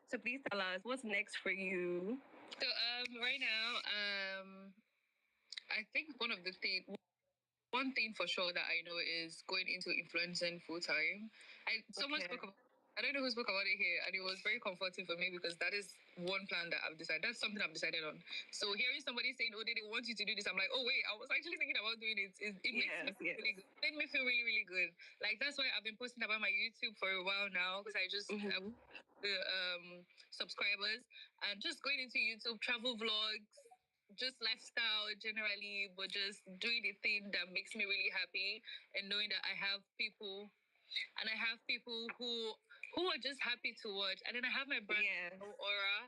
So please tell us what's next for you. So right now, I think one thing for sure that I know is going into influencing full time. Someone spoke about. I don't know who spoke about it here, and it was very comforting for me because that is one plan that I've decided. That's something I've decided on. So hearing somebody saying, "Oh, they want you to do this," I'm like, "Oh wait, I was actually thinking about doing it." It makes me really good. It made me feel really, really good. Like that's why I've been posting about my YouTube for a while now because I just the subscribers and just going into YouTube travel vlogs, just lifestyle generally, but just doing the thing that makes me really happy and knowing that I have people who are just happy to watch. And then I have my brand aura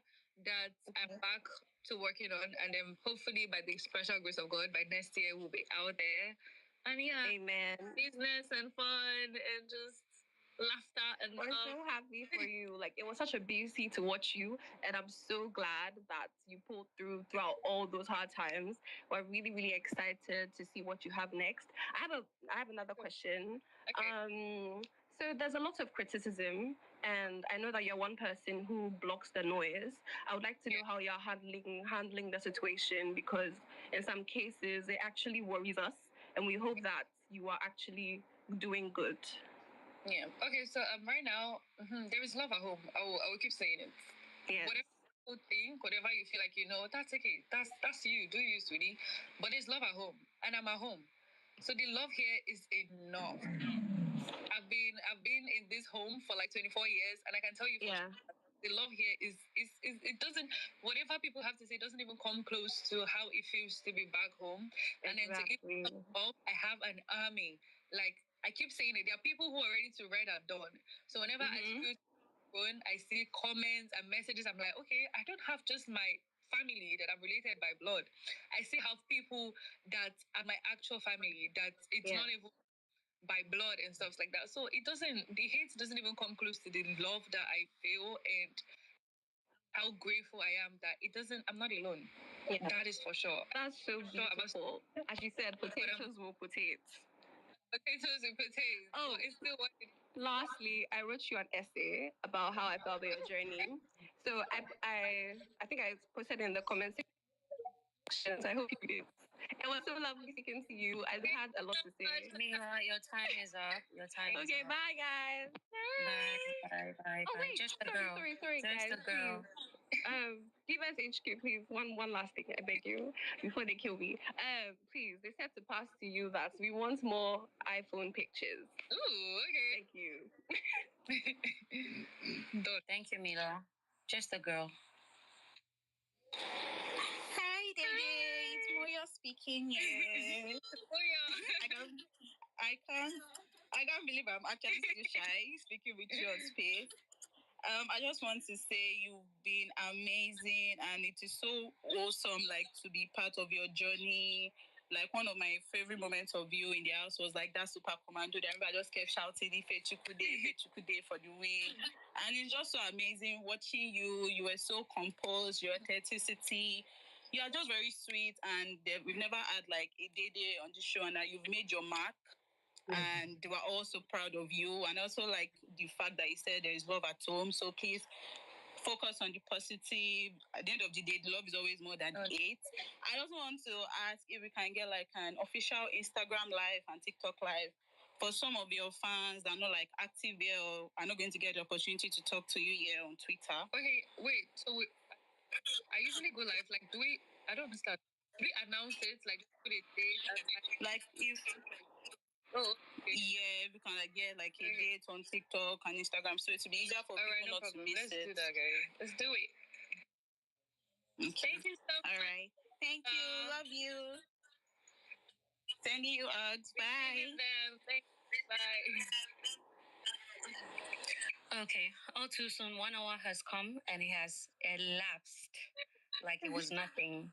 that I'm back to working on, and then hopefully by the special grace of God, by next year we'll be out there. And amen. Business and fun and just laughter and we're so happy for you. Like it was such a beauty to watch you, and I'm so glad that you pulled throughout all those hard times. We're really, really excited to see what you have next. I have another question. Okay. So there's a lot of criticism, and I know that you're one person who blocks the noise. I would like to know how you're handling the situation, because in some cases it actually worries us, and we hope that you are actually doing good. Yeah. Okay. So right now, there is love at home. I will keep saying it. Yes. Whatever you think, whatever you feel like, that's okay. That's you. Do you, sweetie? But there's love at home, and I'm at home. So the love here is enough. I've been in this home for like 24 years, and I can tell you the love here is it doesn't, whatever people have to say, doesn't even come close to how it feels to be back home. And then to I have an army. Like I keep saying it, there are people who are ready to ride at dawn. So whenever I feel phone, I see comments and messages, I'm like, okay, I don't have just my family that I'm related by blood. I still have people that are my actual family, that it's not even by blood and stuff like that. So the hate doesn't even come close to the love that I feel and how grateful I am that I'm not alone. Yeah. That is for sure. That's so beautiful. As you said, potatoes will potato. Potatoes and potatoes. Oh, it's still working. Lastly, I wrote you an essay about how I felt about your journey. So I think I posted in the comments section. I hope you did. It was so lovely speaking to you. I had a lot to say. Mira, your time is up. Okay, bye guys. Bye. Oh wait, Just sorry, guys. girl. Please. Divas HQ, please. One last thing, I beg you, before they kill me. Please, they said to pass to you that we want more iPhone pictures. Ooh, okay. Thank you. Thank you, Mila. Just a girl. Hi, Dede. It's Moya speaking here. I can't believe I'm actually still shy speaking with you on space. I just want to say you've been amazing, and it is so awesome, like, to be part of your journey. Like, one of my favorite moments of you in the house was like that super commando. Everybody just kept shouting "Ife Chukude" for the win. And it's just so amazing watching you. You were so composed, your authenticity. You are just very sweet, and we've never had like a Dede on the show, and that you've made your mark. And they were also proud of you, and also like the fact that you said there is love at home. So please focus on the positive. At the end of the day, the love is always more than hate. I also want to ask if we can get like an official Instagram live and TikTok live for some of your fans that are not like active here or are not going to get the opportunity to talk to you here on Twitter. Okay, wait. So I usually go live. Like, I don't understand. Do we announce it? Like, put a date? Like, if... Oh, okay. Yeah, we can like get like a date on TikTok and Instagram, so it's be easier for people not to miss it. Let's do that, guys. Let's do it. Okay. Thank you so much. All right. Thank you. Love you. Sending you out. Bye. Thanks. Bye. Okay. All too soon, 1 hour has come and it has elapsed like it was nothing.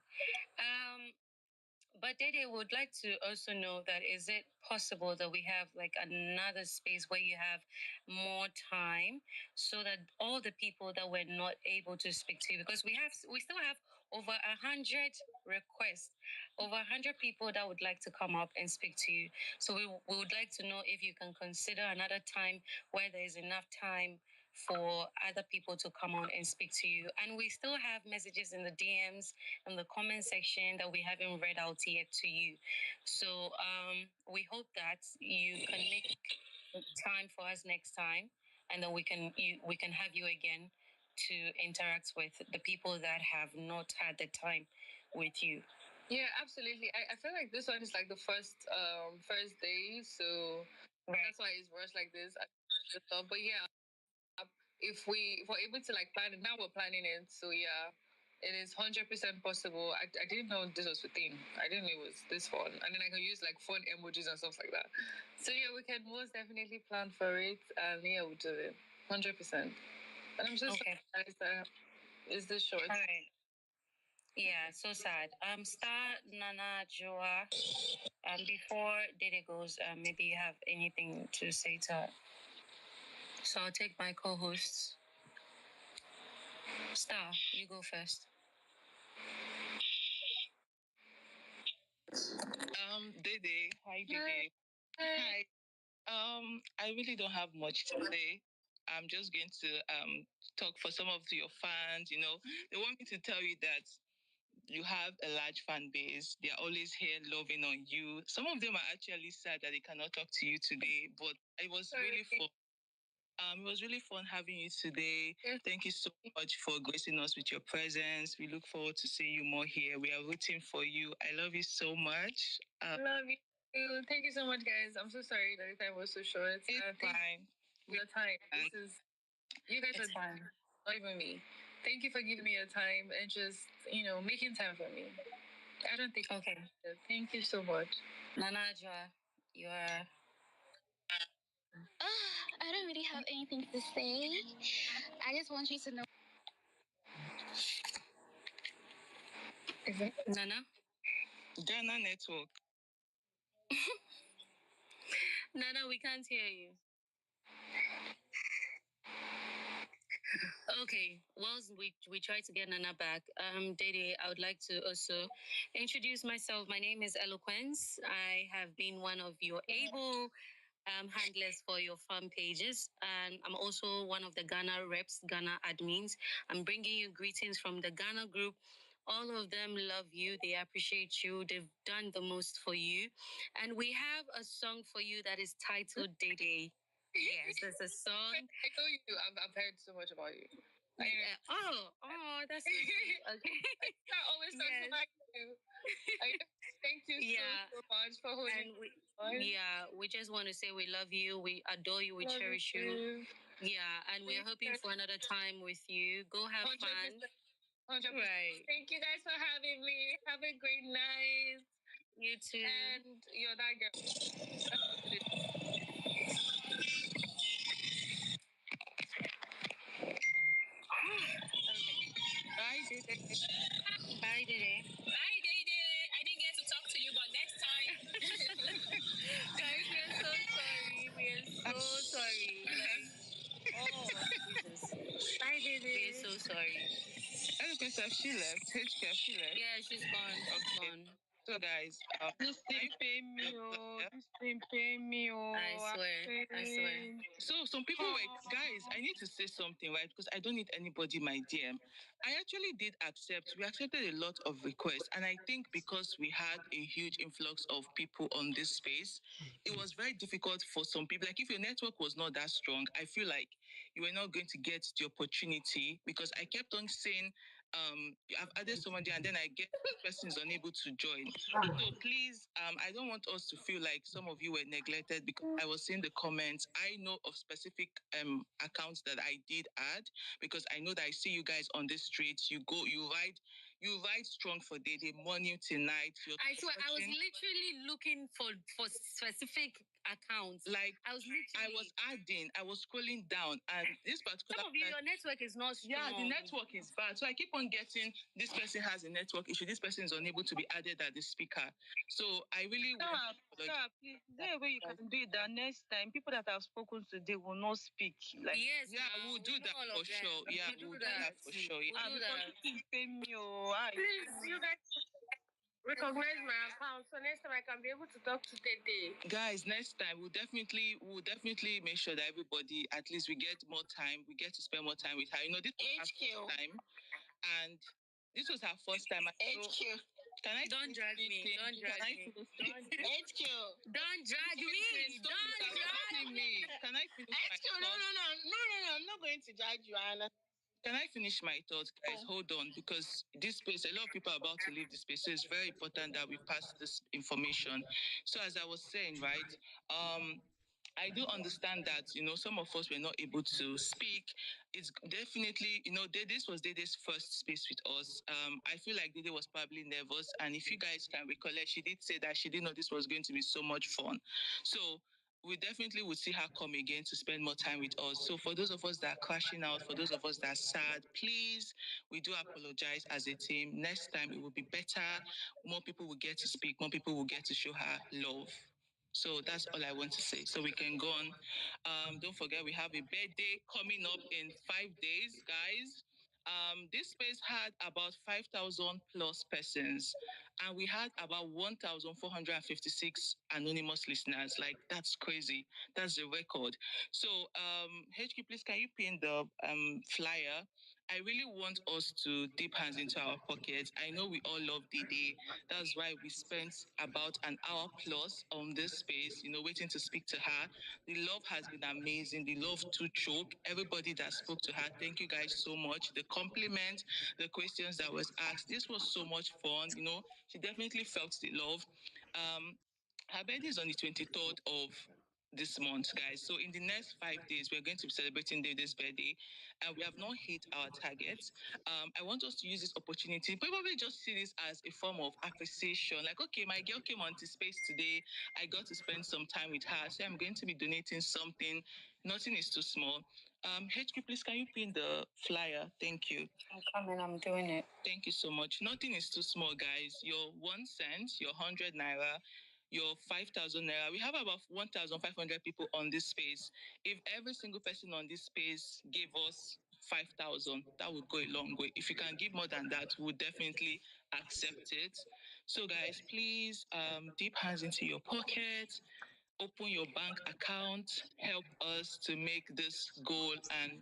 But Dede would like to also know that is it possible that we have like another space where you have more time so that all the people that were not able to speak to you, because we still have over 100 requests, over 100 people that would like to come up and speak to you. So we would like to know if you can consider another time where there is enough time for other people to come on and speak to you. And we still have messages in the DMs and the comment section that we haven't read out yet to you. So we hope that you can make time for us next time, and then we can have you again to interact with the people that have not had the time with you. Yeah, absolutely. I feel like this one is like the first day, so that's why it's rushed like this. But yeah, if we're able to like plan it now, we're planning it. So yeah, it is 100% possible. I didn't know this was a thing. I didn't know it was this fun, and then I can use like fun emojis and stuff like that. So yeah, we can most definitely plan for it, and yeah, we'll do it 100%. And I'm just surprised that it's this short. All right. Yeah, so sad. Star Nana Joa. Before Dede goes, maybe you have anything to say to her. So I'll take my co-hosts. Star, you go first. Dede. Hi, Dede. Hi. I really don't have much to say. I'm just going to talk for some of your fans. You know, they want me to tell you that you have a large fan base. They're always here loving on you. Some of them are actually sad that they cannot talk to you today, but it was really fun. It was really fun having you today. Thank you so much for gracing us with your presence. We look forward to seeing you more here. We are rooting for you. I love you so much. Love you. Thank you so much, guys. I'm so sorry that the time was so short. It's fine. Your time. You guys are fine. Not even me. Thank you for giving me your time and just, making time for me. I don't think. Okay. Thank you so much. Nana Joa, you are. I don't really have anything to say. I just want you to know. Nana? Ghana Network. Nana, we can't hear you. Okay, whilst we try to get Nana back, Dede, I would like to also introduce myself. My name is Eloquence. I have been one of your able handlers for your fan pages, and I'm also one of the Ghana reps, Ghana admins. I'm bringing you greetings from the Ghana group. All of them love you. They appreciate you. They've done the most for you. And we have a song for you that is titled Dede. Yes, there's a song. I know you. I've heard so much about you. That's so sweet. Okay. I always talk about you. Thank you so much for holding. And we just want to say we love you, we adore you, we cherish you. Yeah, and we're hoping for another time with you. Go have 100%, fun. 100%. Right. Thank you guys for having me. Have a great night. You too. And you're that girl. Okay. Bye, Dede. Bye, Dede. Bye, Dede. I didn't get to talk to you, but next time. Guys, we are so sorry. We are so sorry. Jesus. Bye, Dede. We are so sorry. She left. HK, she left. Yeah, she's gone. She's gone. So, guys, this thing pay me, this thing pay me, I swear. So some people were, guys, I need to say something, right? Because I don't need anybody in my DM. I actually did accept. We accepted a lot of requests, and I think because we had a huge influx of people on this space, it was very difficult for some people. Like if your network was not that strong, I feel like you were not going to get the opportunity because I kept on saying, I've added somebody and then I get this person is unable to join. So please, I don't want us to feel like some of you were neglected because I was seeing the comments. I know of specific accounts that I did add because I know that I see you guys on the streets. You ride strong for Dede, morning till night. I swear, I was literally looking for specific accounts. Like I was adding, I was scrolling down, and this particular. Some of you, your network is not strong. Yeah, the network is bad. So I keep on getting this person has a network issue. This person is unable to be added as the speaker. So I really want. Please, there a way you can do it that next time people that have spoken today will not speak. Like yes, we'll do that for sure. Yeah, we'll do that for sure. Yeah. Please, you guys. recognize my account, so next time I can be able to talk to Dede. Guys, next time we'll definitely make sure that everybody, at least we get more time, we get to spend more time with her. You know, this was her first time, and this was her first time. HQ. Can I Don't drag me. Don't drag me. HQ. Don't drag me. Don't drag me. Can I finish my thoughts? No. I'm not going to drag Joanna. Can I finish my thoughts, guys? Hold on, because this space, a lot of people are about to leave the space, so it's very important that we pass this information. So, as I was saying, right, I do understand that, you know, some of us were not able to speak. It's definitely, you know, this was Dede's first space with us. I feel like Dede was probably nervous. And if you guys can recollect, she did say that she didn't know this was going to be so much fun. So we definitely would see her come again to spend more time with us. So for those of us that are crashing out, for those of us that are sad, please, we do apologize as a team. Next time it will be better. More people will get to speak. More people will get to show her love. So that's all I want to say. So we can go on. Don't forget, we have a birthday coming up in 5 days, guys. This space had about 5,000 plus persons, and we had about 1,456 anonymous listeners. Like, that's crazy. That's the record. So, HQ, please, can you pin the flyer? I really want us to dip hands into our pockets. I know we all love Dede. That's why we spent about an hour plus on this space, you know, waiting to speak to her. The love has been amazing. The love to choke. Everybody that spoke to her, thank you guys so much. The compliment, the questions that was asked. This was so much fun. You know, she definitely felt the love. Her birthday is on the 23rd of this month, guys. So in the next 5 days, we're going to be celebrating Dede's birthday, and we have not hit our targets. I want us to use this opportunity, probably just see this as a form of appreciation. Like, okay, my girl came onto space today. I got to spend some time with her, so I'm going to be donating something. Nothing is too small. HQ, please, can you pin the flyer? Thank you. I'm coming. I'm doing it. Thank you so much. Nothing is too small, guys. Your 1 cent, your 100 naira, your 5,000 naira. We have about 1,500 people on this space. If every single person on this space gave us 5,000, that would go a long way. If you can give more than that, we'll definitely accept it. So, guys, please dip hands into your pocket, open your bank account, help us to make this goal, and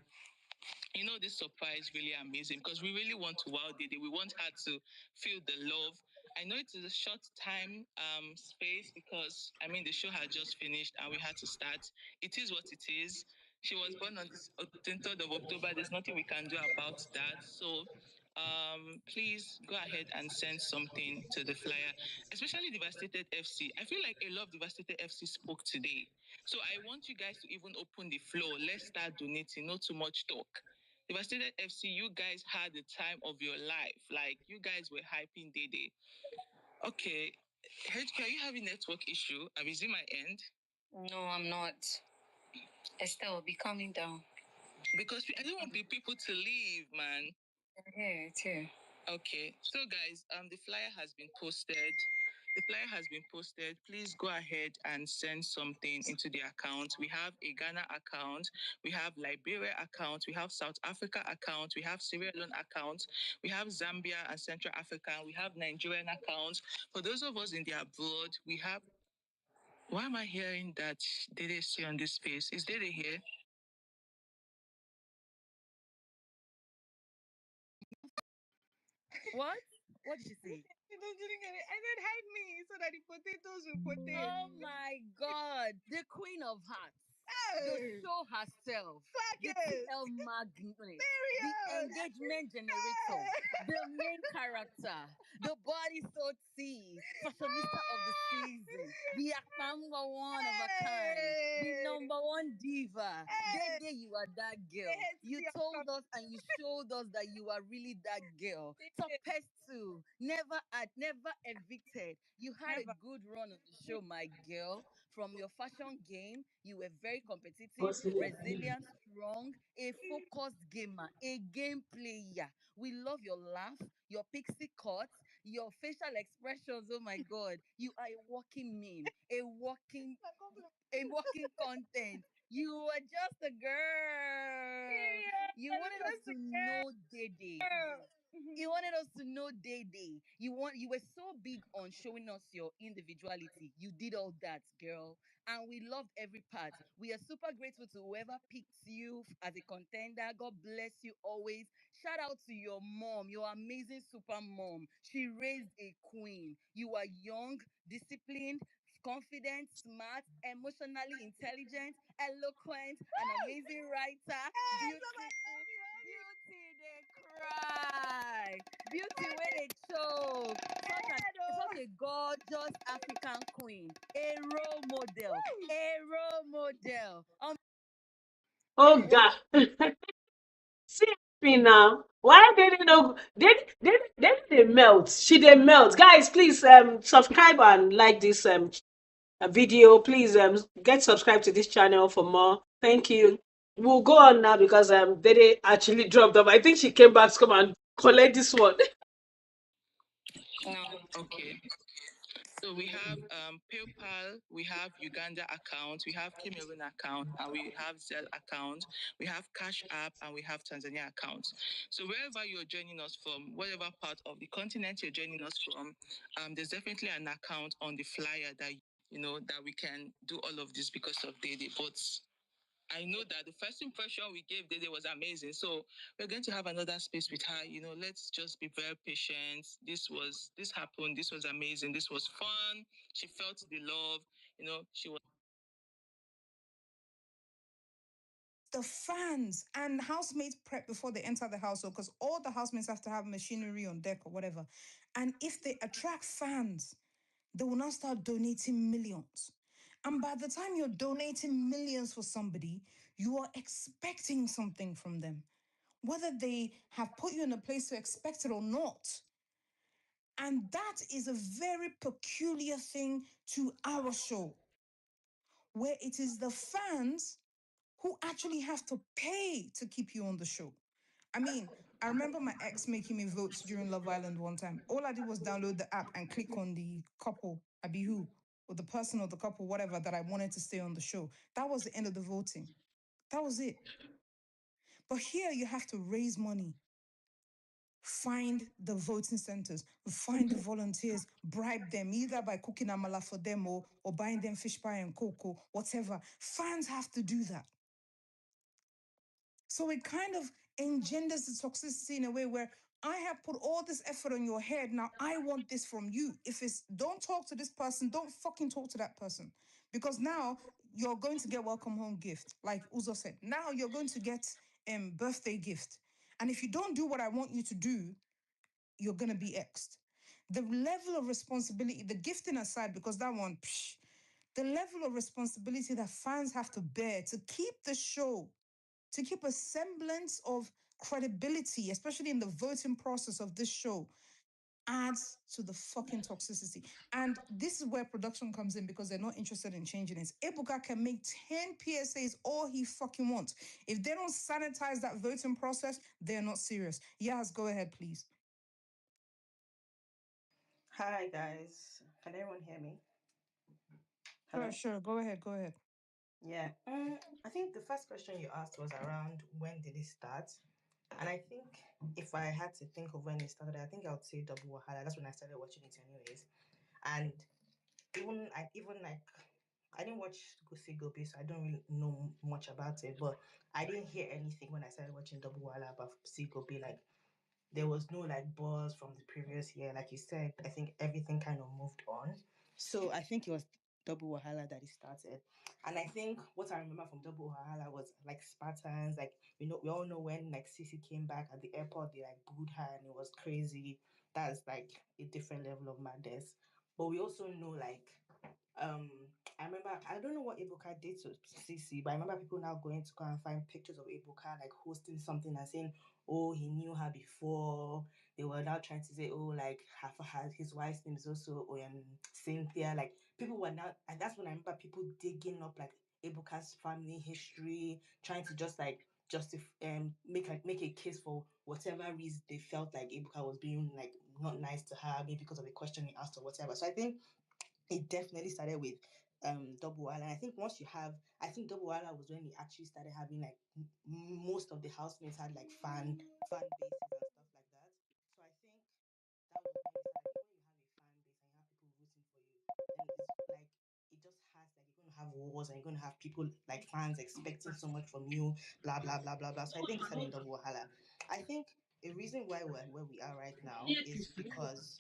you know, this surprise really amazing because we really want to wow Dede. We want her to feel the love. I know it is a short time space because I mean the show had just finished and we had to start. It is what it is. She was born on this 23rd of October. There's nothing we can do about that. So please go ahead and send something to the flyer, especially Devastated FC. I feel like a lot of Devastated FC spoke today. So I want you guys to even open the floor. Let's start donating. Not too much talk. Devastated FC, you guys had the time of your life. Like, you guys were hyping Dede. Okay. HK, are you having network issue? Is it my end? No, I'm not. Estelle will be coming down. Because I don't want the people to leave, man. Here, it's here. Okay. So, guys, the flyer has been posted. The flyer has been posted. Please go ahead and send something into the account. We have a Ghana account. We have Liberia account. We have South Africa account. We have Sierra Leone account. We have Zambia and Central Africa. We have Nigerian account. For those of us in the abroad, we have... Why am I hearing that Dede see on this space? Is Dede here? What? What did she say? I said, hide me so that the potatoes will potato. Oh my God. The Queen of Hearts. The show herself. The TL magnet. The engagement generator. The main character. The body so tea. Fashionista of the season. The number one of a kind. The number one diva. Dede, you are that girl. You told us and you showed us that you are really that girl. Top pest too. Never evicted. You had a good run on the show, my girl. From your fashion game, you were very competitive, resilient, strong, a focused gamer, a game player. We love your laugh, your pixie cuts, your facial expressions. Oh my God, you are a walking meme, a walking content. You were just a girl. You wanted us to know Dede. You wanted us to know Dede. You were so big on showing us your individuality. You did all that, girl. And we loved every part. We are super grateful to whoever picked you as a contender. God bless you always. Shout out to your mom, your amazing super mom. She raised a queen. You are young, disciplined, confident, smart, emotionally intelligent, eloquent, an amazing writer, beautiful, beauty they cry, beauty where they choke, such a gorgeous African queen, a role model, a role model. Oh God. See me now. Why did you know? Did they melt? She they melt. Guys, please subscribe and like this video. Please get subscribed to this channel for more. Thank you. We'll go on now because Dede actually dropped them. I think she came back to come and collect this one. No. Okay. So we have PayPal, we have Uganda account, we have Cameroon account, and we have Zelle account, we have Cash App, and we have Tanzania account. So wherever you're joining us from, whatever part of the continent you're joining us from, there's definitely an account on the flyer that that we can do all of this because of Dede. But I know that the first impression we gave Dede was amazing. So we're going to have another space with her. Let's just be very patient. This happened. This was amazing. This was fun. She felt the love. She was. The fans and housemates prep before they enter the household because all the housemates have to have machinery on deck or whatever. And if they attract fans, they will now start donating millions. And by the time you're donating millions for somebody, you are expecting something from them, whether they have put you in a place to expect it or not. And that is a very peculiar thing to our show, where it is the fans who actually have to pay to keep you on the show. I mean, I remember my ex making me votes during Love Island one time. All I did was download the app and click on the couple, Abihu, or the person or the couple, whatever, that I wanted to stay on the show. That was the end of the voting. That was it. But here you have to raise money, find the voting centers, find the volunteers, bribe them either by cooking amala for them or buying them fish pie and cocoa, whatever. Fans have to do that. So it kind of engenders the toxicity in a way where I have put all this effort on your head. Now I want this from you. If it's don't talk to this person, don't fucking talk to that person. Because now you're going to get welcome home gift, like Uzo said. Now you're going to get birthday gift. And if you don't do what I want you to do, you're gonna be exed. The level of responsibility, the gifting aside, because that one, the level of responsibility that fans have to bear to keep the show, to keep a semblance of credibility, especially in the voting process of this show, adds to the fucking toxicity. And this is where production comes in because they're not interested in changing it. Ebuka can make 10 PSAs all he fucking wants. If they don't sanitize that voting process, they're not serious. Yaz, go ahead, please. Hi guys, can everyone hear me? Hello? Sure. Go ahead. Yeah. I think the first question you asked was around when did it start? And I think if I had to think of when it started, I think I would say Double Wahala. That's when I started watching it anyways. And even like I didn't watch Goosey Gobi, so I don't really know much about it. But I didn't hear anything when I started watching Double Wahala about Goosey Gobi. Like there was no like buzz from the previous year. Like you said, I think everything kind of moved on. So I think it was Double Wahala that it started. And I think what I remember from Double Wahala was like Spartans, like we all know when like Sissy came back at the airport, they like booed her and it was crazy. That's like a different level of madness. But we also know like um I remember I don't know what Ibuka did to CC, but I remember people now going to go and find pictures of Ibuka like hosting something and saying, oh, he knew her before. They were now trying to say, oh, like his wife's name is also Cynthia. Like people were now, and that's when I remember people digging up like Ibuka's family history, trying to just like make a case for whatever reason they felt like Ibuka was being like not nice to her, maybe because of the question he asked or whatever. So I think it definitely started with double wala. And I think once you have, I think double wala was when we actually started having like most of the housemates had like fan bases and stuff like that. So I think that was when it started. When you have a fan base and you have people rooting for you, then it's like it just has like you're going to have wars and you're going to have people like fans expecting so much from you, blah blah blah blah blah. So I think it's having double wahala. I think a reason why we're where we are right now is because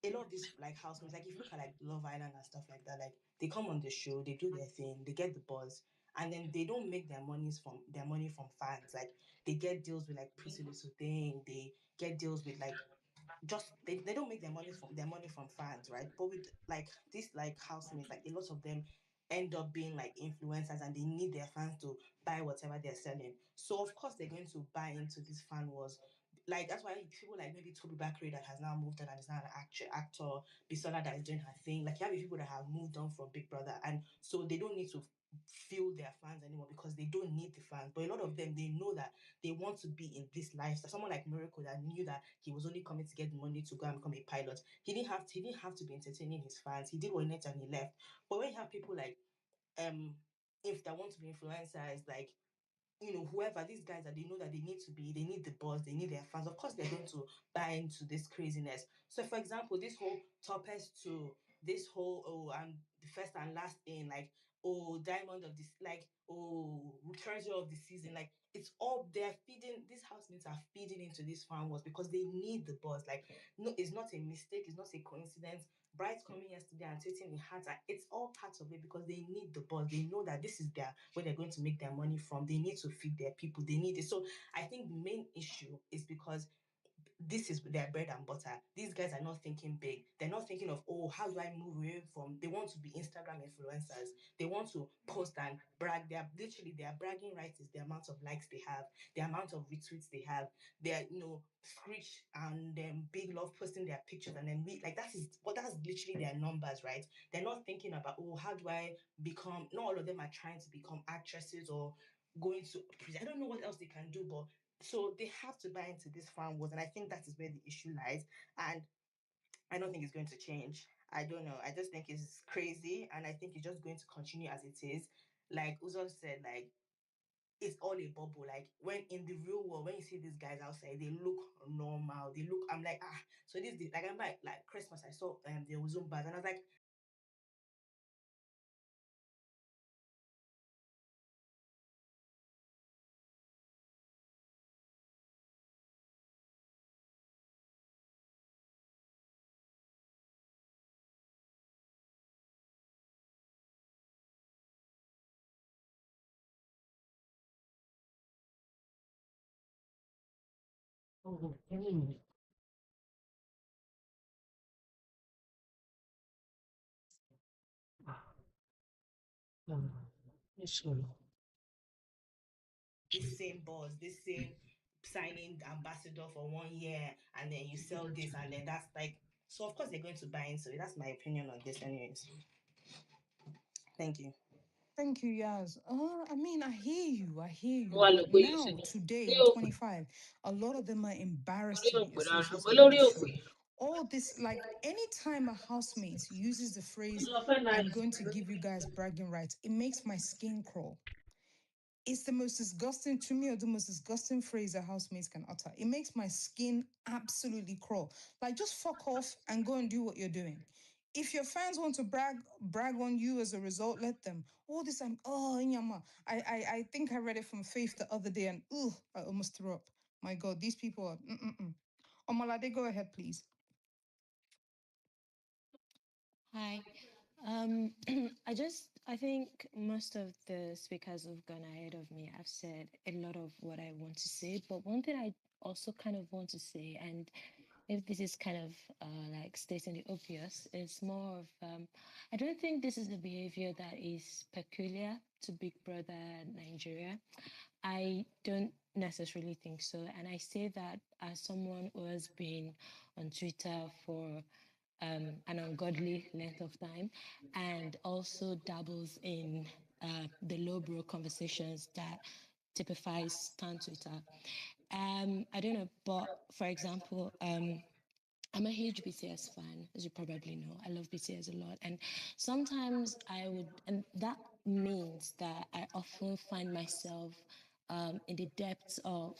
a lot of these like housemates, like if you look at like Love Island and stuff like that, like they come on the show, they do their thing, they get the buzz, and then they don't make their money from fans. Like they get deals with like Pretty Little Thing, they get deals with like just they don't make their money from fans, right? But with like these like housemates, like a lot of them end up being like influencers and they need their fans to buy whatever they're selling. So of course they're going to buy into this fan wars. Like that's why people like maybe Toby Bakri that has now moved on and is now an actor, Bisola that is doing her thing. Like you have people that have moved on from Big Brother and so they don't need to fuel their fans anymore because they don't need the fans. But a lot of them they know that they want to be in this lifestyle. Someone like Miracle that knew that he was only coming to get the money to go and become a pilot. He didn't have to be entertaining his fans. He did what he needed and he left. But when you have people like if they want to be influencers, like whoever these guys that they know that they need the buzz, they need their fans. Of course, they're going to buy into this craziness. So, for example, this whole toughest to this whole I'm the first and last in like diamond of this like treasure of the season like it's all they're feeding these housemates are feeding into this fan wars because they need the buzz like no it's not a mistake it's not a coincidence. Bright coming yesterday and tweeting in hearts, it's all part of it because they need the buzz. They know that this is their where they're going to make their money from. They need to feed their people. They need it. So I think the main issue is because this is their bread and butter. These guys are not thinking big. They're not thinking of, oh, how do I move away from? They want to be Instagram influencers. They want to post and brag. They are literally their bragging rights is the amount of likes they have, the amount of retweets they have. They're screech and big love posting their pictures and then we like that's literally their numbers, right? They're not thinking about how do I become. Not all of them are trying to become actresses or going to. I don't know what else they can do, but so they have to buy into this fan wars, and I think that is where the issue lies. And I don't think it's going to change. I don't know. I just think it's crazy, and I think it's just going to continue as it is. Like Uzo said, like it's all a bubble. Like when in the real world, when you see these guys outside, they look normal. They look. I'm like So this like I'm like Christmas. I saw the Zumbas, and I was like, this same boss, this same signing ambassador for 1 year, and then you sell this, and then that's like. So of course they're going to buy into it. That's my opinion on this, anyways. Thank you. Thank you, Yaz. I mean, I hear you, Wale but pé now, today orí in òkè 25, a lot of them are embarrassed orí to be òkè dára associated with olórí the òkè show. All this, like, anytime a housemate uses the phrase, lọ fẹ́ náà I'm going to give you guys bragging rights, it makes my skin crawl. It's the most disgusting, to me, or the most disgusting phrase a housemate can utter. It makes my skin absolutely crawl. Like, just fuck off and go and do what you're doing. If your fans want to brag on you as a result, let them. All this, Inyama. I think I read it from Faith the other day, and I almost threw up. My God, these people are. Omalade, go ahead, please. Hi. I think most of the speakers who've gone ahead of me have said a lot of what I want to say. But one thing I also kind of want to say, and if this is kind of like stating the obvious, is more of I don't think this is a behavior that is peculiar to Big Brother Nigeria. I don't necessarily think so. And I say that as someone who has been on Twitter for an ungodly length of time and also dabbles in the lowbrow conversations that typifies stan Twitter. I don't know, but for example, I'm a huge BTS fan, as you probably know. I love BTS a lot. And sometimes I would, and that means that I often find myself in the depths of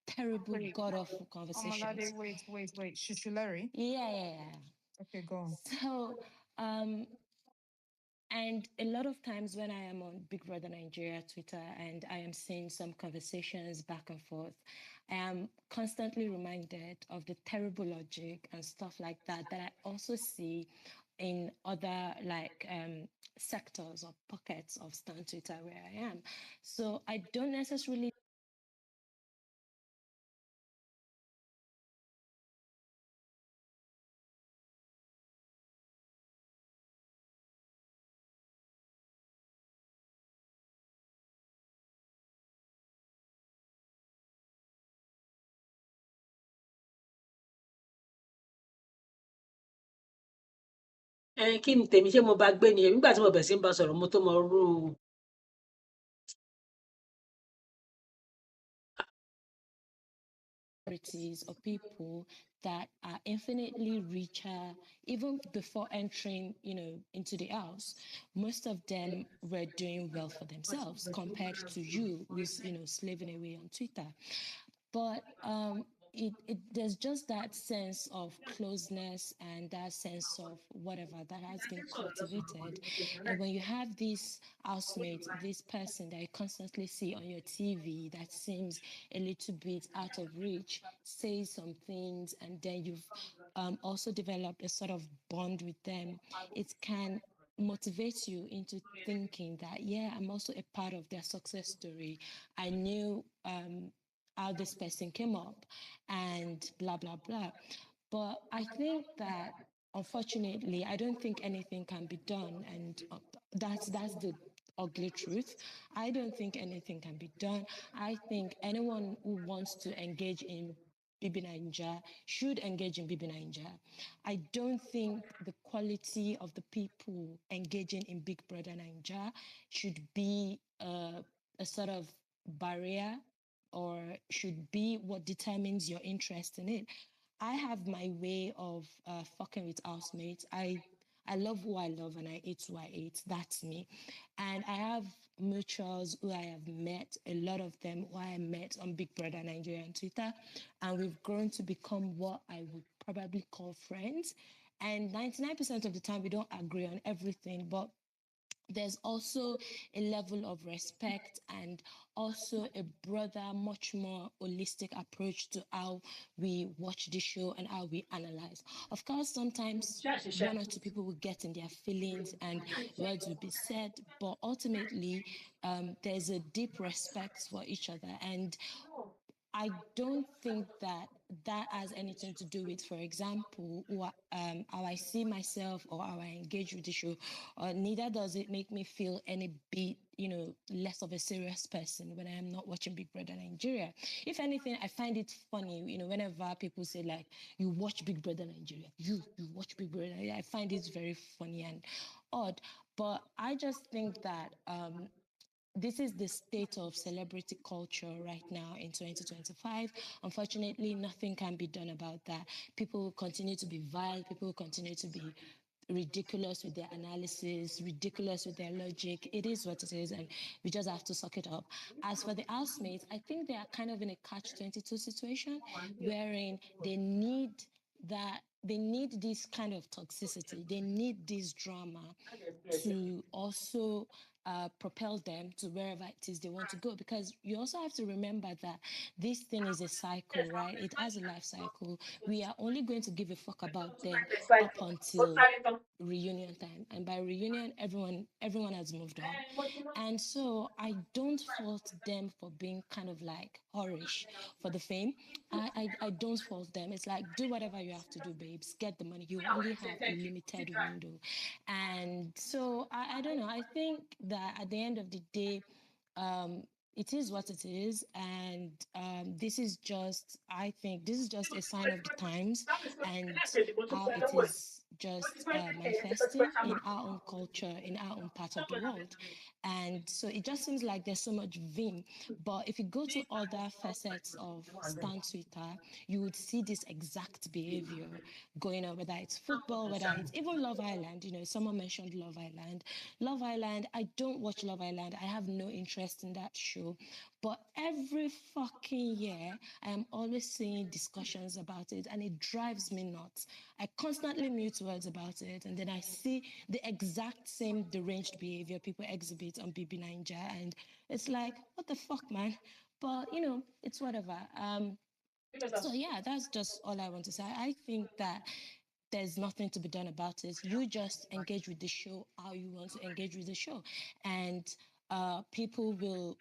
terrible, Wait, god awful Omalade, conversations. wait. Shishuleri. Yeah, yeah, yeah. Okay, go on. So, um, and a lot of times when I am on Big Brother Nigeria Twitter and I am seeing some conversations back and forth, I am constantly reminded of the terrible logic and stuff like that that I also see in other like sectors or pockets of Stan Twitter where I am. So I don't necessarily Kí ni tèmi, ṣé mo bá gbé ni? Nígbà tí mo bẹ̀rẹ̀ sí ń bá sọ̀rọ̀, mo tó mọ irú. celebrities or people that are infinitely richer even before entering into the house. Most of them were doing well for themselves compared to you who's slaving away on Twitter. But it there's just that sense of closeness and that sense of whatever that has been cultivated. And when you have this housemate, this person that you constantly see on your TV that seems a little bit out of reach, say some things, and then you've also developed a sort of bond with them, it can motivate you into thinking that, yeah, I'm also a part of their success story. I knew how this person came up and blah blah blah. But I think that unfortunately I don't think anything can be done, and that's the ugly truth. I don't think anything can be done. I think anyone who wants to engage in BBNaija should engage in BBNaija. I don't think the quality of the people engaging in Big Brother Naija should be a sort of barrier or should be what determines your interest in it. I have my way of fucking with housemates. I love who I love and I hate who I hate. That's me. And I have mutuals who I have met, a lot of them who I met on Big Brother Nigeria on Twitter. And we've grown to become what I would probably call friends. And 99% of the time, we don't agree on everything, but there's also a level of respect and also a broader, much more holistic approach to how we watch the show and how we analyze. Of course, sometimes one or two people will get in their feelings and words will be said, but ultimately, there's a deep respect for each other. And I don't think that that has anything to do with, for example, how I see myself or how I engage with the show. Or neither does it make me feel any bit, less of a serious person when I am not watching Big Brother Nigeria. If anything, I find it funny, whenever people say like, "You watch Big Brother Nigeria," you watch Big Brother Nigeria. I find it very funny and odd. But I just think that this is the state of celebrity culture right now in 2025. Unfortunately, nothing can be done about that. People will continue to be vile, people will continue to be ridiculous with their analysis, ridiculous with their logic. It is what it is, and we just have to suck it up. As for the housemates, I think they are kind of in a catch-22 situation wherein they need this kind of toxicity. They need this drama to also propel them to wherever it is they want to go. Because you also have to remember that this thing is a cycle, right? It has a life cycle. We are only going to give a fuck about them up until reunion time, and by reunion everyone has moved on. And so I don't fault them for being kind of like horish for the fame. I don't fault them. It's like, do whatever you have to do, babes, get the money. You only have a limited window. And so I don't know, I think that at the end of the day, um it is what it is. And this is just, I think this is just a sign of the times and how it is just manifesting in our own culture, in our own part of the world. And so it just seems like there's so much vim. But if you go to other facets of Stan Twitter, you would see this exact behavior going on, whether it's football, whether it's even Love Island. Someone mentioned Love Island. Love Island, I don't watch Love Island. I have no interest in that show. But every fucking year, I am always seeing discussions about it, and it drives me nuts. I constantly mute words about it, and then I see the exact same deranged behavior people exhibit on BBNaija, and it's like, what the fuck, man? But it's whatever. So yeah, that's just all I want to say. I think that there's nothing to be done about it. You just engage with the show how you want to engage with the show, and people will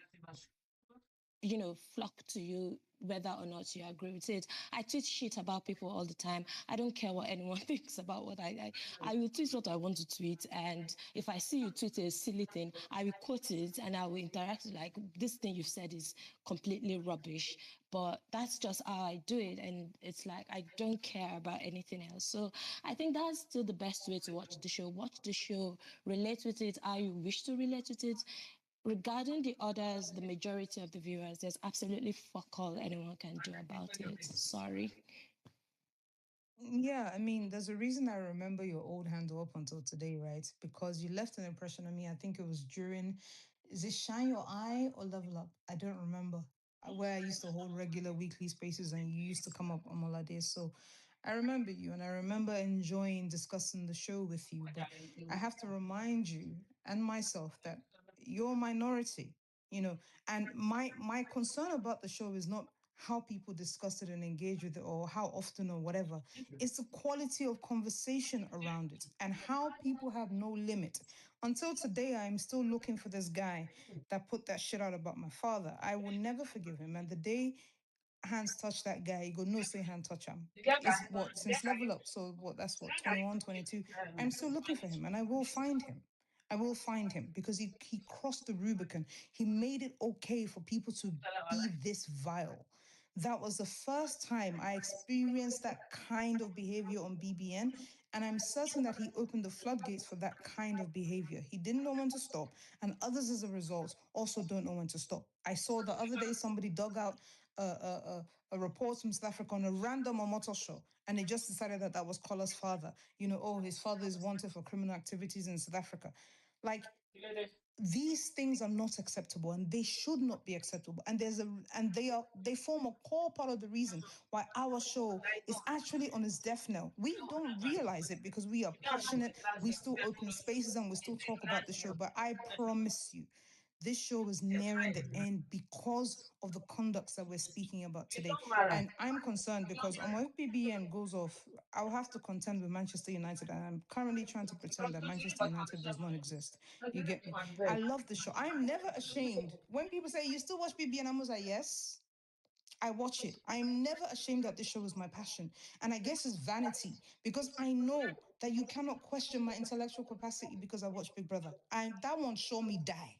flock to you whether or not you agree with it. I tweet shit about people all the time. I don't care what anyone thinks about what I will tweet what I want to tweet. And if I see you tweet a silly thing, I will quote it and I will interact like this thing you've said is completely rubbish. But that's just how I do it. And it's like I don't care about anything else. So I think that's still the best way to watch the show. Watch the show, relate with it how you wish to relate with it. Regarding the others, the majority of the viewers, there's absolutely fuck all anyone can do about it. Sorry. Yeah, I mean, there's a reason I remember your old handle up until today, right? Because you left an impression on me. I think it was during, is it Shine Your Eye or Level Up? I don't remember. Where I used to hold regular weekly spaces and you used to come up on Molade. So I remember you and I remember enjoying discussing the show with you. But I have to remind you and myself that you're a minority, and my concern about the show is not how people discuss it and engage with it or how often or whatever. It's the quality of conversation around it and how people have no limit. Until today, I'm still looking for this guy that put that shit out about my father. I will never forgive him. And the day hands touch that guy, you go, no, say hand touch him. Is what, since Level Up, so what, that's what, 21, 22. I'm still looking for him and I will find him. I will find him because he crossed the Rubicon. He made it okay for people to be this vile. That was the first time I experienced that kind of behavior on BBN. And I'm certain that he opened the floodgates for that kind of behavior. He didn't know when to stop. And others, as a result, also don't know when to stop. I saw the other day somebody dug out a report from South Africa on a random Omoto show. And they just decided that that was Kola's father. Oh, his father is wanted for criminal activities in South Africa. Like, these things are not acceptable and they should not be acceptable, and they form a core part of the reason why our show is actually on its death knell. We don't realize it because we are passionate, we still open spaces and we still talk about the show, but I promise you this show is nearing the end because of the conducts that we're speaking about today. And I'm concerned because if BBN goes off, I'll have to contend with Manchester United. And I'm currently trying to pretend that Manchester United does not exist. You get me? I love the show. I'm never ashamed. When people say, you still watch BBN, I'm always like, yes. I watch it. I'm never ashamed that this show is my passion. And I guess it's vanity because I know that you cannot question my intellectual capacity because I watch Big Brother. And that one show me die.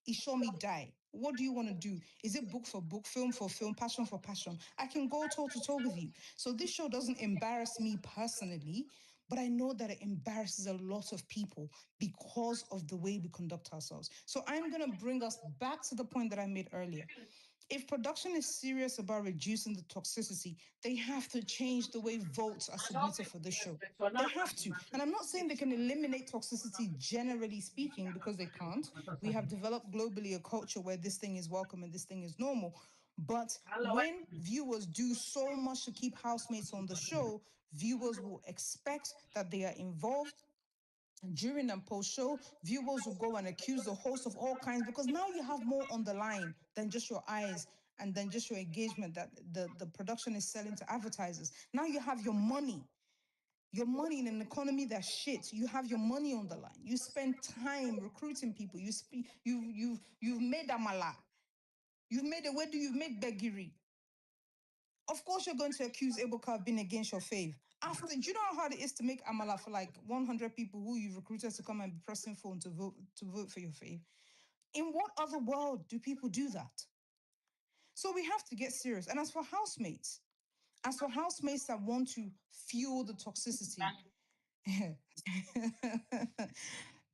It saw me die. What do you want to do? Is it book for book, film for film, passion for passion? I can go toe to toe with you. So this show doesn't embarrass me personally, but I know that it embarrasses a lot of people because of the way we conduct ourselves. So I'm going to bring us back to the point that I made earlier. If production is serious about reducing the toxicity, they have to change the way votes are submitted for the show. They have to. And I'm not saying they can eliminate toxicity generally speaking, because they can't. We have developed globally a culture where this thing is welcome and this thing is normal. But when viewers do so much to keep housemates on the show, viewers will expect that they are involved during and post show. Viewers will go and accuse the host of all kinds because now you have more on the line than just your eyes and then just your engagement that the production is selling to advertisers. Now you have your money in an economy that's shit. You have your money on the line. You spend time recruiting people. You've made amala. You've made a wedu. You've made begiri. Of course, you're going to accuse Ebuka of being against your fave. After, do you know how hard it is to make amala for like 100 people who you've recruited to come and be pressing phone to vote for your fave? In what other world do people do that? So we have to get serious. And as for housemates that want to fuel the toxicity,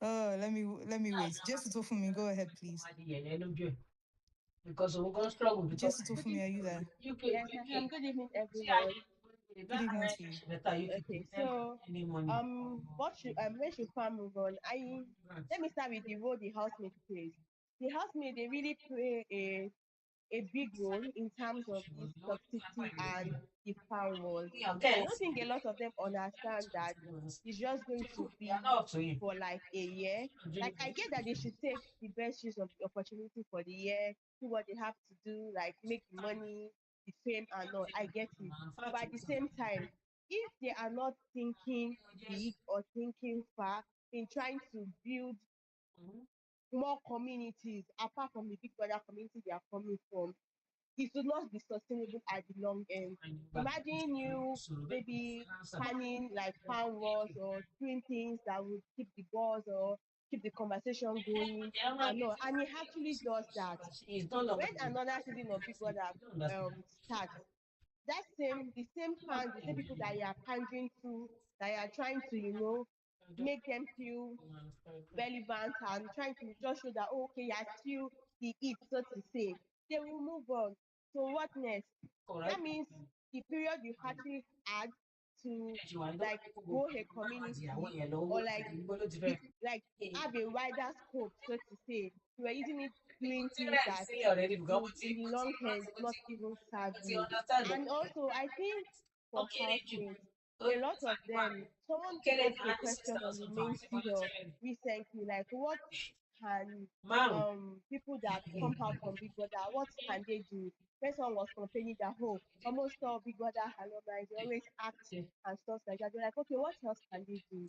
Oh, let me wait. Just to for me, go ahead, please. Because we gonna struggle because Just to for me, are you there? Yes, good evening, everyone. Good evening to you. Okay, so what should where should farm move on? I Let me start with the role the housemaid plays. The housemaid they really play a big role in terms of this toxicity and the farm wars. I don't think a lot of them understand that it's just going to be for like a year. Like I get that they should take the best use of the opportunity for the year, do what they have to do, like make the money, the fame and all. I get it. But at the same time, if they are not thinking big or thinking far in trying to build more communities apart from the big brother community they are coming from, it will not be sustainable at the long end. Imagine you maybe planning like farm wars or doing things that would keep the buzz or keep the conversation going and no, and it actually does that. When another season of Big Brother starts, that same the same fans, the same people that you are pandering to, that you are trying to, make them feel relevant and trying to just show that oh, okay, you're still the it, so to say, they will move on. So what next? That means the period you actually had to like grow a community or like like have a wider scope, so to say, you are using it doing things that would in the long term not even serve you. And also I think for housemates, a lot of them, someone asked a question on the main figure recently, like what can people that come out from Big Brother, what can they do? When someone was complaining that oh, almost all Big Brother alumni they always act and stuff like that. They're like, okay, what else can they do?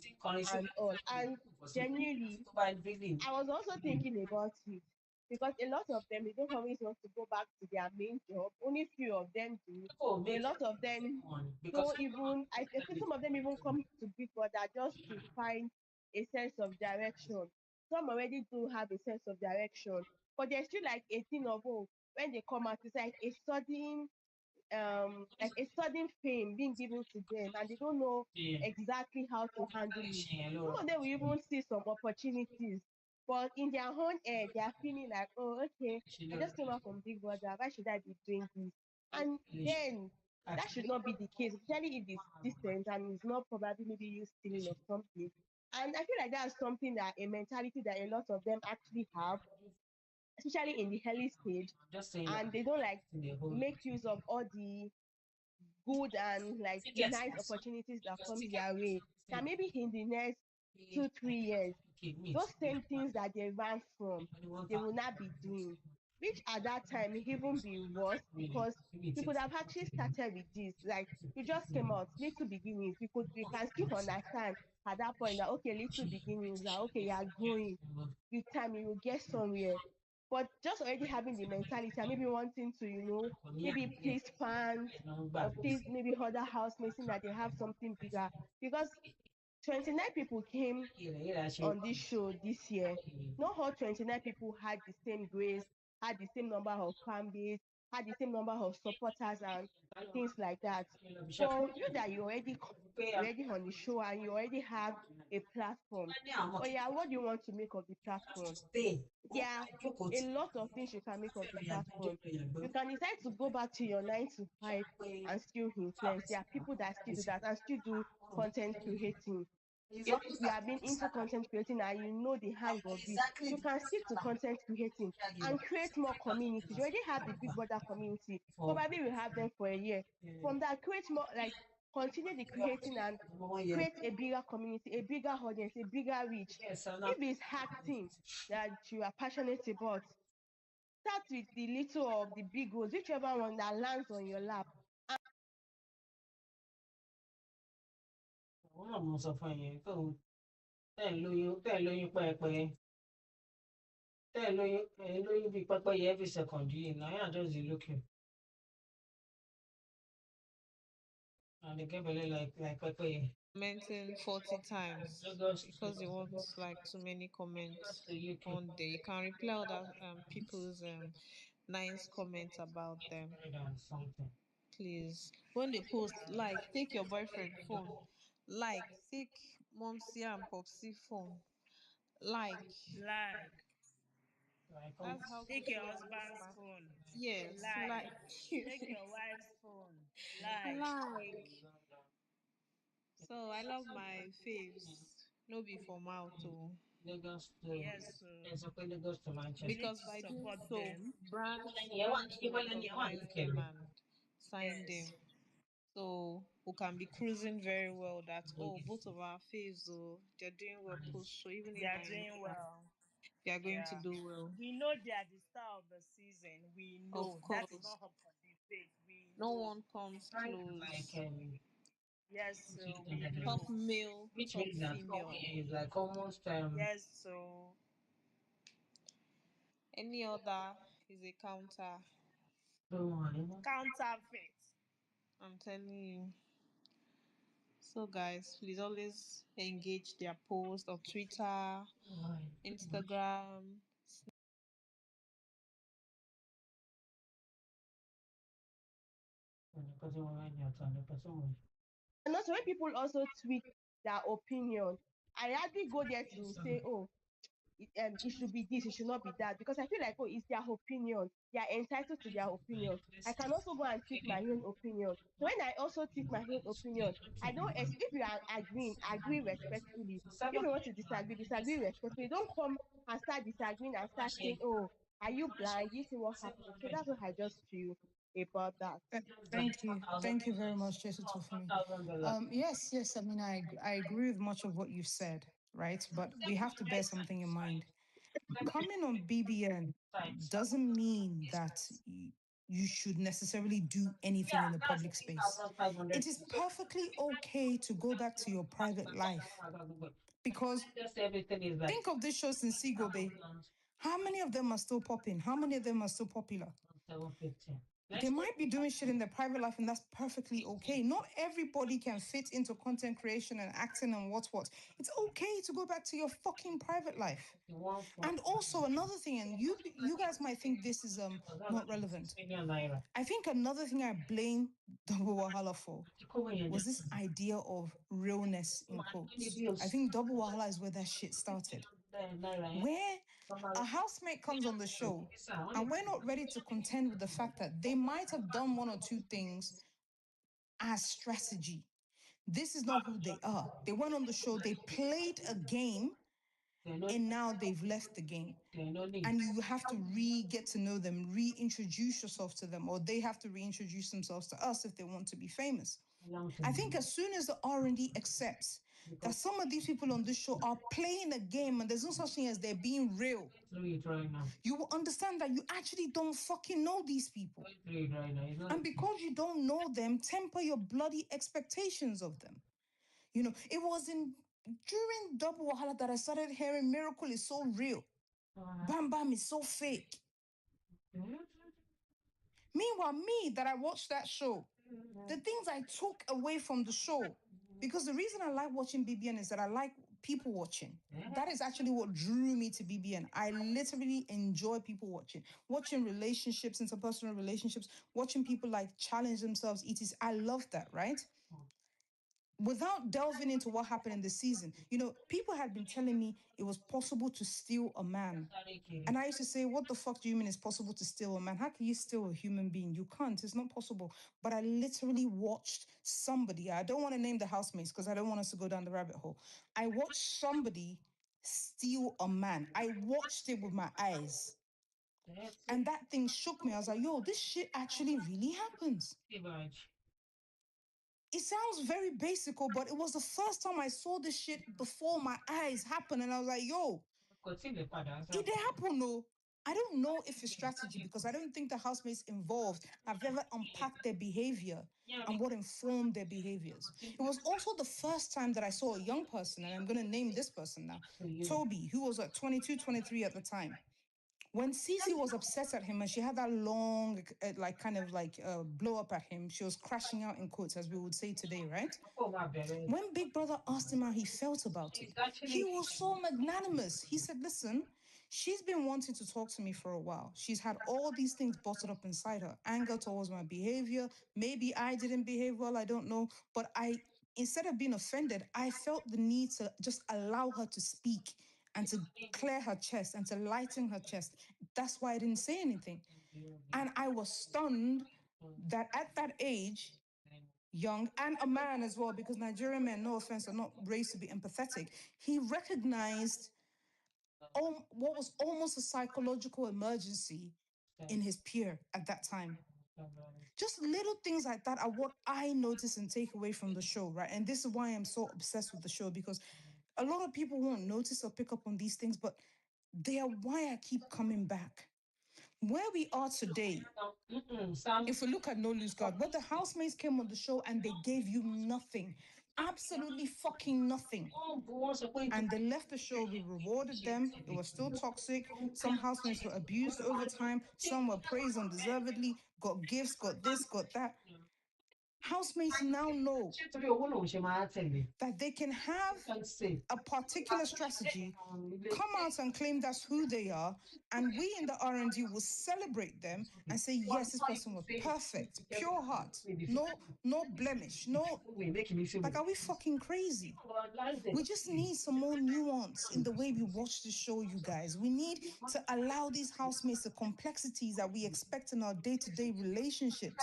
And all. And genuinely, I was also thinking about it because a lot of them they don't always want to go back to their main job. Only few of them do. A lot of them don't even. I think some of them even come to Big Brother just to find a sense of direction. Some already do have a sense of direction, but there's still like a thing of oh, when they come out, it's like a sudden fame being given to them and they don't know exactly how to handle it. Some of them will even see some opportunities, but in their own head they are feeling like oh, okay, I just came out from Big Brother, why should I be doing this? And then that should not be the case, especially if it's distant and it's not probably maybe you stealing or something. And I feel like that's something that a mentality that a lot of them actually have, especially in the early stage, and they don't like make use of all the good and like nice opportunities that comes their way. Now maybe in the next 2 3 years, those same things that they ran from, they will not be doing. Which at that time it even be worse because we could have actually started with this. Like you just came out, little beginnings. We can still understand at that point that okay, little beginnings that okay, you are growing. With time you will get somewhere. But just already having the mentality and maybe wanting to, maybe please fans or please maybe other housemates that they have something bigger. Because 29 people came on this show this year. Not all 29 people had the same grace, had the same number of fan base, had the same number of supporters and things like that. For you that you already on the show and you already have a platform. Oh yeah, what do you want to make of the platform? There are a lot of things you can make of the platform. You can decide to go back to your 9 to 5 and still influence. There are people that still do that and still do content creating. If you have been into content creating and you know the hang of it, you can stick to content creating and create more communities. You already have the Big Brother community. Probably we have them for a year. From that, create more, like continue the creating and create a bigger community, a bigger audience, a bigger reach. If it's acting that you are passionate about, start with the little of the big goals, whichever one that lands on your lap. Commenting 40 times because you want like too many comments on there. You can reply other people's nice comments about them. Please. When they post, like, take your boyfriend phone. Like, take Momsy and Popsy phone. Like, Like, that's how take your cliche this husband's man. phone. Yes, Like, like, take your wife's phone. Like, like. So I love my faves. No be for mouth too. yes, so we need Because to by doing support so, them. brands will recognize them and sign Yes, them. So we can be cruising very well that, oh, both of our faves, oh, they're doing well post show, even they if are I know doing that well. they are going to Yeah. do well. We know they are the star of the season. We Of know. That is course, not up for debate. We no know. one comes close. Yes, so we Top know. male, top female. Yes, so Any other is a counter. counterfeit. I'm telling you. So, guys, please always engage their post on Twitter, Instagram. And also, when people also tweet their opinion, I hardly go there to say, oh, it should be this, it should not be that, because I feel like, oh, it's their opinion. They are entitled to their opinion. I can also go and tweet my own opinion. So when I also tweet my own opinion, I don't, if you are agreeing, agree respectfully. If you want to disagree, disagree respectfully. Don't come and start disagreeing and start saying, oh, are you blind? You see what happened? So that's what I just feel about that. Thank you. Thank you very much, Jason Tofumi. Yes. I mean, I agree with much of what you've said, right? But we have to bear something in mind. Coming on BBN doesn't mean that you should necessarily do anything in the public space. It is perfectly okay to go back to your private life because think of this show since Sigobe. How many of them are still popping? How many of them are still popular? They might be doing shit in their private life, and that's perfectly okay. Not everybody can fit into content creation and acting and what. It's okay to go back to your fucking private life. And also another thing, and you guys might think this is not relevant. I think another thing I blame Double Wahala for was this idea of realness in quotes. I think Double Wahala is where that shit started. Where a housemate comes on the show and we're not ready to contend with the fact that they might have done one or two things as strategy. This is not who they are. They went on the show, they played a game, and now they've left the game. And you have to get to know them, reintroduce yourself to them, or they have to reintroduce themselves to us if they want to be famous. I think as soon as the R&D accepts that some of these people on this show are playing a game and there's no such thing as they're being real, you will understand that you actually don't fucking know these people. And because you don't know them, temper your bloody expectations of them. You know, it was during Double Wahala that I started hearing Miracle is so real. Bam Bam is so fake. Meanwhile, me that I watched that show, the things I took away from the show, because the reason I like watching BBN is that I like people watching. That is actually what drew me to BBN. I literally enjoy people watching relationships, interpersonal relationships, watching people like challenge themselves. I love that, right? Without delving into what happened in the season, people had been telling me it was possible to steal a man. And I used to say, what the fuck do you mean it's possible to steal a man? How can you steal a human being? You can't, it's not possible. But I literally watched somebody, I don't want to name the housemates because I don't want us to go down the rabbit hole. I watched somebody steal a man. I watched it with my eyes. And that thing shook me. I was like, yo, this shit actually really happens. It sounds very basic, but it was the first time I saw this shit before my eyes happen. And I was like, yo, it did happen, no. I don't know if it's strategy because I don't think the housemates involved have ever unpacked their behavior and what informed their behaviors. It was also the first time that I saw a young person, and I'm going to name this person now, Toby, who was at 22, 23 at the time. When Cece was upset at him and she had that long, blow up at him, she was crashing out in quotes, as we would say today, right? When Big Brother asked him how he felt about it, he was so magnanimous. He said, listen, she's been wanting to talk to me for a while. She's had all these things bottled up inside her. Anger towards my behavior. Maybe I didn't behave well, I don't know. But instead of being offended, I felt the need to just allow her to speak and to clear her chest and to lighten her chest. That's why I didn't say anything. And I was stunned that at that age, young and a man as well, because Nigerian men, no offense, are not raised to be empathetic. He recognized what was almost a psychological emergency in his peer at that time. Just little things like that are what I notice and take away from the show, right? And this is why I'm so obsessed with the show, because a lot of people won't notice or pick up on these things, but they are why I keep coming back. Where we are today, if we look at No Lose Guard, where the housemates came on the show and they gave you nothing, absolutely fucking nothing. And they left the show, we rewarded them. It was still toxic. Some housemates were abused over time, some were praised undeservedly, got gifts, got this, got that. Housemates now know that they can have a particular strategy, come out and claim that's who they are, and we in the R&D will celebrate them and say, yes, this person was perfect, pure heart, no blemish, no. Like, are we fucking crazy? We just need some more nuance in the way we watch the show, you guys. We need to allow these housemates the complexities that we expect in our day-to-day relationships.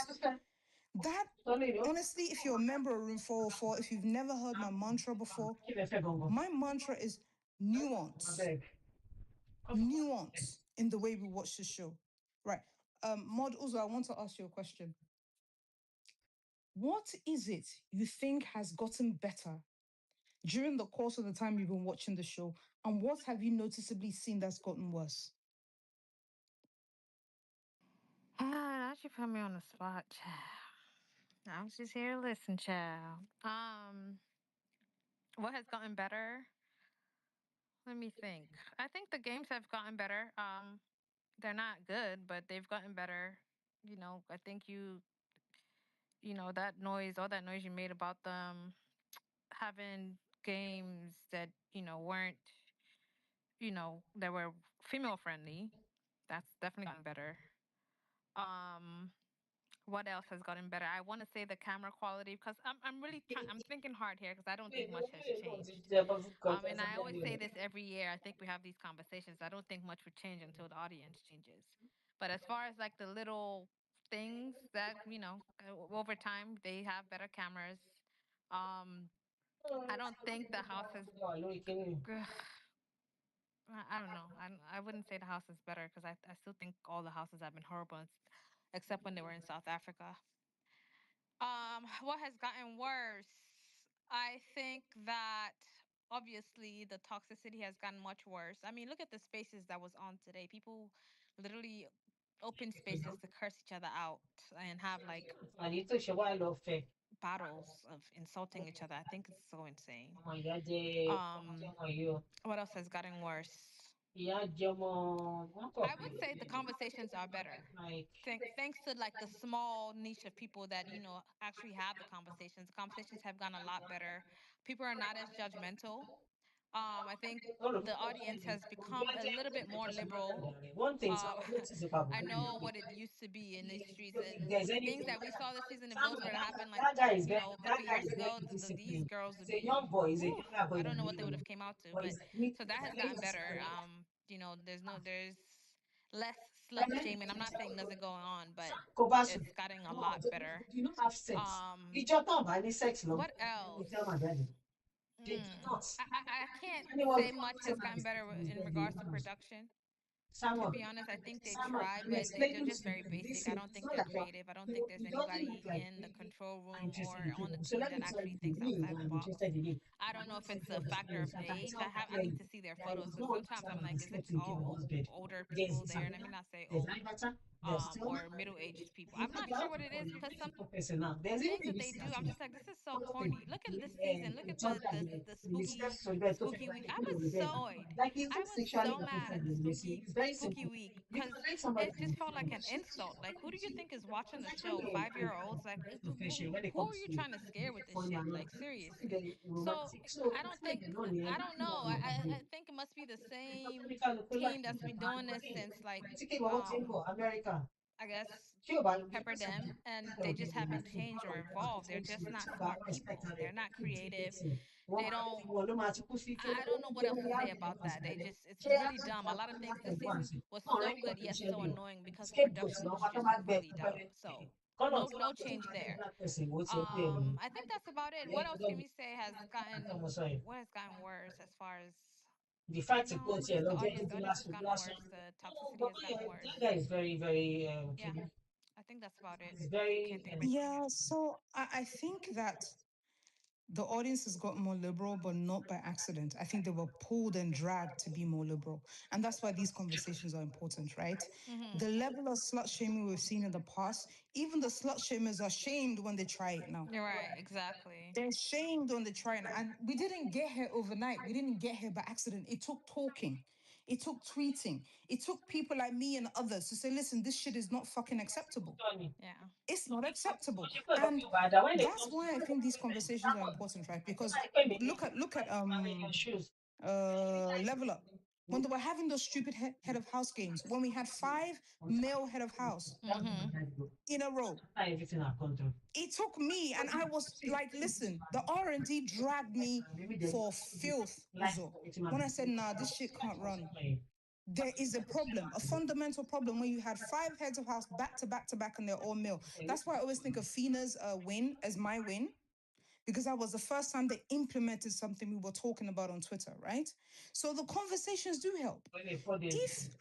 That, honestly, if you're a member of Room 404, if you've never heard my mantra before, my mantra is nuance. Nuance in the way we watch the show. Right. Mod Uzo, I want to ask you a question. What is it you think has gotten better during the course of the time you've been watching the show? And what have you noticeably seen that's gotten worse? Now you put me on the spot, child. I was just here to listen, child. What has gotten better? Let me think. I think the games have gotten better. They're not good, but they've gotten better. I think that noise, all that noise you made about them having games that, weren't, that were female friendly. That's definitely gotten better. Um, what else has gotten better? I want to say the camera quality because I'm really I'm thinking hard here because I don't think much has changed. And I always say this every year. I think we have these conversations. I don't think much would change until the audience changes. But as far as like the little things that over time they have better cameras. Um, I don't think the house has. I don't know. I wouldn't say the house is better because I still think all the houses have been horrible, except when they were in South Africa. What has gotten worse? I think that obviously the toxicity has gotten much worse. I mean, look at the spaces that was on today. People literally open spaces to curse each other out and have like battles of insulting each other. I think it's so insane. Um, what else has gotten worse? I would say the conversations are better. Thanks to like the small niche of people that actually have the conversations. The conversations have gone a lot better. People are not as judgmental. I think the audience has become a little bit more liberal. Um, I know what it used to be in these streets and things that we saw this season. If those were to happen, like a couple years ago, these girls would be, whew, I don't know what they would have came out to, but so that has gotten better. There's less slut shaming. I'm not saying doesn't go on, but it's gotten a lot better. What else? I can't say much has gotten better in regards to production. To be honest, I think they try, but they're just very basic. I don't think they're creative. I don't think there's anybody in the control room or on the team that actually thinks outside the box. I don't know if it's a factor of age. I need to see their photos because sometimes I'm like, is it all older people there? And I mean, not say old, or middle-aged people. I'm not sure what it is because some things that they do, I'm just like, this is so corny. Look at this season. Look at the spooky week. I was so annoyed. I was so mad at the spooky week because it just felt like an insult. Like, who do you think is watching the show? 5-year-olds? Like, who are you trying to scare with this shit? Like, seriously. So I don't think. I don't know. I think it must be the same team that's been doing this since like um I guess, pepper them, and they just haven't changed or evolved. They're just not smart people. They're not creative. They don't. I don't know what else to say about that. They just, it's really dumb. A lot of things this season was so good yet so annoying because the production was just really dumb. So no change there. I think that's about it. What else can we say has gotten, what has gotten worse as far as, no, just the audience. The audience has gotten worse. The toxicity has gotten worse. That is very, very Yeah, I think that's about it. it's I very can't think of anything Yeah, else. so I think that the audience has got more liberal, but not by accident. I think they were pulled and dragged to be more liberal. And that's why these conversations are important, right? Mm-hmm. The level of slut shaming we've seen in the past, even the slut shamers are shamed when they try it now. You're right. Exactly. They're shamed when they try it. And we didn't get here overnight. We didn't get here by accident. It took talking. It took tweeting. It took people like me and others to say, listen, this shit is not fucking acceptable. Yeah. It's not acceptable. And that's why I think these conversations are important, right? Because look at Level Up. When they were having those stupid head of house games, when we had 5 male head of house Mm-hmm. in a row, it took me, and I was like, listen, the R&D dragged me for filth, Uzo. When I said, nah, this shit can't run. There is a problem, a fundamental problem when you had 5 heads of house back to back to back and they're all male. That's why I always think of Fina's win as my win, because that was the first time they implemented something we were talking about on Twitter, right? So the conversations do help. If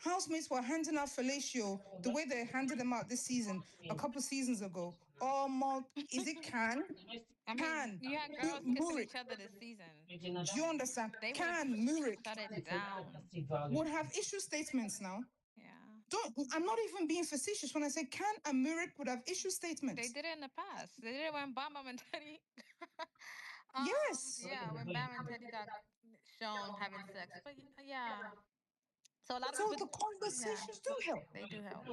housemates were handing out fellatio the way they handed them out this season, a couple seasons ago, oh, is it Can? I mean, Can you had girls kissing Murik? each other this season. Do you understand? They would have Can Murik shut it down. would have issue statements now? Yeah. Don't, I'm not even being facetious when I say Can and Murik would have issue They statements. did it in the past. They did it when Bam Bam and Teddy. Yes. Yeah, when Bam and Teddy got shown having sex. But yeah, so a lot of So but the yeah, conversations do help. they do help.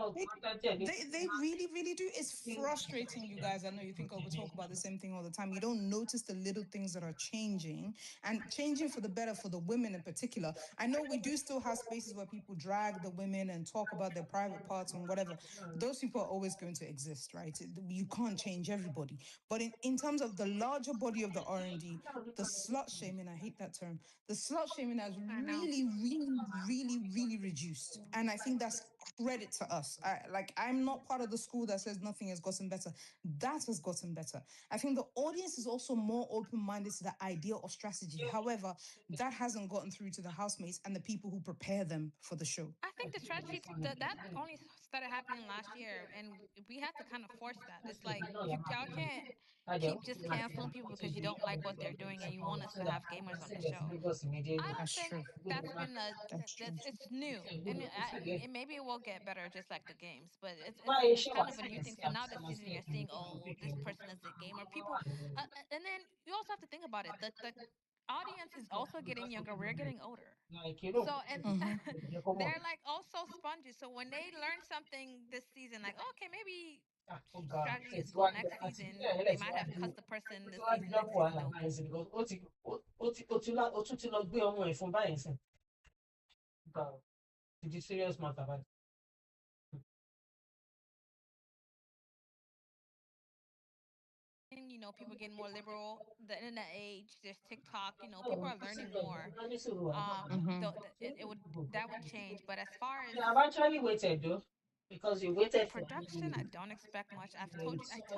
They really, really do. It's frustrating, you guys. I know you think, oh, we talk about the same thing all the time. You don't notice the little things that are changing and changing for the better for the women in particular. I know we do still have spaces where people drag the women and talk about their private parts and whatever. Those people are always going to exist, right? You can't change everybody. But in terms of the larger body of the R&D, the slut shaming, I hate that term, the slut shaming has I know. really, really, really, really reduced. And I think that's credit to us. I'm not part of the school that says nothing has gotten better. That has gotten better. I think the audience is also more open-minded to the idea of strategy. However, that hasn't gotten through to the housemates and the people who prepare them for the show. I think the strategy that only started happening last year, and we had to kind of force that. It's like y'all can't keep just canceling people because you don't like what they're doing and you want us to have gamers on the show. I don't That's think true. that's been a That's true. that's it's new, and maybe it will get better just like the games, but it's kind of a new thing. So now this season you're seeing, oh, this person is a gamer. People, and then you also have to think about it. The audience is also getting younger. We're getting older. So and they're like also spongy. So when they learn something this season, like, okay, maybe strategy is cool. Next season they might have cussed the person this season. Next season they'll people getting more liberal. The internet age, there's TikTok. People are learning more. It would that would change. But as far as the production, I don't expect much. I tell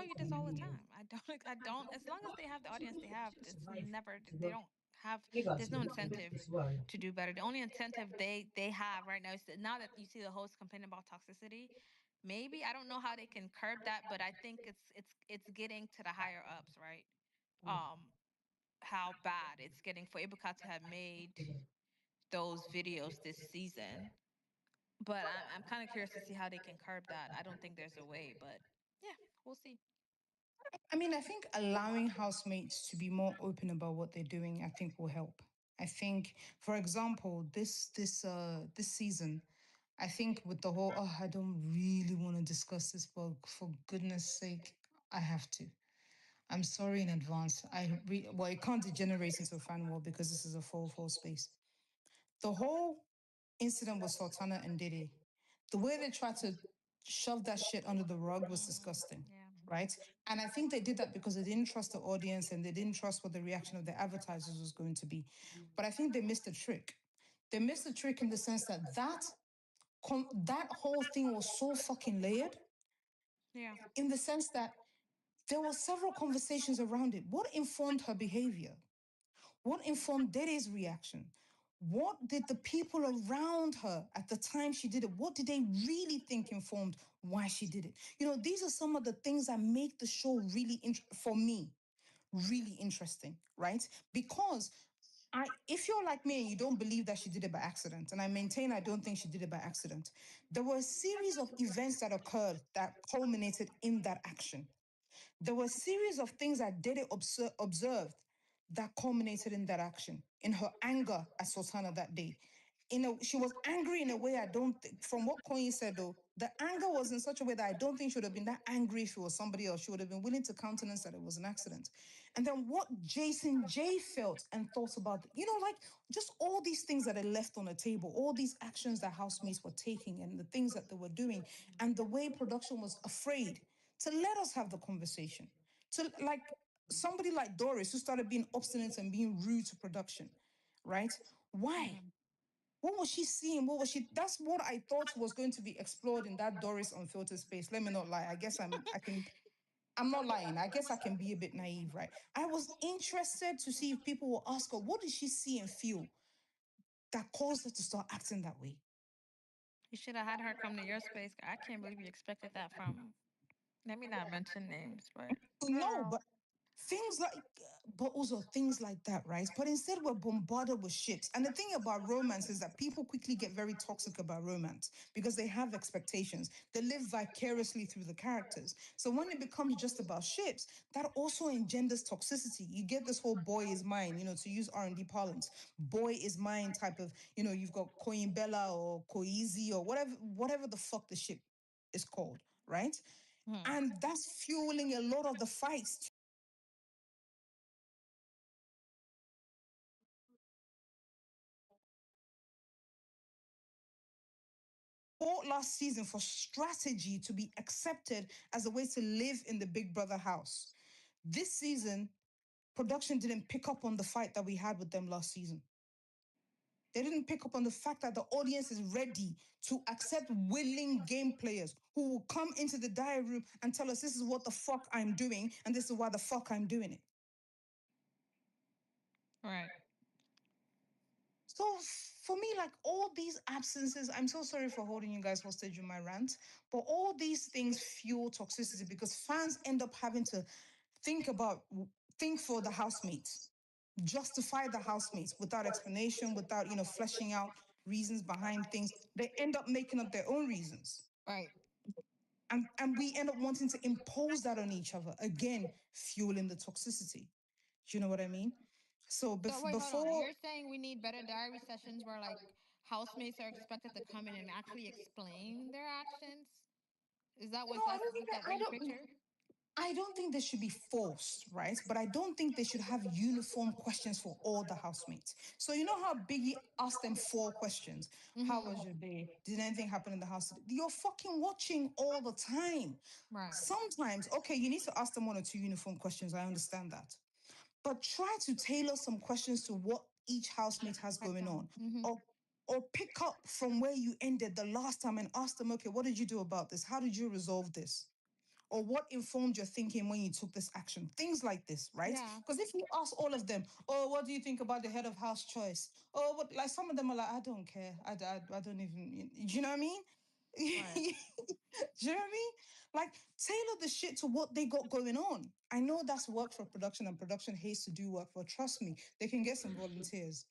you this all the time. I don't. As long as they have the audience they have, it's never. They don't have. There's no incentive to do better. The only incentive they have right now is that now that you see the host complaining about toxicity, maybe I don't know how they can curb that, but I think it's getting to the higher ups, right? Um, how bad it's getting for Ibuka to have made those videos this season. But I'm kind of curious to see how they can curb that. I don't think there's a way, but yeah, we'll see. I mean, I think allowing housemates to be more open about what they're doing, I think will help. I think, for example, this season, I think with the whole, oh, I don't really want to discuss this, but for goodness sake, I have to. I'm sorry in advance. Well, it can't degenerate into a fan war because this is a full space. The whole incident with Sultana and Dede, the way they tried to shoved that shit under the rug was disgusting, Yeah. right? And I think they did that because they didn't trust the audience and they didn't trust what the reaction of the advertisers was going to be. But I think they missed a trick. They missed a trick in the sense that that whole thing was so fucking layered, Yeah. in the sense that there were several conversations around it. What informed her behavior? What informed Dede's reaction? What did the people around her at the time she did it, what did they really think informed why she did it? You know, these are some of the things that make the show really, for me, really interesting, right? Because if you're like me and you don't believe that she did it by accident, and I maintain I don't think she did it by accident, there were a series of events that occurred that culminated in that action. There were a series of things that Dede observed that culminated in that action, in her anger at Sultana that day. She was angry in a way I don't think, from what Koyin said though, the anger was in such a way that I don't think she would have been that angry if it was somebody else. She would have been willing to countenance that it was an accident. And then what Jason J felt and thought about, like just all these things that are left on the table, all these actions that housemates were taking and the things that they were doing, and the way production was afraid to let us have the conversation. To like somebody like Doris who started being obstinate and being rude to production, right? Why? Mhm. What was she seeing? What was she? That's what I thought was going to be explored in that Doris unfiltered space. Let me not lie. I guess I'm not lying. I guess I can be a bit naive, right? I was interested to see if people will ask her, what did she see and feel that caused her to start acting that way? You should have had her come to your space. I can't believe you expected that from. Let me not mention names, but No, girl. but things like, but also things like that, right? But instead, we're bombarded with shit. And the thing about romance is that people quickly get very toxic about romance because they have expectations. They live vicariously through the characters. So when it becomes just about ships, that also engenders toxicity. You get this whole boy is mine, to use R&D parlance, boy is mine type of, you've got Koyin Bella or Koizi or whatever the fuck the ship is called, right? Hmm. And that's fueling a lot of the fights fought last season for strategy to be accepted as a way to live in the Big Brother house. This season, production didn't pick up on the fight that we had with them last season. They didn't pick up on the fact that the audience is ready to accept willing game players who will come into the diary room and tell us this is what the fuck I'm doing and this is why the fuck I'm doing it. Right. So for me, like all these absences, I'm so sorry for holding you guys hostage in my rant, but all these things fuel toxicity because fans end up having to think about think for the housemates, justify the housemates without explanation, without fleshing out reasons behind things. They end up making up their own reasons. Right. And we end up wanting to impose that on each other. Again, fueling the toxicity. Do you know what I mean? So So wait, hold on. before You're saying we need better diary sessions where like housemates are expected to come in and actually explain their actions? Is that no, what I that's don't think that what you picture? I don't think they should be forced, right? But I don't think they should have uniform questions for all the housemates. So you know how Biggie asked them 4 questions. How Mm-hmm. was your day? Did anything happen in the house today? You're fucking watching all the time. Right. Sometimes, okay, you need to ask them 1 or 2 uniform questions. I understand that. But try to tailor some questions to what each housemate has going Spectrum. on. Mm-hmm. Or pick up from where you ended the last time and ask them, okay, what did you do about this? How did you resolve this? Or what informed your thinking when you took this action? Things like this, right? Yeah. Because if you ask all of them, oh, what do you think about the head of house choice? Oh, what, like some of them are like, I don't care. I don't even, do you know what I mean? Do Right. you know what I mean? Like, tailor the shit to what they got going on. I know that's work for production and production hates to do work, but trust me, they can get some volunteers.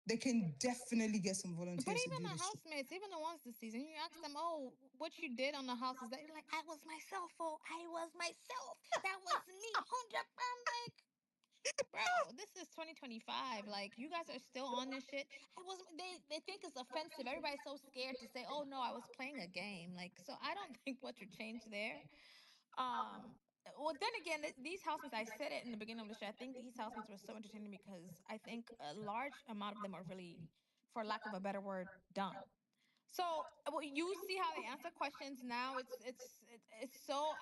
They can definitely get some But volunteers to do even the this shit. housemates, even the ones this season, you ask them, "Oh, what you did on the house?" Is that you're like, "I was myself. Oh, I was myself. That was me." 100. I'm like, bro, this is 2025. Like, you guys are still on this shit. I was. They think it's offensive. Everybody's so scared to say, "Oh no, I was playing a game." Like, so I don't think what you changed there. Um. Well, then again, these housemates, I said it in the beginning of the show. I think these housemates were so entertaining because I think a large amount of them are really, for lack of a better word, dumb. So you see how they answer questions now. It's so.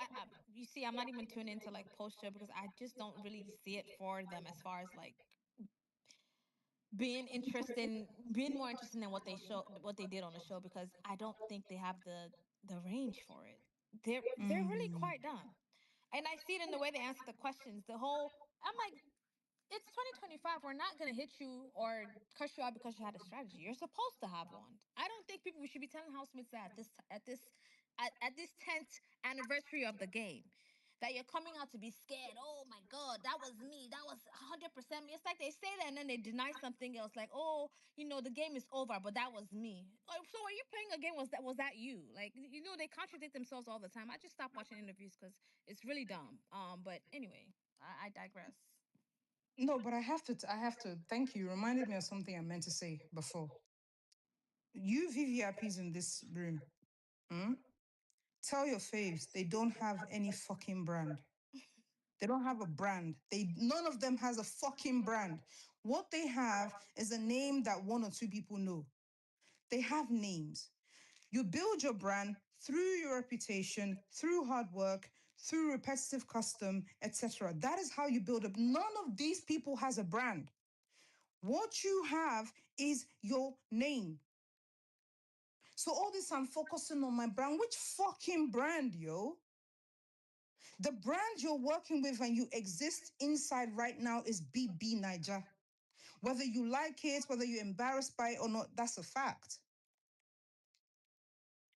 You see, I'm not even tuned into like post show because I just don't really see it for them as far as like being more interested in what they did on the show because I don't think they have the range for it. They're really Mm. quite done, and I see it in the way they answer the questions. The whole I'm like, it's 2025. We're not going to hit you or cuss you out because you had a strategy. You're supposed to have one. I don't think people should be telling housemates that at this 10th anniversary of the game that you're coming out to be scared. Oh my God, that was me. That was 100% me. It's like they say that and then they deny something else. Like, oh, the game is over, but that was me. Like, so are you playing a game? Was that you? Like, they contradict themselves all the time. I just stopped watching interviews because it's really dumb. But anyway, I digress. No, but I have to. Thank you. You reminded me of something I meant to say before. You VVIPs in this room, hmm? Tell your faves they don't have any fucking brand. They don't have a brand. None of them has a fucking brand. What they have is a name that one or two people know. They have names. You build your brand through your reputation, through hard work, through repetitive custom, etc. That is how you build up. None of these people has a brand. What you have is your name. So all this I'm focusing on my brand. Which fucking brand, yo? The brand you're working with and you exist inside right now is BBNaija. Whether you like it, whether you're embarrassed by it or not, that's a fact.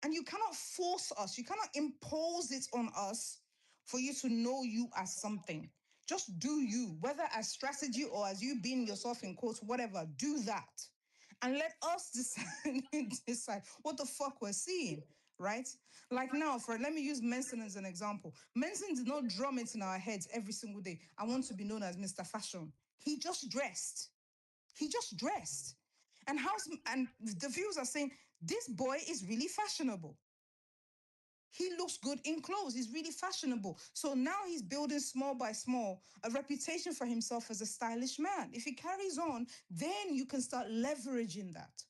And you cannot force us, you cannot impose it on us for you to know you as something. Just do you, whether as strategy or as you being yourself in quotes, whatever, do that. And let us decide what the fuck we're seeing, right? Like now, let me use Mensan as an example. Mensan did not drum it in our heads every single day. I want to be known as Mr. Fashion. He just dressed. He just dressed. And the viewers are saying, this boy is really fashionable. He looks good in clothes. He's really fashionable. So now he's building small by small a reputation for himself as a stylish man. If he carries on, then you can start leveraging that.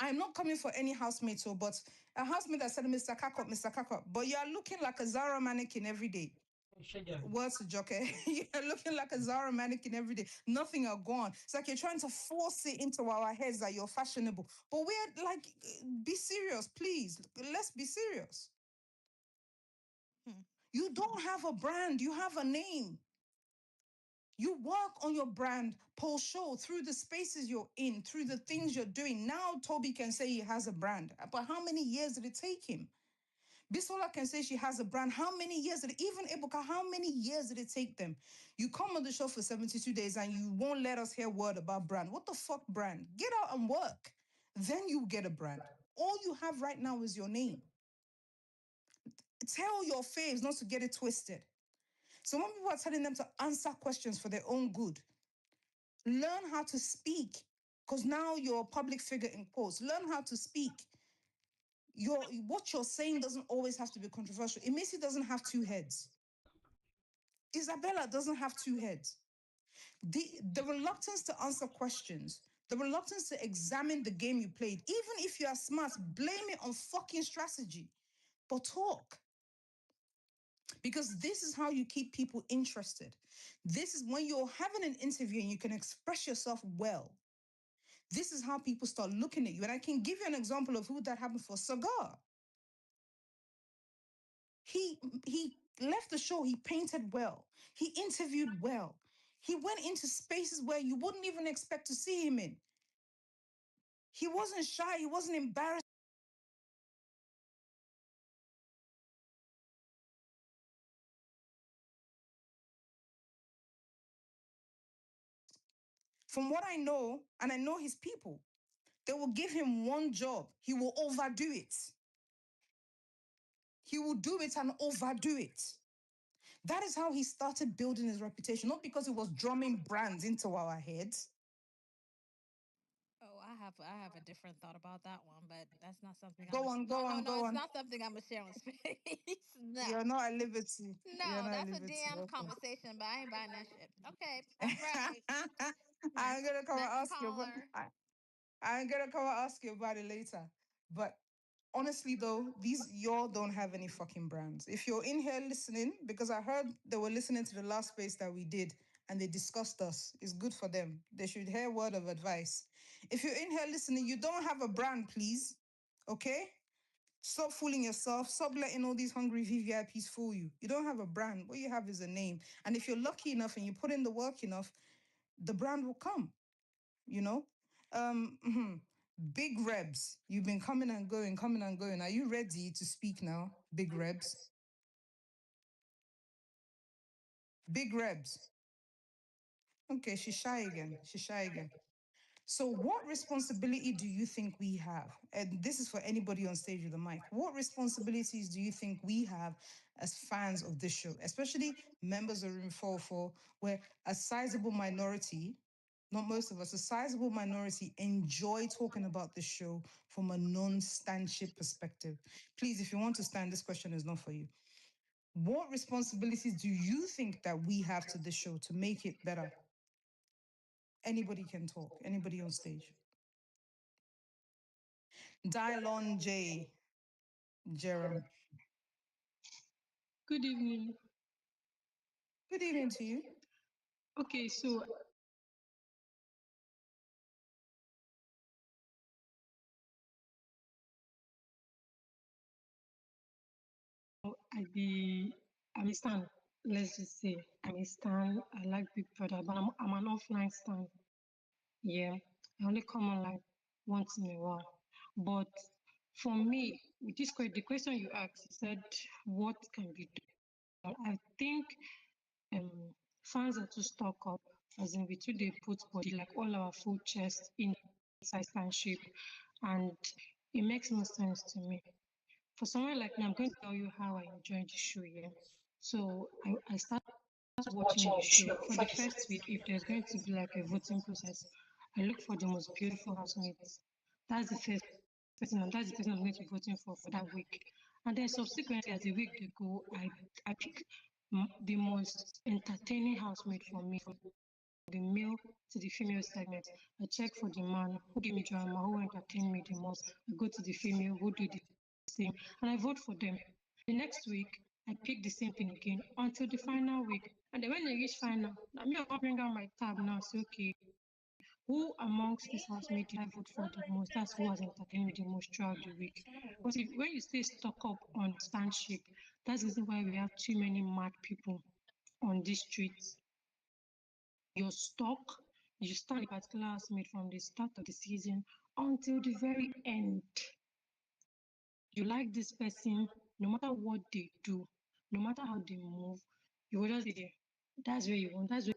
I'm not coming for any housemate, but a housemate that said, Mr. Kakop, but you're looking like a Zara mannequin every day. Words to Joke. You're looking like a Zara mannequin every day. Nothing are gone. It's like you're trying to force it into our heads that you're fashionable. But we're like, be serious, please. Let's be serious. You don't have a brand, you have a name. You work on your brand post show through the spaces you're in, through the things you're doing. Now Toby can say he has a brand, but how many years did it take him? Bisola can say she has a brand. How many years did it, even Ebuka, how many years did it take them? You come on the show for 72 days and you won't let us hear word about brand. What the fuck brand? Get out and work. Then you get a brand. All you have right now is your name. Tell your faves not to get it twisted. So when people are telling them to answer questions for their own good, learn how to speak. Because now you're a public figure in quotes. Learn how to speak. What you're saying doesn't always have to be controversial. Imisi doesn't have two heads. Isabella doesn't have two heads. The reluctance to answer questions, the reluctance to examine the game you played, even if you are smart, blame it on fucking strategy. But talk. Because this is how you keep people interested. This is when you're having an interview and you can express yourself well. This is how people start looking at you. And I can give you an example of who that happened for. Saga. He left the show, he painted well. He interviewed well. He went into spaces where you wouldn't even expect to see him in. He wasn't shy, he wasn't embarrassed. From what I know, and I know his people, they will give him one job. He will overdo it. He will do it and overdo it. That is how he started building his reputation, not because he was drumming brands into our heads. Oh, I have a different thought about that one, but that's not something I'm Go a, on, no go no on, no. go It's on. not something I'm gonna share on space. No, You're not at liberty. You're no, not at that's a liberty. DM Okay. conversation, but I ain't buying that shit. Okay, all right. I'm Next gonna come and next ask you, but caller. I'm gonna come and ask you about it later. But honestly though, these y'all don't have any fucking brands. If you're in here listening, because I heard they were listening to the last space that we did and they discussed us, it's good for them. They should hear a word of advice. If you're in here listening, you don't have a brand, please. Okay? Stop fooling yourself. Stop letting all these hungry VVIPs fool you. You don't have a brand. What you have is a name. And if you're lucky enough and you put in the work enough, the brand will come, you know? Big Rebs, you've been coming and going, coming and going. Are you ready to speak now, Big Rebs? Big Rebs. Okay, she's shy again. She's shy again. So, what responsibility do you think we have? And this is for anybody on stage with a mic. What responsibilities do you think we have as fans of this show, especially members of Room 404, where a sizable minority, not most of us, a sizable minority enjoy talking about this show from a non-standship perspective? Please, if you want to stand, this question is not for you. What responsibilities do you think that we have to this show to make it better? Anybody can talk, anybody on stage. Dylon J. Jerem. Good evening. Good evening to you. Okay, so I'm a stan. Let's just say I'm a stan. I like Big Brother, but I'm an offline stan. Yeah, I only come online once in a while. But for me, with the question you asked, you said what can be done. I think fans are too stuck up, as in we too they put body like all our full chest inside fanship, and it makes no sense to me. For someone like me, I'm going to tell you how I enjoyed the show. Yeah, so I started watching the show for the first week. If there's going to be like a voting process, I look for the most beautiful housemates. That's the first person, and that's the person I'm going to be voting for that week. And then subsequently, as the week they go, I pick the most entertaining housemate for me, from the male to the female segment. I check for the man who gave me drama, who entertained me the most. I go to the female who did the same, and I vote for them. The next week, I pick the same thing again until the final week. And then when they reach final, I mean, I'll bring out my tab now. Say, okay, who amongst this housemates did I vote for the most? That's who has entertained me the most throughout the week. Because when you stay stuck up on standship, that's the reason why we have too many mad people on these streets. You're stuck. You stand a particular housemate from the start of the season until the very end. You like this person, no matter what they do, no matter how they move, you will just be there. That's where you want. That's where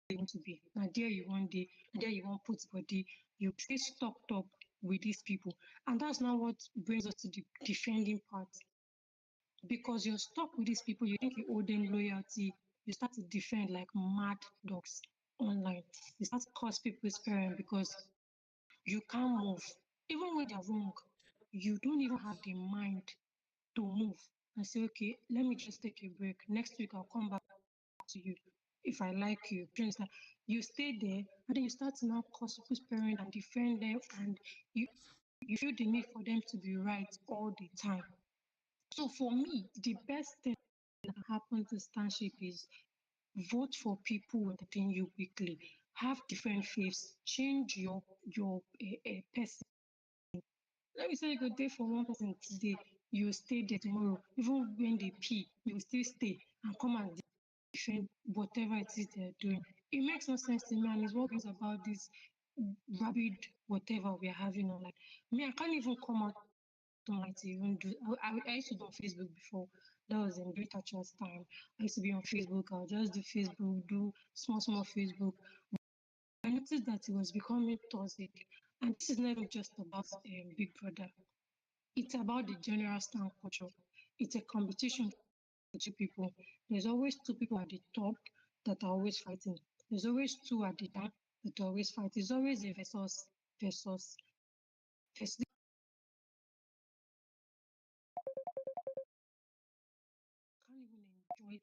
you want to be. And there you want day, and there you want put body. You stay stocked up with these people, and that's not what brings us to the defending part. Because you're stuck with these people, you think you owe them loyalty. You start to defend like mad dogs online. You start to curse people's parents because you can't move. Even when they're wrong, you don't even have the mind to move and say, okay, let me just take a break. Next week, I'll come back to you if I like you. You stay there, and then you start to now curse people's parents and defend them, and you feel the need for them to be right all the time. So for me, the best thing that happens to Starship is vote for people who entertain you weekly. Have different faiths. Change your person. Let me say you go there for one person today, you stay there tomorrow. Even when they pee, you still stay and come and defend whatever it is they're doing. It makes no sense to me, and it's what brings about this rabid whatever we are having online. Me, I can't even come out online to even do. I used to do on Facebook before. That was in Great Thatcher's time. I used to be on Facebook. I'll just do Facebook, do small Facebook. I noticed that it was becoming toxic, and this is not even just about Big Brother. It's about the general stand culture. It's a competition for two people. There's always two people at the top that are always fighting. There's always two at the down that are always fighting. It's always a versus. Can't even enjoy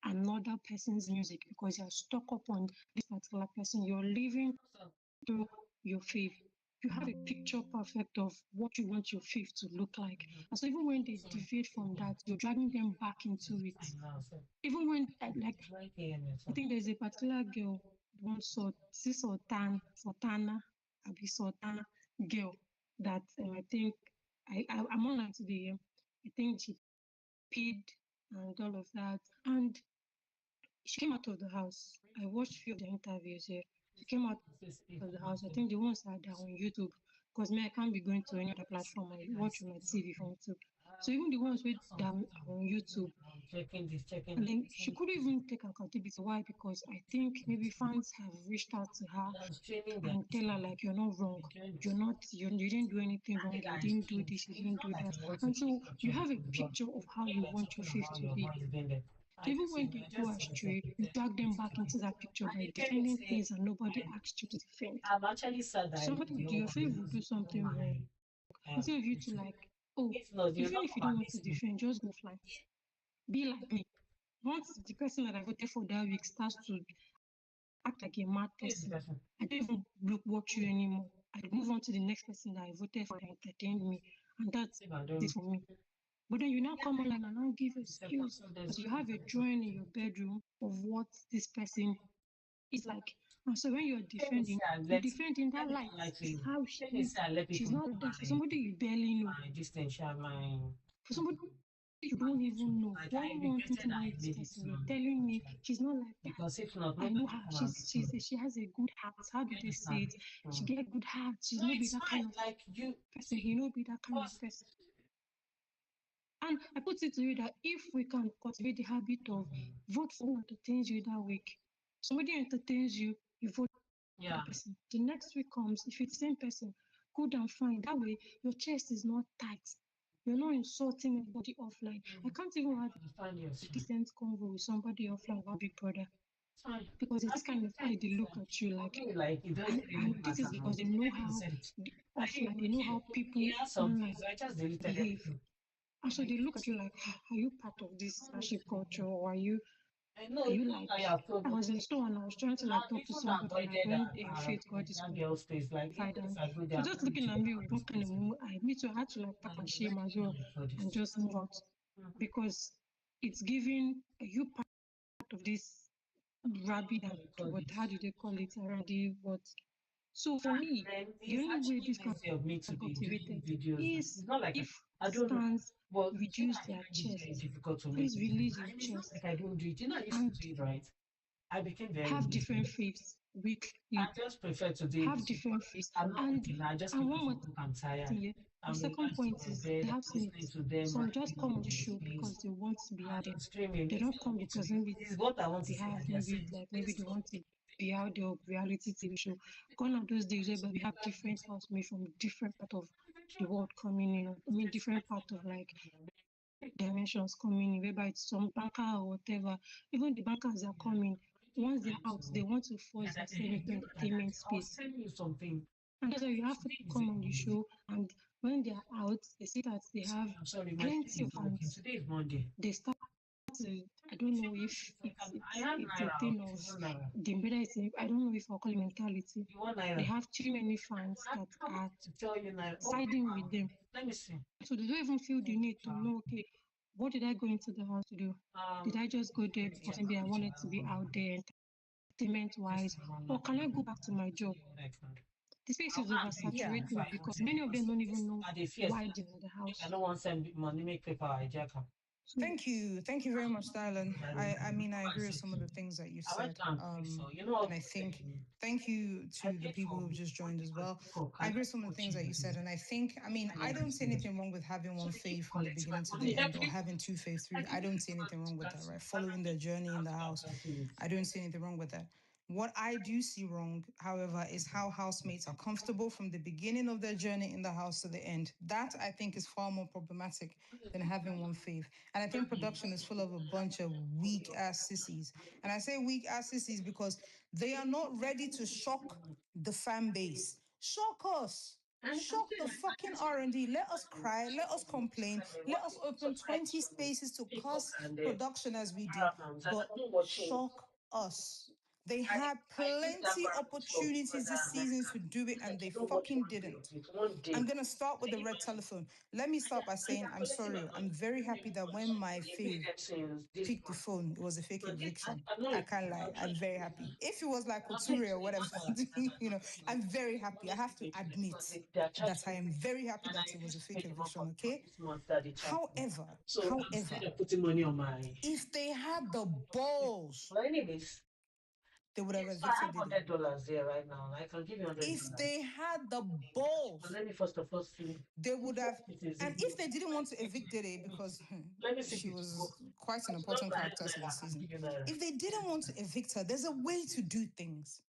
another person's music because you're stuck up on this particular person. You're living through your faith. you have a picture perfect of what you want your faith to look like. And so even when they deviate from that, you're dragging them back into it. Even when, like, I think there's a particular girl, one Sultana, Abi Sultana girl that I think I'm online today. I think she paid and all of that. And she came out of the house. I watched a few of the interviews here. She came out of the house. I think the ones that are on YouTube, because me, I can't be going to any other platform. I watch on my TV from YouTube. So even the ones that are on YouTube, and then she couldn't even take accountability. Why? Because I think maybe fans have reached out to her and tell her like you're not wrong. You didn't do anything wrong. You didn't do this. You didn't do that. And so you have a picture of how you want your faith to be. So even when they go astray, you drag them back into that picture by defending things and nobody asked you to defend. Somebody do your faith will do something wrong. Instead of you to like, oh, even if you don't want to defend, just go fly. Be like me. Once the person that I voted for that week starts to act like a mad person, I don't even watch you anymore. I move on to the next person that I voted for that entertained me, and that's it for me. But then you now come online and now give excuse because you have a drawing in your bedroom of what this person is like. And so when you're defending, you defend in that light. This is how she is. She's not like that. For somebody you barely know, for somebody you don't even know 1 month into knowing this person, you're telling me she's not like that. I know her. She has a good heart. How do they say it? She get good heart. She's not be that kind of person. He not be that kind of person. And I put it to you that if we can cultivate the habit of vote for who entertains you that week, somebody entertains you, you vote for the person. The next week comes, if it's the same person, good and fine. That way, your chest is not tight. You're not insulting anybody offline. I can't even have a decent convo with somebody offline about Big Brother because it's this kind of eye they look at you like, and this is because they know how offline, they know how people online behave. And so they look at you like, "Ah, are you part of this hardship culture or are you like, I was in the store and I was trying to like talk to somebody like when Faith got disqualified and she was just looking at me with one kind of me too, I had to like pack my shame as well and just move out because it's giving you part of this rabid and what how do they call it around the what. So for me, the only way this can be cultivated is if stands reduce their chest. Please release your chest and have different faiths weekly. Have different faiths. And one more thing here. The second point is the housemates. Some just come on the show because they want to be out there. They don't come because maybe they have maybe they want to be out there reality TV show. Gone are those days where we have different housemates from different part of the world coming in. I mean different part of like dimensions coming in, whereby it's some banker or whatever. Even the bankers are coming. Once they're out, they want to force themselves into entertainment space. And that's why you have to come on the show. And when they're out, they see that they have plenty of fans. They start to, I don't know if it's a thing of the whether it's I don't know if I'll call it mentality. They have too many fans that are siding with them. So they don't even feel the need to know, okay, what did I go into the house to do? Did I just go there because maybe I wanted to be out there entertainment wise? Or can I go back to my job? The space is oversaturated because many of them don't even know why they're in the house. Thank you very much, Dylan. I mean, I agree with some of the things that you said. And I think thank you to the people who've just joined as well. I agree with some of the things that you said, and I think, I mean, I don't see anything wrong with having one faith from the beginning to the end, or having two faiths through. I don't see anything wrong with that, right? Following their journey in the house, I don't see anything wrong with that. What I do see wrong, however, is how housemates are comfortable from the beginning of their journey in the house to the end. That I think is far more problematic than having one faith. And I think production is full of a bunch of weak ass sissies. And I say weak ass sissies because they are not ready to shock the fan base. Shock us. Shock the fucking R&D. Let us cry. Let us complain. Let us open 20 spaces to cuss production as we do. But shock us. They had plenty opportunities this season to do it and they fucking didn't. I'm going to start with the red telephone. Let me start by saying I'm sorry. I'm very happy that when my fave picked the phone, it was a fake eviction. I can't lie. I'm very happy. If it was like Couture or whatever, I'm very happy. I have to admit that I am very happy that it was a fake eviction, okay? However, putting money on my. if they had the balls, Well, anyways, they would have yes, I evicted have Dede. $100 there right now. I can give you $100. If they had the But balls, let me first of all see. they would have. It is And if they didn't want to evict Dede because let me see she if it will. was quite an It's not important like character to the I can season, give you naira. if they didn't want to evict her, there's a way to do things.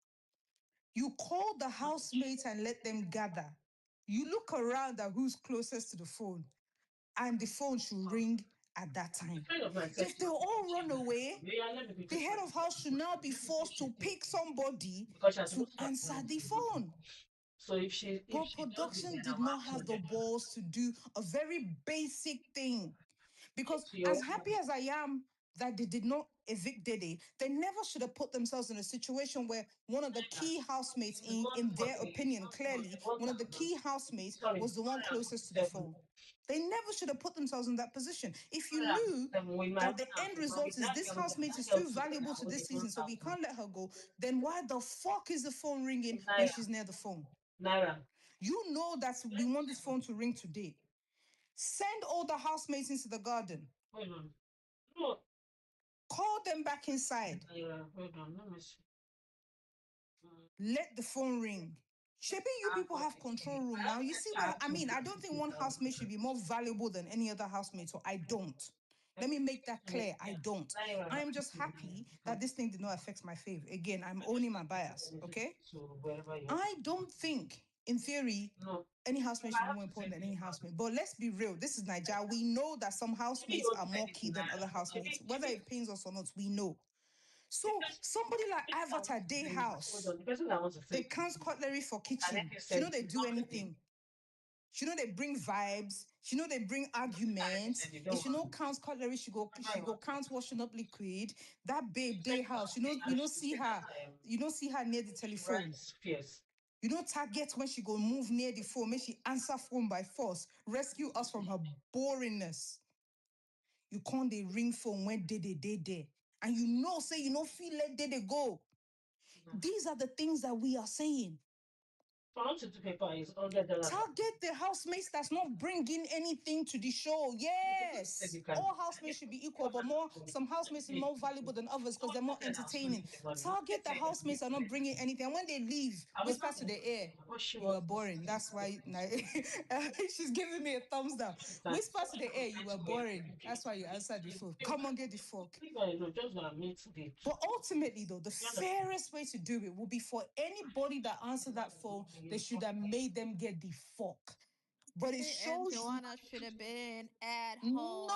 You call the housemates and let them gather. You look around at who's closest to the phone, and the phone should ring at that time. If they all run away, the head of house should now be forced to pick somebody to answer the phone. So if she But production did not have the balls to do a very basic thing. Because as happy as I am that they did not evict Dede, they never should have put themselves in a situation where one of the key housemates, in their opinion, clearly, one of the key housemates was the one closest to the phone. They never should have put themselves in that position. If you knew that the end result is this housemate is too valuable to this season, so we can't let her go, then why the fuck is the phone ringing when she's near the phone? naira. You know that we want this phone to ring today. Send all the housemates into the garden. Hold on. No. Call them back inside. Naira. Hold on. Let me see. Let the phone ring. Maybe you people have control room now. You see what I mean? I don't think one housemate should be more valuable than any other housemate, so I don't. Let me make that clear. I don't. I am just happy that this thing did not affect my fave. Again, I'm owning my bias, okay? I don't think, in theory, any housemate should be more important than any housemate. But let's be real. This is Nigeria. We know that some housemates are more key than other housemates. Whether it pains us or not, we know. So somebody like Ivatar Day House, they counts cutlery for kitchen. She know they do anything. She know they bring vibes. She know they bring arguments. If she know counts cutlery, she go counts washing up liquid. That babe Day House, you know see her, see her near the telephone. You know target when she go move near the phone, make she answer phone by force, rescue us from her boringness. You can't they ring phone when Dede. And you know, say you know feel let Dede go. These are the things that we are saying. Target the housemates that's not bringing anything to the show. Yes, all housemates should be equal, but some housemates are more valuable than others because they're more entertaining. Target the housemates that are not bringing anything. And when they leave, whisper to the air, you are boring. That's why she's giving me a thumbs down. Whisper to the air, you are boring. That's why you answered the phone. Come on, get the fuck. But ultimately, though, the fairest way to do it would be for anybody that answered that phone, they should have made them get the fuck. But it And shows Joanna should have been at home. No!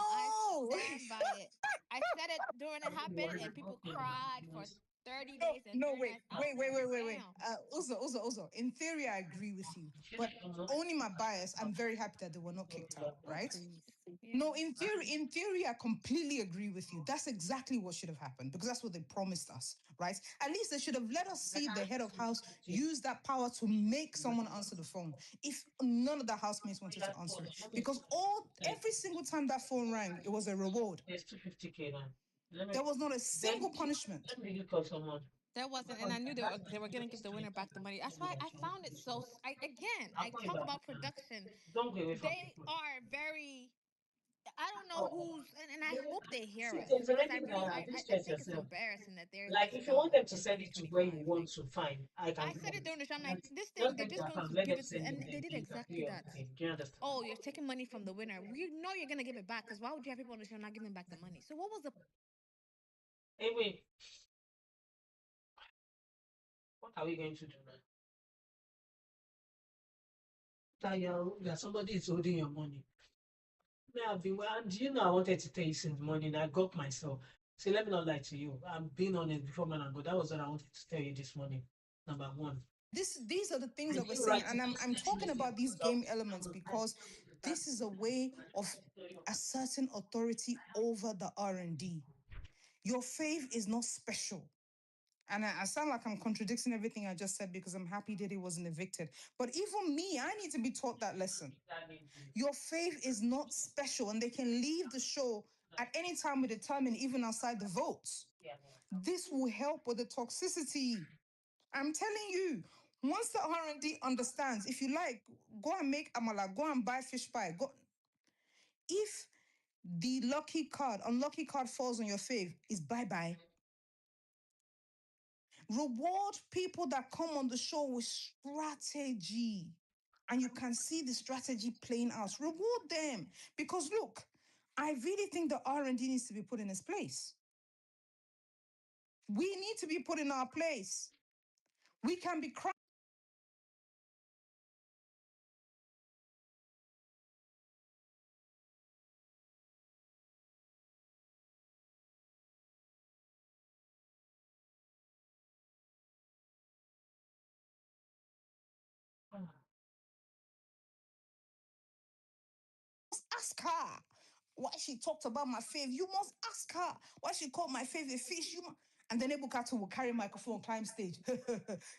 I stand by it. I said it during it happened, and people cried for 30 days and 30 wait. nights. Wait. Also, in theory, I agree with you. But owning my bias, I'm very happy that they were not kicked out, right? Please. No, in theory, I completely agree with you. That's exactly what should have happened because that's what they promised us, right? At least they should have let us see the head of house use that power to make someone answer the phone. If none of the housemates wanted to answer it, because every single time that phone rang, it was a reward. There's 250K now. There was not a single punishment. Let me call someone. There wasn't, and I knew they were going to give the winner back the money. That's why I found it so. I talk about production. Don't go away from They are very. I don't know who's, and I hope they hear us There's because already I stress think it's yourself. embarrassing that they're Like this if you want dumb them to in send it to where you 2025. want Like to, fine. I can I do said it during the show. I'm like, this thing, just they're take just the going account, to let give them it, send and it, they then did you can do exactly your that. thing. Do you understand? Oh, you're taking money from the winner. We know you're going to give it back because why would you have people on the show not giving back the money? So what was the Anyway, what are we going to do now? That somebody is holding your money. I've been and you know I wanted to tell you since the morning. I got myself. See, let me not lie to you. I'm being honest before man and God. That was what I wanted to tell you this morning. Number one. These are the things that we're saying, and I'm talking about these game elements because this is a way of asserting authority over the R&D. Your fave is not special. And I sound like I'm contradicting everything I just said because I'm happy Dede wasn't evicted. But even me, I need to be taught that lesson. Your fave is not special, and they can leave the show at any time we determine, even outside the votes. This will help with the toxicity. I'm telling you, once the R&D understands, if you like, go and make amala, go and buy fish pie. Go. If the unlucky card falls on your fave, is bye-bye. Reward people that come on the show with strategy. And you can see the strategy playing out. Reward them. Because look, I really think the R&D needs to be put in its place. We need to be put in our place. We can be crying. Ask her why she talked about my fave. You must ask her why she called my fave a fish. And then Ebuka too will carry microphone, climb stage.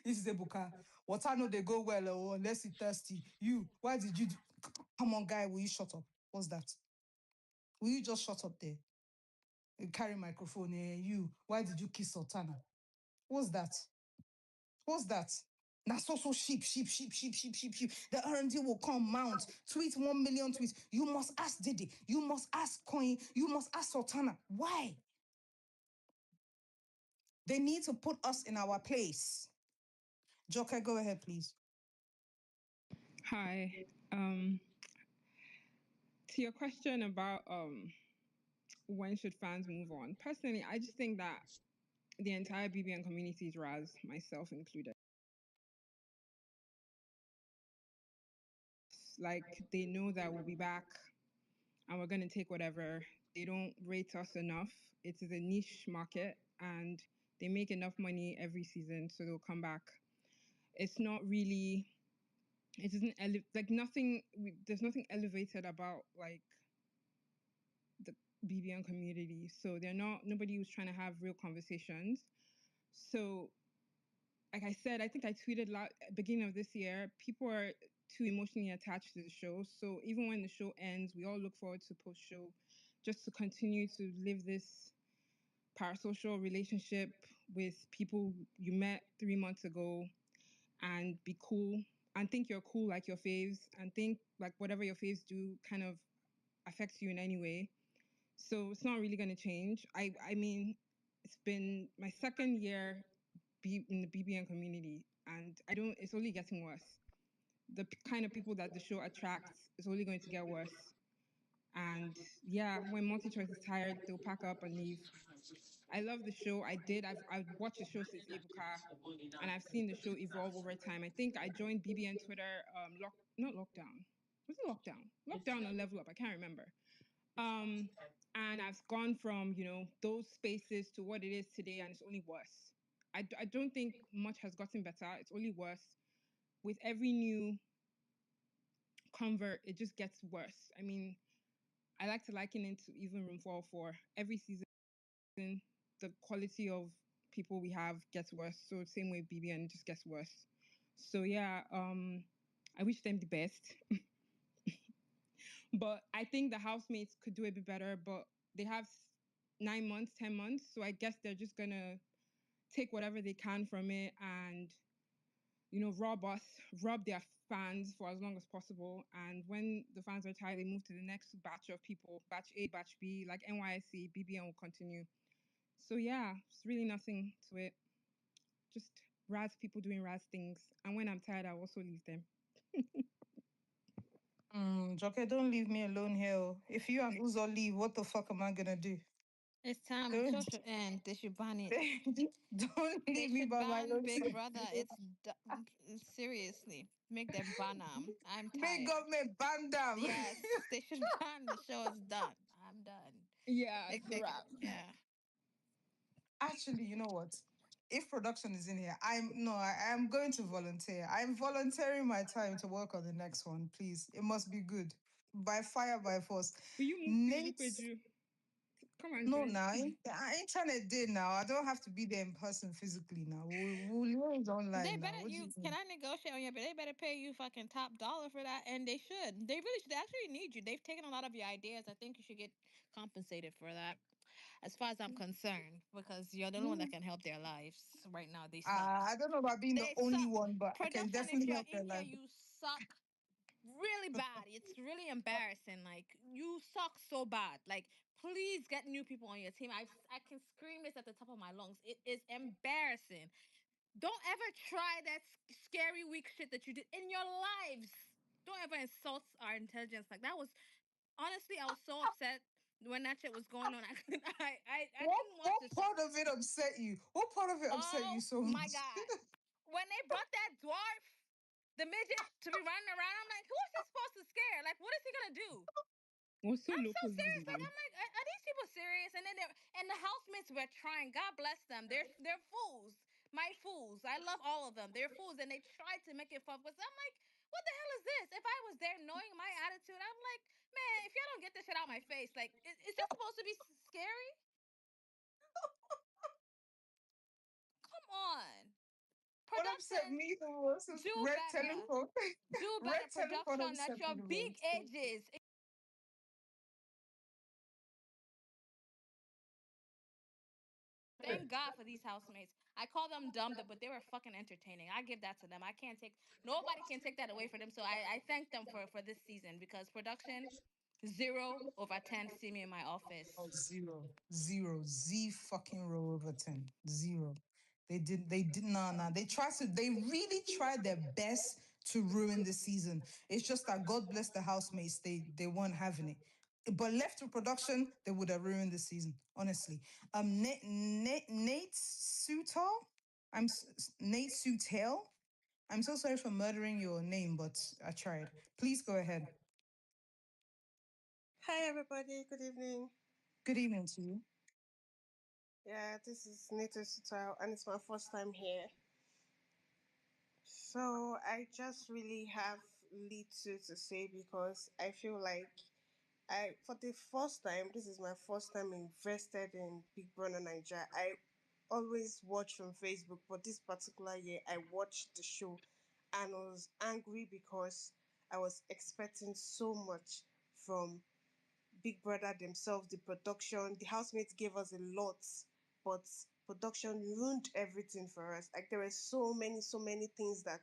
This is Ebuka. Water no they go well unless it's thirsty. You, why did you do? Come on, guy, will you shut up? What's that? Will you just shut up there? You carry microphone, you, why did you kiss Sultana? What's that? What's that? Now so sheep. The R&D will come mount, tweet 1 million tweets. You must ask Dede. You must ask Koyin. You must ask Sultana. Why? They need to put us in our place. Joker, go ahead, please. Hi. To your question about when should fans move on? Personally, I just think that the entire BBN community is Raz, myself included. Like they know that we'll be back and we're gonna take whatever. They don't rate us enough. It is a niche market and they make enough money every season, so they'll come back. It's not really, it isn't like nothing. There's nothing elevated about like the BBN community. So they're not, nobody was trying to have real conversations. So, like I said, I think I tweeted beginning of this year, people are too emotionally attached to the show. So even when the show ends, we all look forward to post-show just to continue to live this parasocial relationship with people you met 3 months ago and be cool and think you're cool like your faves and think like whatever your faves do kind of affects you in any way. So it's not really going to change. I mean, it's been my second year in the BBN community, and it's only getting worse. The kind of people that the show attracts is only going to get worse. And yeah, when MultiChoice is tired, they'll pack up and leave. I love the show. I've watched the show since Ibuka, and I've seen the show evolve over time. I think I joined BBN Twitter, not lockdown. Was it lockdown? Lockdown or level up? I can't remember. And I've gone from, those spaces to what it is today, and it's only worse. I don't think much has gotten better. It's only worse. With every new convert, it just gets worse. I mean, I like to liken it to even Room 404. Every season, the quality of people we have gets worse. So same way BBN just gets worse. So yeah, I wish them the best. But I think the housemates could do a bit better, but they have 9 months, 10 months. So I guess they're just gonna take whatever they can from it and, rob their fans for as long as possible. And when the fans are tired, they move to the next batch of people, batch A, batch B, like NYSC, BBN will continue. So yeah, it's really nothing to it. Just Raz people doing Raz things. And when I'm tired, I'll also leave them. Joker, don't leave me alone here. If you and Uzo leave, what the fuck am I gonna do? It's time. The show should end. They should ban it. Don't leave me should by my ban Big lonesome. Brother. Seriously. Make them ban them. I'm Big tired. government ban them. Yes, they should ban the show. It's done. I'm done. Yeah, it's a wrap. Yeah. Actually, you know what? If production is in here, I'm going to volunteer. I'm volunteering my time to work on the next one, please. It must be good. By fire, by force. Will you move to Ilupeju? Come on, No, guys. now internet day now. I don't have to be there in person physically now. We'll liaise They online now. better What do you you can mean? I negotiate on you, but they better pay you fucking top dollar for that, and they should. They really should. They actually need you. They've taken a lot of your ideas. I think you should get compensated for that, as far as I'm concerned, because you're the only one that can help their lives right now. They suck. I don't know about being the They only suck. one, but I can Production, if definitely you're help their in here, life. you suck really bad. It's really embarrassing. Like you suck so bad. Like please get new people on your team. I can scream this at the top of my lungs. It is embarrassing. Don't ever try that scary weak shit that you did in your lives. Don't ever insult our intelligence. Like that was honestly, I was so upset when that shit was going on. I couldn't. I didn't want What to. part of it upset you? What part of it upset you Oh so my much? god! When they brought that dwarf, the midget, to be running around, I'm like, who is he supposed to scare? Like, what is he gonna do? Was so I'm so local serious. Like Zulu. I'm like, are these people serious? And then and the housemates were trying. God bless them. They're fools. My fools. I love all of them. They're fools, and they tried to make it fun. But I'm like, what the hell is this? If I was there, knowing my attitude, I'm like, man, if y'all don't get this shit out my face, like, is this supposed to be scary? Come on, What upset production, me the most is do red better. telephone. Do better Red telephone production at upset your me the big most. ages. Thank God for these housemates. I call them dumb, but they were fucking entertaining. I give that to them. I can't take nobody can take that away from them. So I thank them for this season because production 0/10. See me in my Oh, office. zero, zero, Z fucking roll over 10. Zero. They did, nah. They really tried their best to ruin the season. It's just that God bless the housemates, they weren't having it. But left to production, they would have ruined the season, honestly. Nate Sutal? Nate Sutel? I'm so sorry for murdering your name, but I tried. Please go ahead. Hi, everybody. Good evening. Good evening to you. Yeah, this is Native Sutal, and it's my first time here. So I just really have little to say because I feel like for the first time, this is my first time invested in Big Brother Nigeria. I always watch from Facebook, but this particular year, I watched the show, and I was angry because I was expecting so much from Big Brother themselves, the production, the housemates gave us a lot, but production ruined everything for us. Like there were so many things that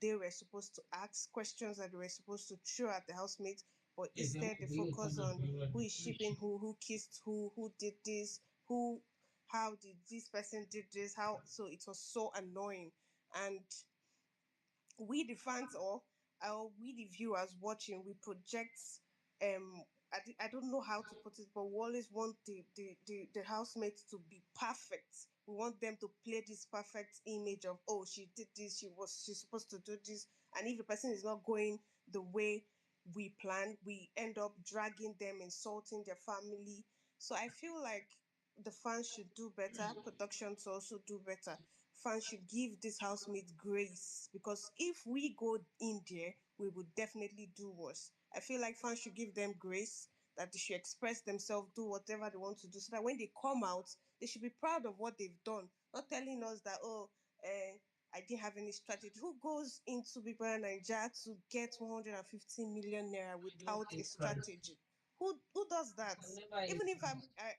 they were supposed to ask, questions that they were supposed to throw at the housemates, but instead they focus on who is shipping who kissed who did this, who, how did this person did this, how. So it was so annoying, and we the fans or we the viewers watching, we project I don't know how to put it, but we always want the housemates to be perfect. We want them to play this perfect image of, oh, she did this, she's supposed to do this, and if the person is not going the way we planned, we end up dragging them, insulting their family. So I feel like the fans should do better, productions also do better. Fans should give this housemate grace, because if we go in there, we would definitely do worse. I feel like fans should give them grace, that they should express themselves, do whatever they want to do, so that when they come out, they should be proud of what they've done. Not telling us that, oh, I didn't have any strategy. Who goes into Big Brother Nigeria to get 150 million naira without a strategy? Who does that? Even if I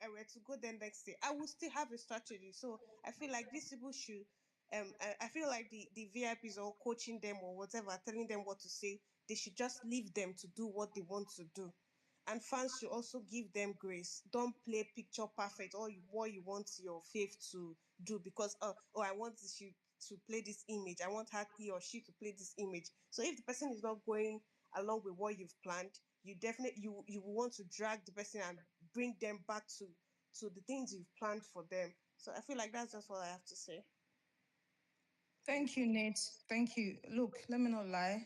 were to go there next day, I would still have a strategy. So I feel like these people should. I feel like the VIPs or coaching them or whatever, telling them what to say. They should just leave them to do what they want to do, and fans should also give them grace. Don't play picture perfect or what you want your faith to do, because I want this to play this image. I want her, he or she, to play this image. So if the person is not going along with what you've planned, you definitely you will want to drag the person and bring them back to the things you've planned for them. So I feel like that's just what I have to say. Thank Thank you, you. Nate. Thank you. Look, let me not lie.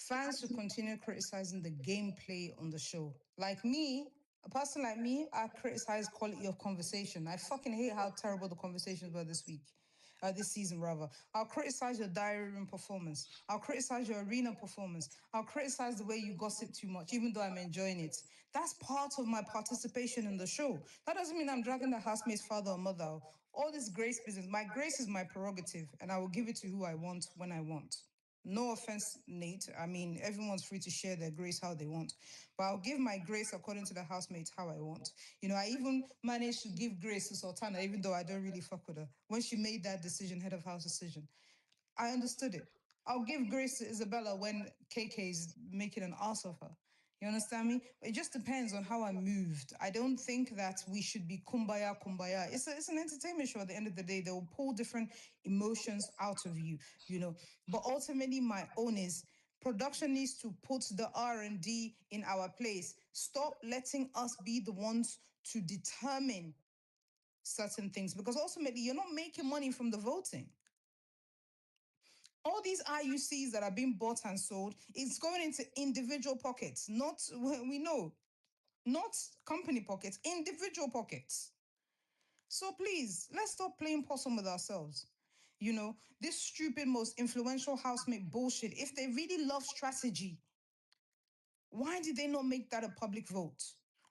Fans should continue criticizing the gameplay on the show. Like me, a person like me, I criticize quality of conversation. I fucking hate how terrible the conversations were this week. this season rather. I'll criticize your diary room performance. I'll criticize your arena performance. I'll criticize the way you gossip too much, even though I'm enjoying it. That's part of my participation in the show. That doesn't mean I'm dragging the housemate's father or mother. All this grace business. My grace is my prerogative, and I will give it to who I want when I want. No offense, Nate. I mean, everyone's free to share their grace how they want. But I'll give my grace according to the housemates how I want. You know, I even managed to give grace to Sultana, even though I don't really fuck with her. When she made that decision, head of house decision, I understood it. I'll give grace to Isabella when KK is making an ass of her. You understand me? It just depends on how I'm moved. I don't think that we should be kumbaya, kumbaya. It's an entertainment show at the end of the day. They will pull different emotions out of you, you know. But ultimately, my own is production needs to put the R&D in our place. Stop letting us be the ones to determine certain things because ultimately you're not making money from the voting. All these IUCs that are being bought and sold, it's going into individual pockets, not, we know, not company pockets, individual pockets. So please, let's stop playing possum with ourselves. You know, this stupid, most influential housemate bullshit, if they really love strategy, why did they not make that a public vote?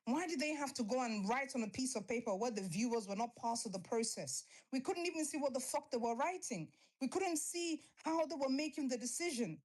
Why did they have to go and write on a piece of paper where the viewers were not part of the process? We couldn't even see what the fuck they were writing. We couldn't see how they were making the decision.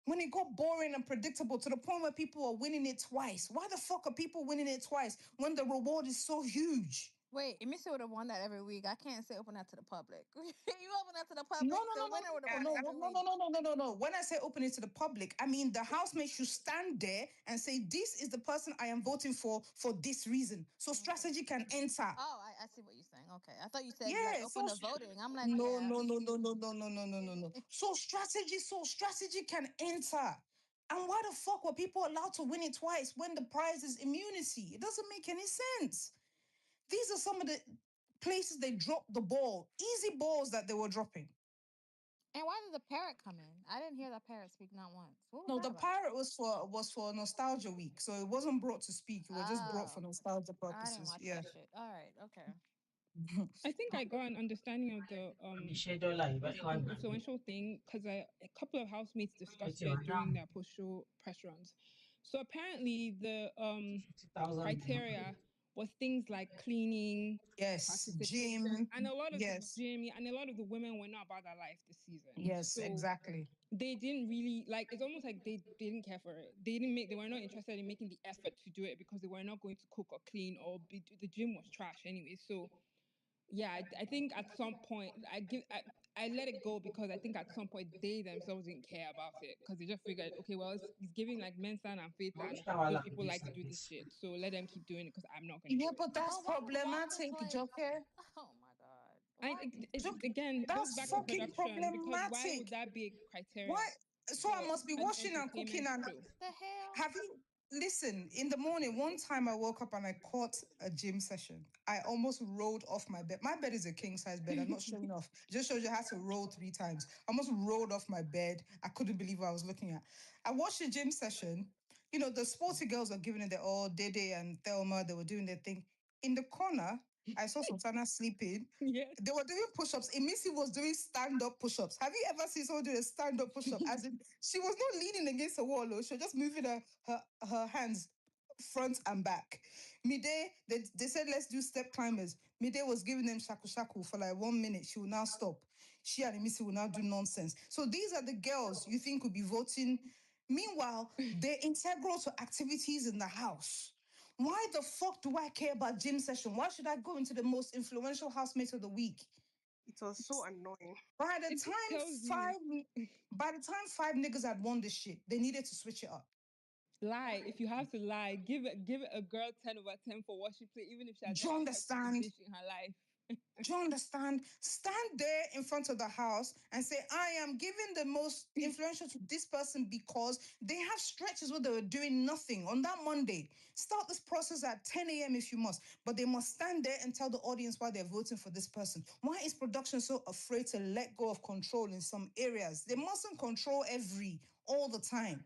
When it got boring and predictable to the point where people are winning it twice. Why the fuck are people winning it twice when the reward is so huge? Wait, Imisi would have won that every week. I can't say open that to the public. You open that to the No, public, no, the no, no, winner would have no, won no, it no, every no, week. no, no, no, no, no. When I say open it to the public, I mean the housemates should stand there and say, this is the person I am voting for this reason. So strategy can enter. Oh, I see what you're saying. Okay. I thought you said like Yeah, open the voting. I'm like, no, yeah. no, no, no, no, no, no, no, no, no, no. So strategy can enter. And why the fuck were people allowed to win it twice when the prize is immunity? It doesn't make any sense. These are some of the places they dropped the ball. Easy balls that they were dropping. And why did the parrot come in? I didn't hear that parrot speak not once. What was No, that the about? pirate was for nostalgia week, so it wasn't brought to speak. It was just brought for Oh, nostalgia I didn't purposes. watch Yeah. that shit. All right, okay. I think I got an understanding of the influential thing because a couple of housemates discussed it during their post-show press runs. So apparently the criteria was things like cleaning, Yes, participation, Jim. and a lot of Yes, Jamie and a lot of the women were not about that life this season. yes, So exactly. they didn't really like it's almost like they didn't care for it. They were not interested in making the effort to do it because they were not going to cook or clean or the gym was trash anyway. So yeah, I think at some point I let it go because I think at some point they themselves didn't care about it because they just figured, okay, well, it's giving like Mensan and Faith and those people like to do this shit, so let them keep doing it because I'm not gonna Yeah, do it. but that's But why was problematic, like, Joke. oh my god, I why? again it goes That's back to fucking production because why would problematic. that be a Why? criteria So I for must be an washing and cooking entertainment and show? The hell? have you listen in the morning? One time I woke up and I caught a gym session. I almost rolled off my bed. My bed is a king size bed. I'm not showing off. Just shows you I had to roll 3 times. I almost rolled off my bed. I couldn't believe what I was looking at. I watched the gym session. You know, the sporty girls were giving it their all. Dede and Thelma, they were doing their thing. In the corner, I saw Sultana sleeping. Yes. They were doing push-ups. Imisi was doing stand-up push-ups. Have you ever seen someone do a stand-up push-up? As in, she was not leaning against the wall, oh, she was just moving her hands front and back. Mide, they said, let's do step climbers. Mide was giving them shaku shaku for like 1 minute. She will now stop. She and Imisi will now do nonsense. So these are the girls you think will be voting. Meanwhile, they're integral to activities in the house. Why the fuck do I care about gym session? Why should I go into the most influential housemate of the week? It was so annoying. By the It just time tells you five, by the time five niggas had won this shit, they needed to switch it up. lie. If you have to lie, give it a girl 10/10 for what she played, even if she has Do you never touched a understand? dish in her life. Do you understand? Stand there in front of the house and say, I am giving the most influential to this person because they have stretches where they were doing nothing on that Monday. Start this process at 10 a.m. if you must, but they must stand there and tell the audience why they're voting for this person. Why is production so afraid to let go of control in some areas? They mustn't control all the time.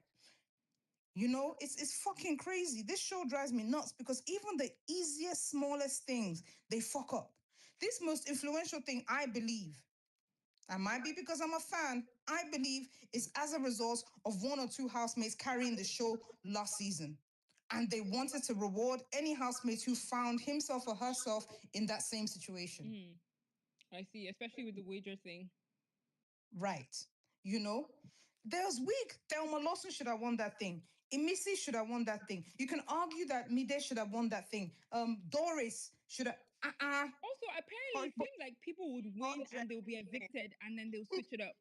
You know, it's fucking crazy. This show drives me nuts because even the easiest, smallest things, they fuck up. This most influential thing, I believe, and might be because I'm a fan, I believe is as a result of one or two housemates carrying the show last season. And they wanted to reward any housemate who found himself or herself in that same situation. I see, especially with the wager thing. Right. You know, there's weak. Thelma Lawson should have won that thing. Imisi should have won that thing. You can argue that Mide should have won that thing. Doris should have. Also, apparently, it seems like people would win and they'll be evicted and then they'll switch it up.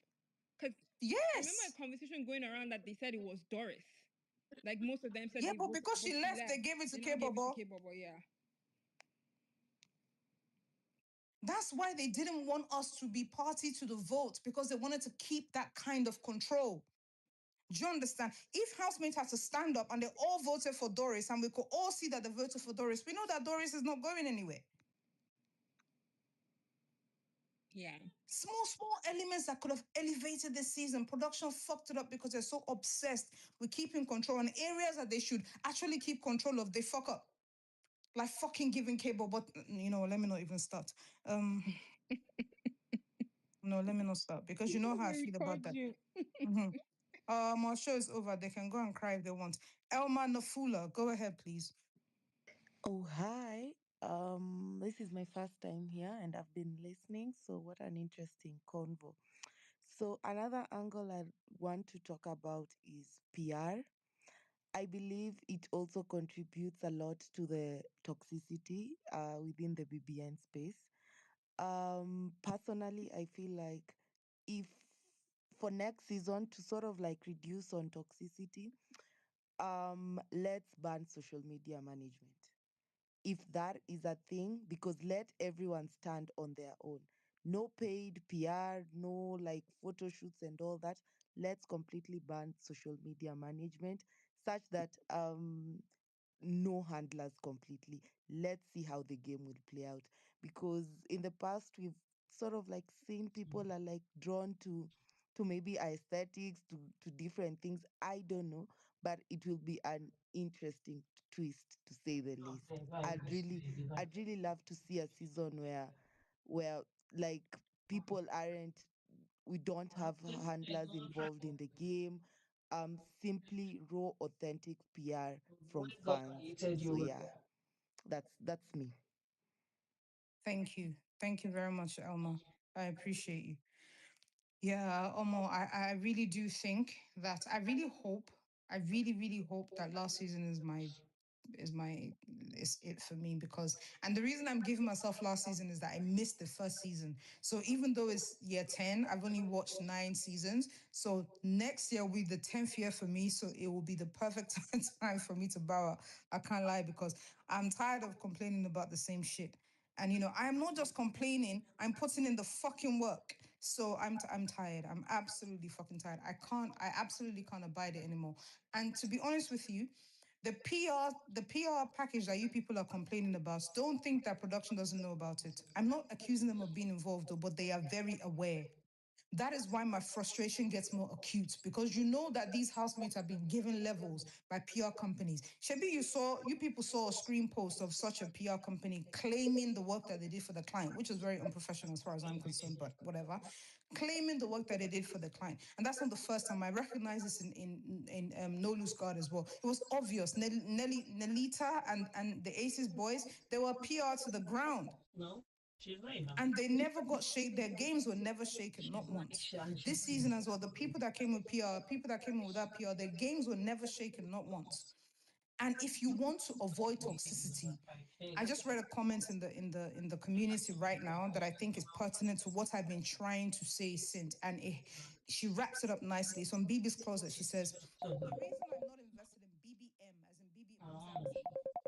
Because I remember a Yes. conversation going around that they said it was Doris. Like most of them said Yeah, they but because she left, they gave it to they now gave it to Kaybobo. Kaybobo, yeah. That's why they didn't want us to be party to the vote, because they wanted to keep that kind of control. Do you understand? If housemates had to stand up and they all voted for Doris and we could all see that they voted for Doris, we know that Doris is not going anywhere. Yeah. Small elements that could have elevated this season. Production fucked it up because they're so obsessed with keeping control. And areas that they should actually keep control of, they fuck up. Like fucking giving cable, but you know, let me not even start. No, let me not start because you know how I feel about that. Our show is over. They can go and cry if they want. Elma Nafula, go ahead, please. Oh, hi. This is my first time here and I've been listening. So, what an interesting convo. So, another angle I want to talk about is PR. I believe it also contributes a lot to the toxicity within the BBN space. Personally, I feel like if for next season to sort of like reduce on toxicity, let's ban social media management if that is a thing, because let everyone stand on their own. No paid PR, no like photo shoots and all that. Let's completely ban social media management such that no handlers completely. Let's see how the game will play out. Because in the past we've sort of like seen people are like drawn to maybe aesthetics, to different things. I don't know, but it will be an interesting twist to say the least. I'd really love to see a season where like people aren't we don't have handlers involved in the game. Simply raw authentic PR from fans. So yeah, that's me. Thank you. Thank you very much, Elma. I appreciate you. Yeah, Omo, I really do think that I really hope that last season is it for me, because and the reason I'm giving myself last season is that I missed the first season. So even though it's year 10, I've only watched 9 seasons. So next year will be the 10th year for me. So it will be the perfect time for me to bow out. I can't lie, because I'm tired of complaining about the same shit. And you know, I'm not just complaining, I'm putting in the fucking work. So I'm tired. I'm absolutely fucking tired. I absolutely can't abide it anymore. And to be honest with you, the PR package that you people are complaining about, don't think that production doesn't know about it. I'm not accusing them of being involved though, but they are very aware. That is why my frustration gets more acute, because you know that these housemates have been given levels by PR companies. Shebi, you people saw a screen post of such a PR company claiming the work that they did for the client, which is very unprofessional as far as I'm concerned, but whatever. Claiming the work that they did for the client. And that's not the first time. I recognize this in No Loose Guard as well. It was obvious. Nelita and the Aces boys, they were PR to the ground. And they never got shaken. Their games were never shaken, not once. This season as well, the people that came with PR, people that came in without PR, their games were never shaken, not once. And if you want to avoid toxicity, I just read a comment in the community right now that I think is pertinent to what I've been trying to say since, and she wraps it up nicely. So on BB's closet, she says, "The reason I'm not invested in BBM, as in BB Brutality,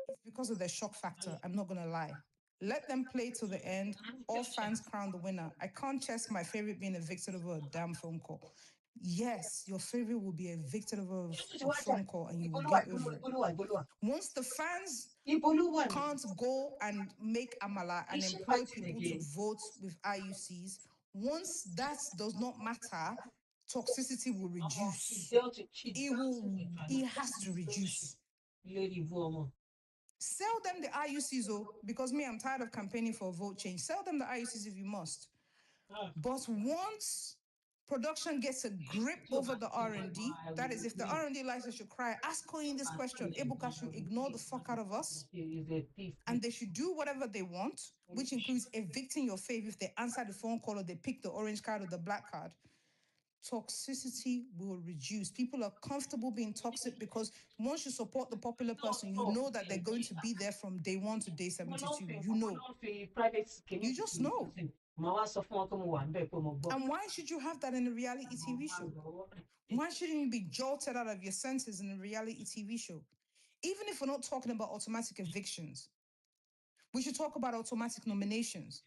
is because of their shock factor. I'm not gonna lie. Let them play till the end. All fans crown the winner. I can't chest my favorite being evicted over a damn phone call. Yes, your favorite will be evicted over a phone call and you will get over it. Once the fans can't go and make amala and employ people to vote with IUCs, once that does not matter, toxicity will reduce. It has to reduce. Sell them the IUCs, because me, I'm tired of campaigning for a vote change. Sell them the IUCs if you must. But once production gets a grip over the R&D, that is, if the R&D license should cry, ask Koyin this question. Ebuka should ignore the fuck out of us, and they should do whatever they want, which includes evicting your fave if they answer the phone call or they pick the orange card or the black card. Toxicity will reduce. People are comfortable being toxic because once you support the popular person, you know that they're going to be there from day 1 to day 72. You know. You just know. And why should you have that in a reality TV show? Why shouldn't you be jolted out of your senses in a reality TV show? Even if we're not talking about automatic evictions, we should talk about automatic nominations.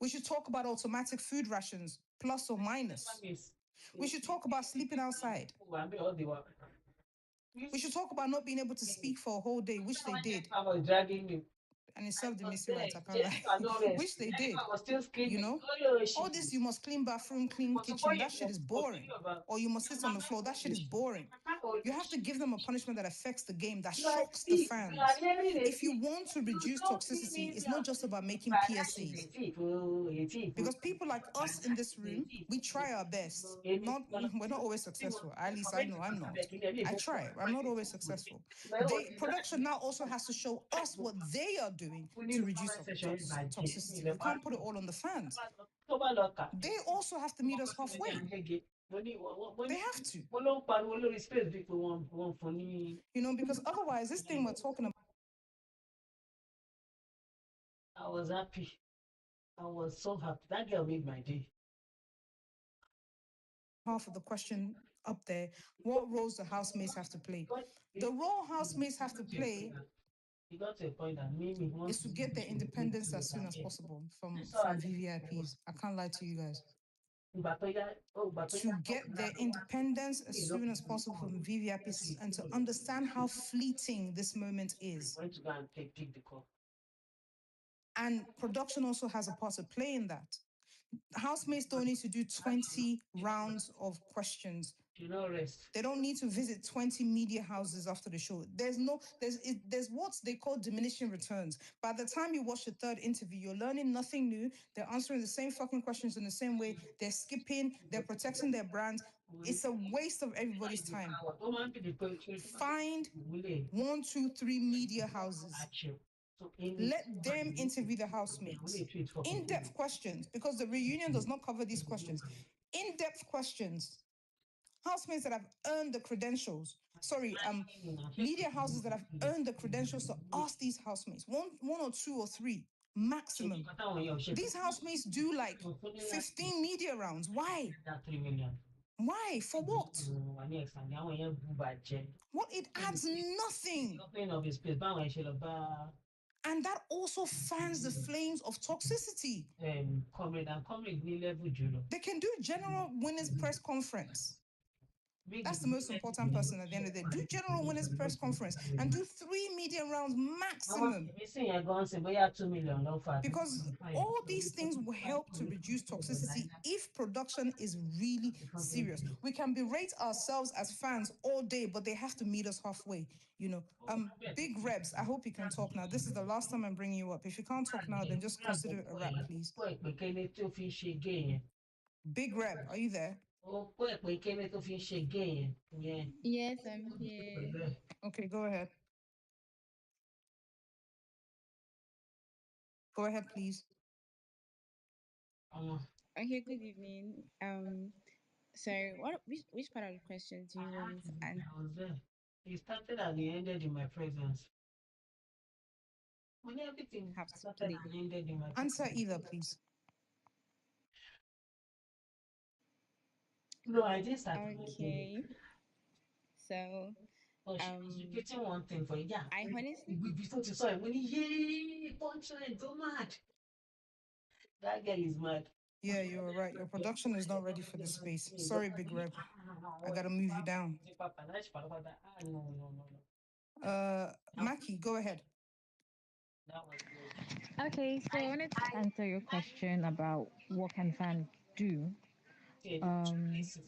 We should talk about automatic food rations, plus or minus. We should talk about sleeping outside. We should talk about not being able to speak for a whole day, which they did. And it served the Imisi rights, I can't lie. Which they did. You know? All this, you must clean bathroom, clean kitchen, that shit is boring. Or you must sit on the floor, that shit is boring. You have to give them a punishment that affects the game, that shocks the fans. If you want to reduce toxicity, it's not just about making PSAs. Because people like us in this room, we try our best. We're not always successful. At least I know I'm not. I try. I'm not always successful. Production now also has to show us what they are doing to reduce toxicity. You can't put it all on the fans. They also have to meet us halfway. They have to. You know, because otherwise, this thing we're talking about. I was happy. I was so happy. That girl made my day. Half of the question up there, what roles the housemates have to play? The role housemates have to play is to get their independence as soon as possible from VVIPs. I can't lie to you guys. To get their independence as soon as possible from VVIPs and to understand how fleeting this moment is. And production also has a part to play in that. Housemates don't need to do 20 rounds of questions. They don't need to visit 20 media houses after the show. There's what they call diminishing returns. By the time you watch the third interview, you're learning nothing new. They're answering the same fucking questions in the same way. They're skipping. They're protecting their brands. It's a waste of everybody's time. Find 1, 2, 3 media houses. Let them interview the housemates. In-depth questions, because the reunion does not cover these questions. In-depth questions. Housemates that have earned the credentials. Media houses that have earned the credentials to ask these housemates. One or 2 or 3 maximum. These housemates do like 15 media rounds. Why? Why? For what? What? It adds nothing. And that also fans the flames of toxicity. They can do general winners press conference. That's the most important person at the end of the day. Do general winners press conference and do 3 media rounds maximum. Because all these things will help to reduce toxicity if production is really serious. We can berate ourselves as fans all day, but they have to meet us halfway. You know, Big Rebs, I hope you can talk now. This is the last time I'm bringing you up. If you can't talk now, then just consider it a wrap, please. Big Reb, are you there? Yes, I'm here. Okay, go ahead. Go ahead, please. Okay, good evening. So which part of the question do you want me to answer? I was there. He started and he ended in my presence. When everything Have to started play. and ended in my Answer either, please. No, I didn't start. Okay. So She's repeating one thing for you. Yeah. I honestly Before you saw him, when he yay, punchline, so mad. That girl is mad. Yeah, you're right. Your production is not ready for this space. Sorry, Big Reb. I gotta move you down. Maki, go ahead. Okay, so I wanted to answer your question about what can fans do.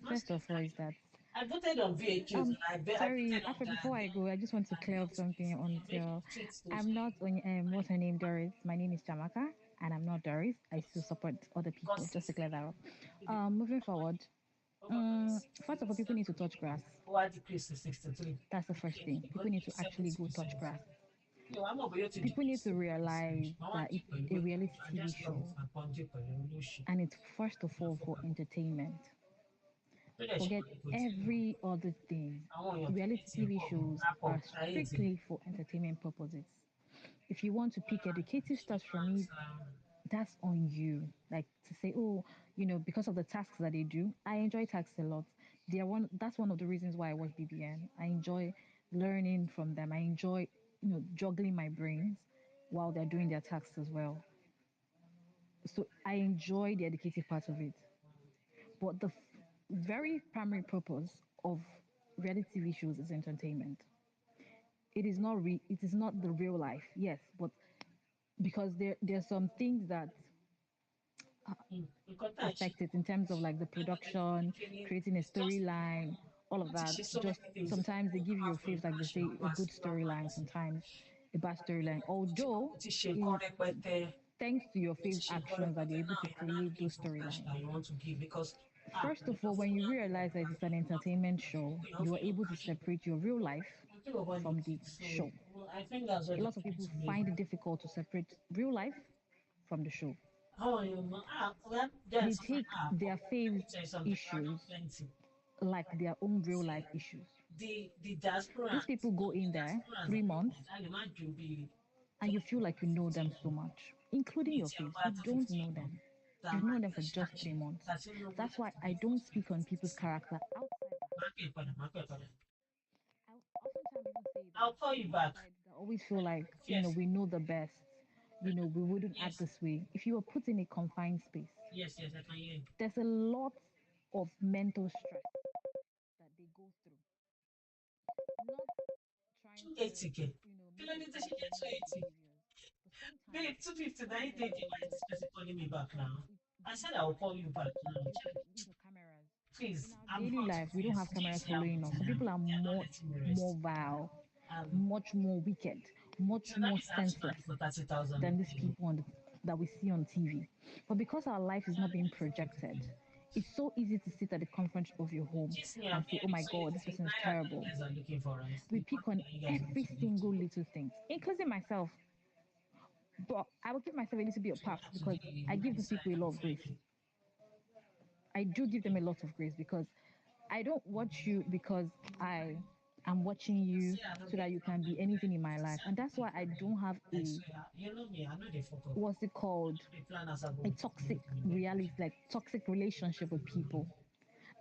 First of all, is that I voted on VHS. I Sorry, voted on Afro, before I Gandhi. go, I just want to And clear up something make until it fit those I'm not people. on what's her name, Doris. My name is Jamaka, and I'm not Doris. I still support other people, Because just to clear that up. the Moving forward, first of all, people need to touch grass. who decrease to 63. That's the first thing. People Because need if to actually go 70%. touch grass. I'm not going to People need decrease. to realize I want that to it's keep a a good. reality I TV just love show, my country, but you know, and it's first of all for entertainment. Forget every other thing. I want your Reality TV shows are apple. I eat it. strictly for entertainment purposes. If you want to pick educative stuff from it, that's on you. Like to say, oh, because of the tasks that they do, I enjoy tasks a lot. They are one. That's one of the reasons why I watch BBN. I enjoy learning from them. I enjoy, juggling my brains while they're doing their tasks as well. So I enjoy the educative part of it. But the very primary purpose of reality TV shows is entertainment. It is not the real life, yes, but because there's some things that affect it in terms of like the production, creating a storyline, all of that. Just sometimes they give you a faves, like they say a good storyline, sometimes a bad storyline. Although it's thanks to your faves actions that they're able to create those storylines. That you want to give because First of all, when you realize that it's an entertainment show, you are able to separate your real life from the show. I think that's what A they're lot of trying people to make. find it difficult to separate real life from the show. How are you? Well, They there's take their faves let me tell you something. issues Plenty. like their own real life issues. The diaspora, These people go in there diasporans, 3 months I imagine be and you feel like you know them so much, including your faves. You don't know them. You've known them for just 3 months. That's why I don't speak on people's character outside the I oftentimes even say that I'll call you people back. outside that always feel like, Yes, we know the best, we wouldn't act yes, this way. If you were put in a confined space, yes, I can hear you. there's a lot of mental stress that they go through. Not trying to, 280K. make excuses for any of their 280. behaviors. But sometimes Babe, 259 when days. there's Why is this person calling me back now? I they said do I will things call you back now. they put cameras. In Please, our I'm daily hot. life, we don't have cameras Please, I'm following us. So people are They're not much letting me more rest. vile, Um, much more wicked, much so that more means I have to senseless for 30,000. than these people that we see on TV. But because our life is not being projected, it's so easy to sit at the comfort of your home Kiss me, I'm and say, oh hearing. my So God, this it's person is naira that terrible. you guys are looking for, right? We The pick money on that you guys want every to give to. single little thing, including myself. But I will give myself a little bit of pass because I give these people a lot of grace. I do give them a lot of grace because I don't watch you because I am watching you so that you can be anything in my life. And that's why I don't have I swear, you know me, I know they fuck up. what's it called? The planners are A going toxic reality, like toxic relationship with people.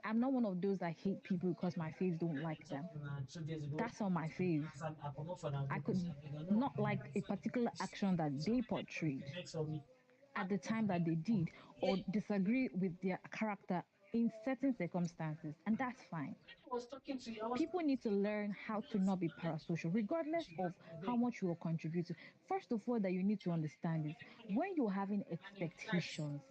I'm not one of those that hate people because my faves don't like them. 2 days ago. That's on my fave. I come up for that. I could not like a particular action that they portrayed at the time that they did, or disagree with their character in certain circumstances, and that's fine. I was talking to you. I was People need to learn how to not be parasocial, regardless of how much you will contribute to. First of all, that you need to understand is when you're having expectations,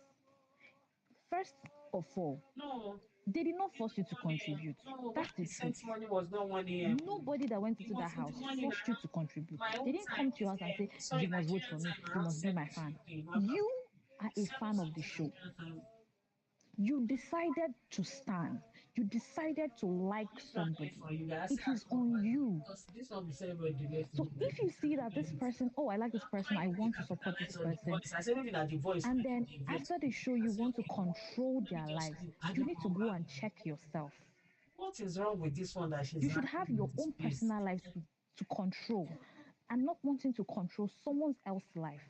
first of all, no, they did not force you to contribute. no. When That's the I truth. sent money was not 1 a.m. Nobody that went It into that was in house the morning. forced you to contribute. My They own didn't time come to your is house and say, sorry, you must vote for Nigerian me, time you around must be my 7 fan. something. You are a 7 fan of the something show. Nigerian time. You decided to stand. You decided to like Not late somebody. for you guys. It is on you. Because this one be say everybody delay for So me. if you see that this person, oh, I like this person, I want to support this Capitalize on the person, voice. I said even at the voice. and then The voice. after the show, you want to control Let me their just lives, sleep. I you don't need to know. go and check yourself. What is wrong with this one that she's You should have having in your this own place? personal lives to control and not wanting to control someone else's life.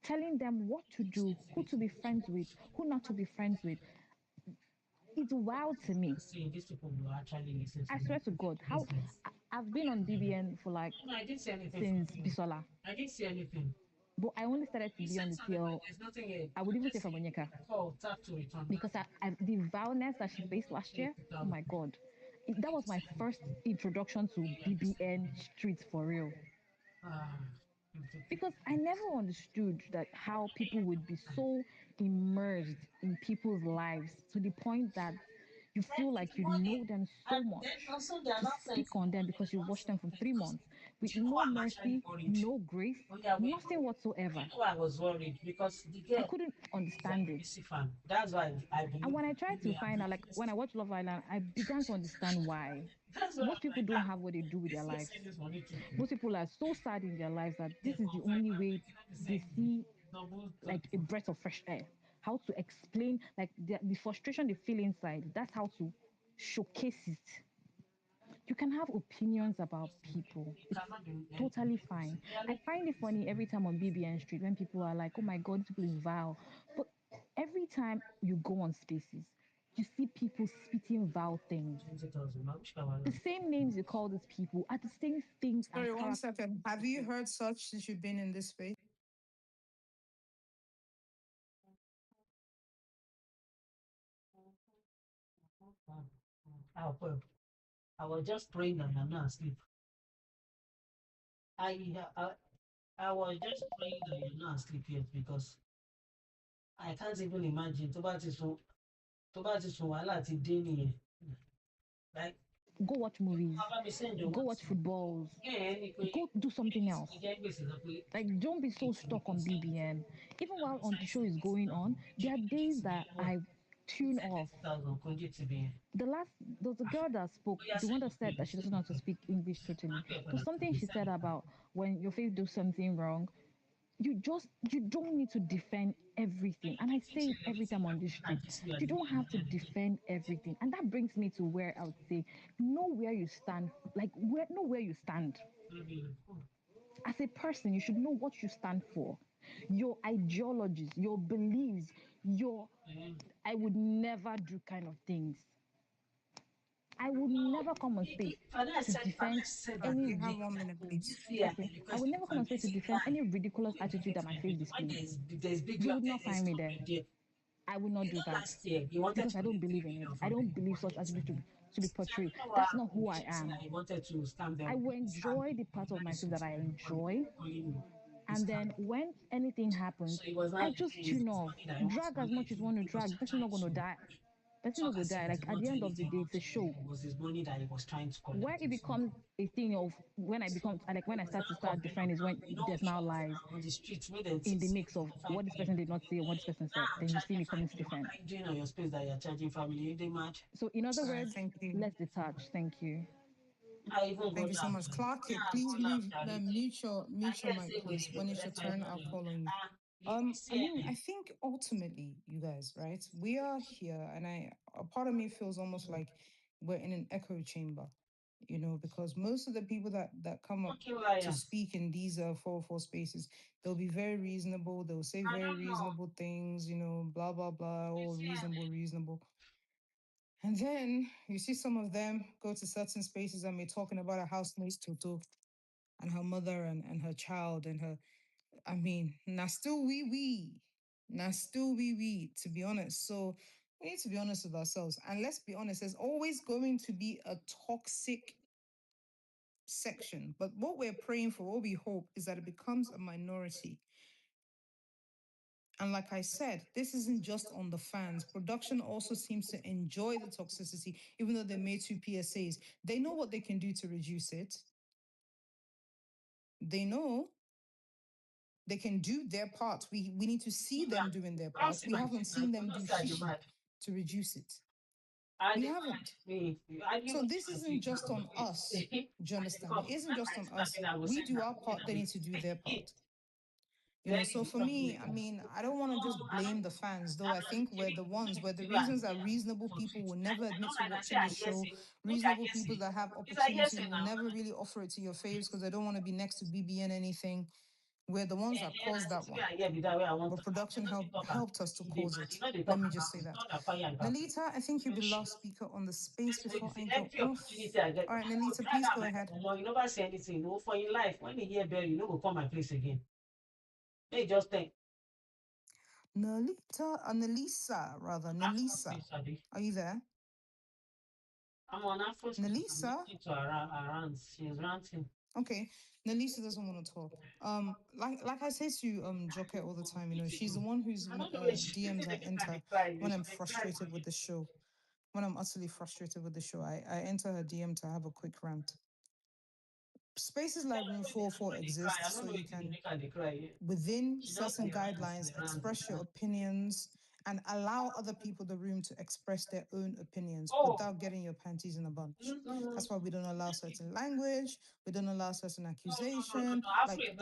Telling them what to do, who to be friends with, who not to be friends with. It's wild to me. See, these people will actually listen to I me. swear to God, how I've been on BBN for like No, I didn't see anything from since you. Bisola, I didn't see anything. but I only started to You be on sent the something, but TL. there's nothing here. I would even say Just from see. Onyeka Call, tap to return. because the vileness that she faced last year. Oh my God, that was my first introduction to BBN streets for real. Ah, Because I never understood that how people would be so immersed in people's lives to the point that You feel like you know them so much to speak on them because you watched them for 3 months with no mercy, no grace, nothing whatsoever. I was worried because the I girl couldn't is an understand it. Imisi fan. That's why I And believe when I tried maybe to I'm find out, the like when first. I watched Love Island, I began to understand why. That's why Most I'm people like, don't have what they do with their this thing lives. say this money too. Most people are so sad in their lives that this is the only way they see like a breath of fresh air. How to explain like the frustration they feel inside. That's how to showcase it. You can have opinions about people. It's totally fine. I find it funny every time on BBN Street when people are like, oh my God, this people is vile. But every time you go on spaces, you see people spitting vile things. The same names you call these people are the same things and Sorry, one characters. second. Have you heard such since you've been in this space? Well, I was just praying that I'm not asleep. I, I I was just praying that you're not asleep yet because I can't even imagine tó bá ti sùn wàhálà ti dé nìyẹn. Like Go watch movies, bàbá mi send go owó watch sí footballs, ẹ̀ ní pé go do something else. ti jẹ́ gbèsè lọ pé Like, don't be so stuck on BBN. Even while on the show is going on, there are days that I tune off. 30,000 kó jẹ́ tìbí yẹn. The last, there was a girl that spoke, the one that said that she doesn't know how to speak English totally. There's something she said about when your face do something wrong, you don't need to defend everything. And I say it every time on this street. You don't have to defend everything. And that brings me to where I would say, know where you stand, know where you stand. As a person, you should know what you stand for, your ideologies, your beliefs, your I would never do kind of things. I would never come on space to defend any You have 1 minute, please. okay. I would never come on space to defend any ridiculous attitude that my face displays. You would not find me there. I will not do that because I don't believe in it. I don't believe such attitude to be portrayed. That's not who I am. I wanted to stand there. I will enjoy the part of myself that I enjoy. And then when anything happens, I just tune off. Drag as much as you want to drag. The person not going to die. The person not going to die. Like at the end of the day, it's a show. Was his money that he was trying to collect. Where it becomes a thing of when I start different is when there's now lies on the streets in the mix of what this person did not say and what this person said. Then you see me coming to defend. What are you doing on your space that you're charging family? They mad? So in other All right, words, thank you. let's detach. Thank you. I even Thank got you so that. much. Clark it. Please mute your mic, please. When it's your turn, I'll call on you. I mean, I think ultimately, you guys, right? We are here, and a part of me feels almost like we're in an echo chamber, because most of the people that come up to speak in these 404 spaces, they'll be very reasonable. They'll say very reasonable things, blah blah blah, all reasonable. And then you see some of them go to certain spaces and we're talking about a housemate's Toto and her mother and her child and her. I mean, na still we. Na still we, to be honest. So we need to be honest with ourselves. And let's be honest, there's always going to be a toxic section. But what we're praying for, what we hope, is that it becomes a minority. And like I said, this isn't just on the fans. Production also seems to enjoy the toxicity, even though they made 2 PSAs. They know what they can do to reduce it. They know they can do their part. We need to see them doing their part. We haven't seen them do shit to reduce it. We haven't. So this isn't just on us. Do you understand? It isn't just on us. We do our part, they need to do their part. So for me, I mean, I don't want to just blame the fans, though. I think we're the reasons that reasonable people will never admit to watching the show, reasonable people that have opportunity will never really offer it to your faves because they don't want to be next to BBN anything. We're the ones that caused that one. But production helped us to cause it. Let me just say that. Nalita, I think you'll be last speaker on the space before I go off. All right, Nalita, please go ahead. You never say anything. No, for your life, when you hear bell, you know go come my place again. They just think. Nalita, Nalisa, rather. Nalisa. Are you there? I'm on Afro. Nalisa? Around. She's ranting. Okay. Nalisa doesn't want to talk. Like I say to Joke all the time, she's the one whose DMs I enter when I'm frustrated with the show. when I'm utterly frustrated with the show, I enter her DM to have a quick rant. Spaces like Room 404 exist so you can, within certain guidelines, express your opinions and allow other people the room to express their own opinions without getting your panties in a bunch. That's why we don't allow certain language, we don't allow certain accusation. Like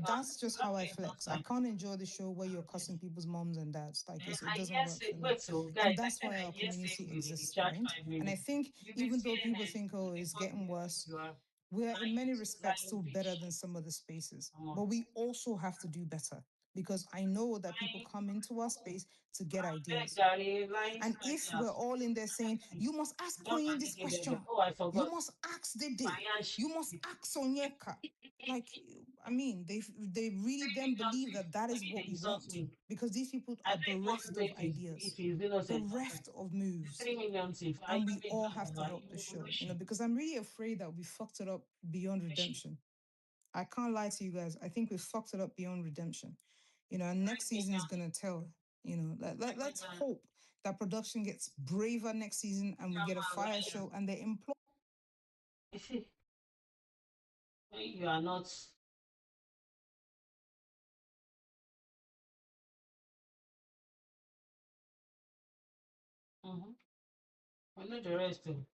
that's just how I flex. I can't enjoy the show where you're cussing people's moms and dads. Like it doesn't work for me. And that's why our community exists, right? And I think even though people think, oh, it's getting worse, we are in many respects still better than some of the spaces, but we also have to do better because I know that people come into our space to get ideas. And if we're all in there saying, you must ask Koyin this question, you must ask Dede, you must ask Onyeka. Like, I mean, they really then believe that that is what we want because these people are bereft of ideas, bereft of moves, and we all have to help the show, because I'm really afraid that we fucked it up beyond redemption. I can't lie to you guys. I think we fucked it up beyond redemption. And next season is gonna tell. Let's hope that production gets braver next season and we get a fire show and they employ. You see, when you are not. We know the rest too.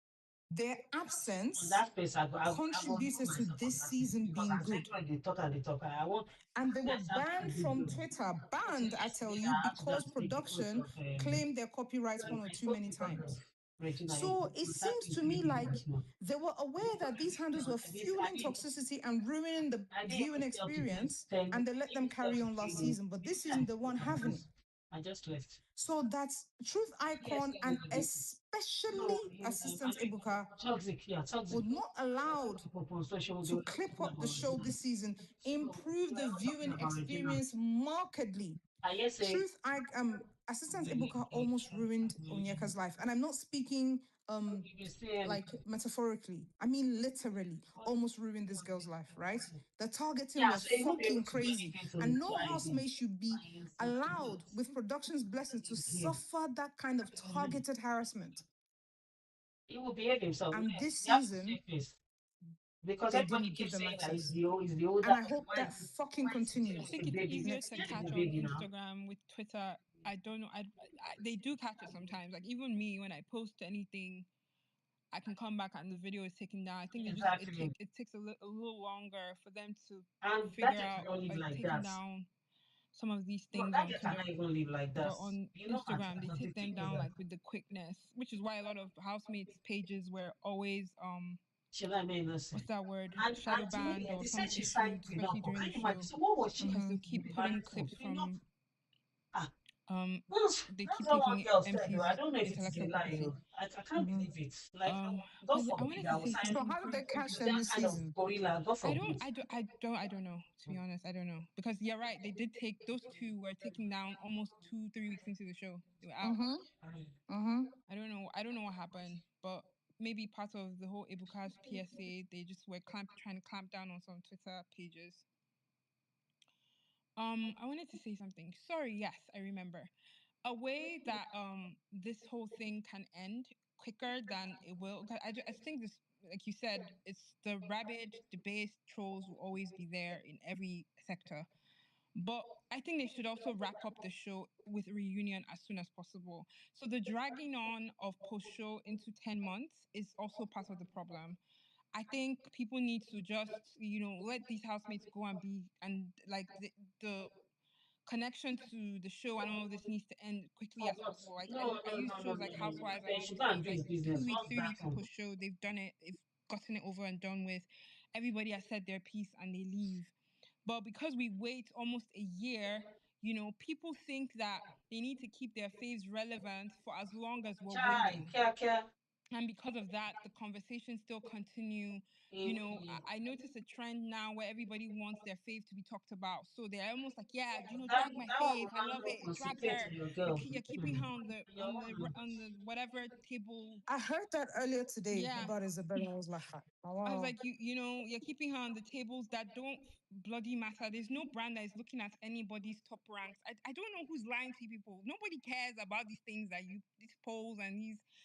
Their absence That space, I go contributed to this season being good. they talk and they talk. I want. And they were banned from Twitter. Banned, I tell you, because production claimed their copyrights one or too many times. Regina, So it seems to me like they were aware that these handles were fueling toxicity and ruining the viewing experience, and they let them carry on last season. But this season, they weren't having it. I just left. So that's Truth Icon and especially Assistant Ibuka were not allowed to clip up the show this season, improve the viewing experience markedly. Truth, Assistant Ibuka almost ruined Onyeka's life, and I'm not speaking like metaphorically. I mean literally, almost ruined this girl's life. Right? The targeting was fucking crazy, and no housemate should be allowed, with production's blessings, to suffer that kind of targeted harassment. He will behave himself. And this season, because they didn't give them access. And I hope that fucking continues. I think it's easier to catch on Instagram with Twitter. I don't know. They do catch it sometimes. Like even me, when I post anything, I can come back and the video is taken down. I think it takes a little longer for them to figure out like taking down some of these things on Twitter. But on Instagram, they take them down like with the quickness, which is why a lot of housemates pages were always what's that word? Shadow banned or some issued, especially during the show. Because they'll keep putting clips from they keep taking MC's intellectual property. I can't believe it. Like, but yeah, I wanted to say something. So how did they catch them this season? I don't know, to be honest. I don't know. Because you're right, they did take those two were taken down almost 2-3 weeks into the show. They were out. I don't know what happened, but maybe part of the whole Ibuka's PSA, they just were trying to clamp down on some Twitter pages. I wanted to say something. Sorry, yes, I remember. A way that this whole thing can end quicker than it will. I think this, like you said, it's the rabid debate trolls will always be there in every sector. But I think they should also wrap up the show with a reunion as soon as possible. So the dragging on of post show into 10 months is also part of the problem. I think people need to just, let these housemates go and be, and like the connection to the show and all of this needs to end quickly as possible. Like I use shows like Housewives and all these things. Like 2 weeks, 3 weeks post show, they've done it, they've gotten it over and done with. Everybody has said their piece and they leave. But because we wait almost a year, people think that they need to keep their faves relevant for as long as we're waiting. And because of that, the conversations still continue. I notice a trend now where everybody wants their fave to be talked about. So they're almost like, yeah, drag my fave. I love it. Drag her. You're keeping her on the whatever table. I heard that earlier today about Isabella. I was like, wow. I was like, you're keeping her on the tables that don't bloody matter. There's no brand that is looking at anybody's top ranks. I don't know who's lying to people. Nobody cares about these things these polls and these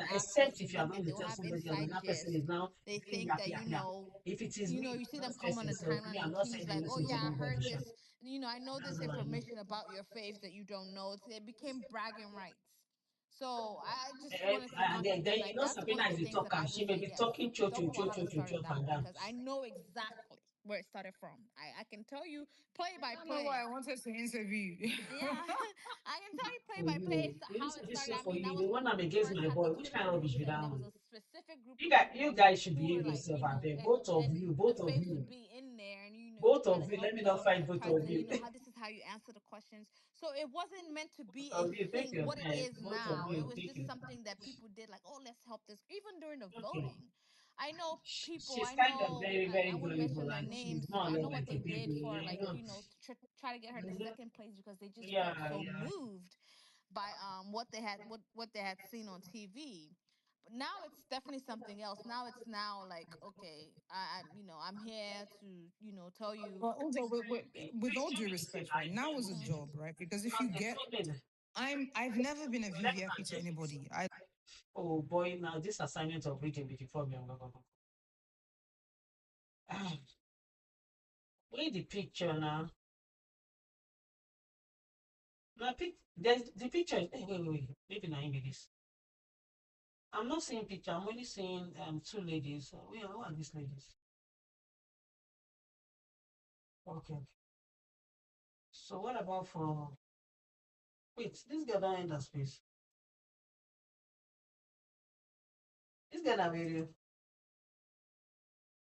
that act except close to if you are them, going then to they'll tell have somebody else and inside that person is gist. now They doing think that, yap, yap. If it is me, you see them just come test on the yourself. Me, timeline I'm and not keys saying like, oh anything yeah, to I nobody. heard Sha. this, I know this That's all I know. information about your faith that you don't know. It became bragging rights. So I just Eh, wanted to and talk to then them. you Like know that's one Sabrina of is the the things that talker. I She would may say be yes. talking cho cho Double cho cho Wahala cho started cho that and because that. I know exactly. where it started from. I can tell you play I by don't know why play. I wanted to interview you. Yeah, I can tell you play For by play you. You how used it to started. say I for mean, that you. was The one when I'm we against first my had the boy. Which Twitter kind of rubbish space, be and that there was one? a specific group You of guys, people you guys should who were behave like, yourself, I beg. and Both of you, the both of faves would you, be in there, and both try to of you. help Let me not them, fight both try of to you. how this is how you answer the questions. So it wasn't meant to be Both a of you, take thing your what it time. is Both of now. It you, was take just your time. something that people did, like, oh, let's help this. Even during the Okay. voting, I know people. She's I kind of know very, I very won't gullible, mention their and she's names. more or I less know what like a they did baby, for, you like, know. try to get her to Mhm. second place because they just felt Yeah, so yeah. moved by what they had seen on TV. But now it's definitely something else. Now it's now like, okay, I'm here to tell you. But also, with all due respect, right now is a Mhm. job, right? Because if you get, I've never been a VVIP to anybody. I Oh boy, now this assignment of reading before me. Ah, wait the picture now. Now there's the picture. Wait. Maybe not in this. I'm not seeing picture. I'm only seeing two ladies. Who are these ladies? Okay. So what about for? Wait, this girl don't end the space. This girl a video.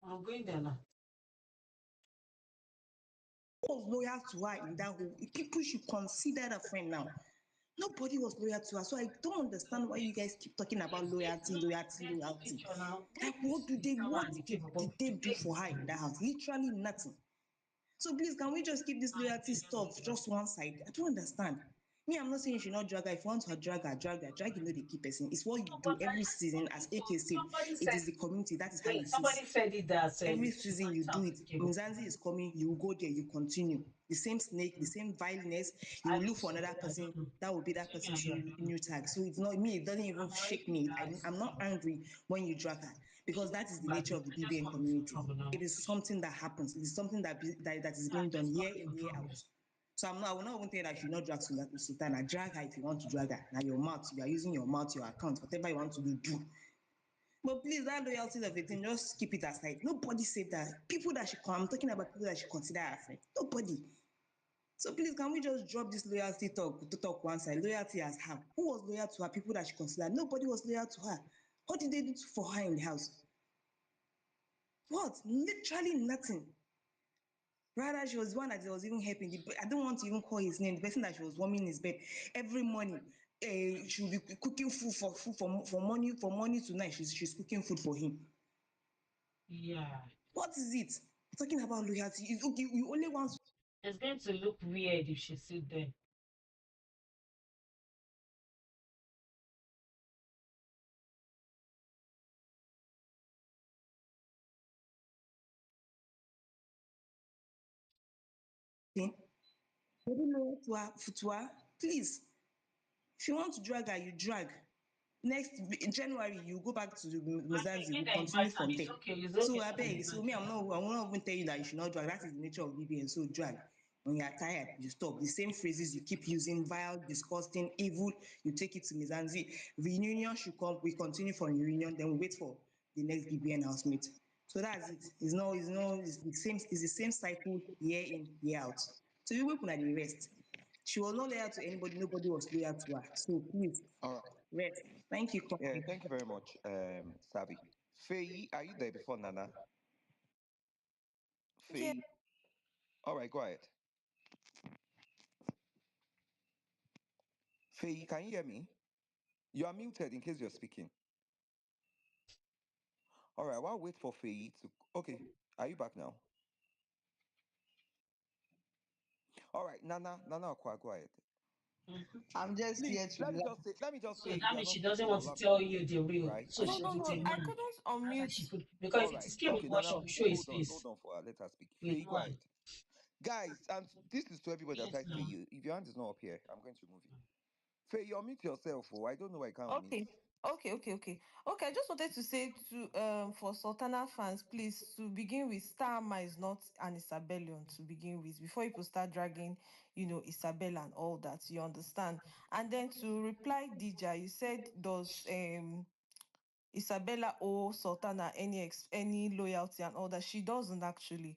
I'm going there now. Who was loyal to her in that whole? People should consider a friend now. Nobody was loyal to her. So I don't understand why you guys keep talking about loyalty, loyalty, There's no loyalty. picture now. Like, Wait, what the did Kaybobo. they do for her in that house? Literally nothing. So please, can we just keep this loyalty stuff just one side? I don't understand. Me, I'm not saying you should not drag her. If you want to drag her, drag her. Drag, you know, the key person. It's what you do every season. As AK said, Somebody it said. is the community. That is how Wait, it is. somebody said it that Every she season married you do some it. Kaybobo. Mzanzi is coming, you go there, you continue. The same snake, the same vileness, you I will look don't for see. another I don't person. know. That will be that Maybe I person's don't know. new tag. So it's not me, it doesn't even shake me. I'm not angry when you drag her because that is the But nature of the I just BBN want some community. trouble now. It is something that happens. It is something that is being done year in, year out. So I will not even tell you that you should not drag Sultana. Drag her if you want to drag her. Now your mouth, you are using your mouth, your account, whatever you want to do, do. But please, that loyalty of a thing, just keep it aside. Nobody said that. People that should come, I'm talking about people that should consider her friend. Nobody. So please, can we just drop this loyalty talk to talk one side? Loyalty as how? Who was loyal to her? People that she considered. Nobody was loyal to her. What did they do for her in the house? What? Literally nothing. Rather, she was the one that was even helping. I don't want to even call his name. The person that she was warming his bed every morning. She will be cooking for money tonight. She's cooking food for him. Yeah. What is it? Talking about loyalty. It's okay. You only want It's going to look weird if she sit there. something. Very loyal to her. Please, if you want to drag her, you drag. Next in January, you go back to the Okay, Mozambique, make you them continue invite her. from It's there. okay. It's So okay. I Make them beg, so invite me, her. I will not even tell you that you should not drag. That is the nature of BBN. So drag. When you are tired, you stop. The same phrases you keep using, vile, disgusting, evil, you take it to Mizanzi. Reunion should come, we continue for reunion, then we wait for the next BBN housemate. So that's it. It's the same cycle year in, year out. So you work on the rest. She was not loyal to anybody, nobody was loyal to her. So please All right. rest. Thank you. Yeah, thank you very much, Sabi. Faye, are you there before Nana? Yeah. Faye. All right, go ahead. Faye, can you hear me? You are muted in case you're speaking. All right, while wait for Faye to. Okay, are you back now? All right, Nana Okwa, go ahead. Mhm. I'm just Please, here to laugh. let me just So say, if that you are means not she doesn't speaking, want I'll to have to tell mute you you, the real. right? So And No, then she's no, you with no. a continue. I man. couldn't That's why she unmute. could because All it is right, came okay, with what she Nana, will show his hold face. on for her. Let her speak. With Faye, go one. ahead. Guys, and this is to everybody Yes, aside now. Faye. If your hand is not up here, I'm going to remove you. Faye, you unmute yourself. Oh, I don't know why I can't unmute. Okay. Okay. I just wanted to say to for Sultana fans, please, to begin with, Starma is not an Isabellion to begin with. Before people start dragging, Isabella and all that, you understand. And then to reply DJ, you said, does Isabella owe Sultana any loyalty and all that? She doesn't actually.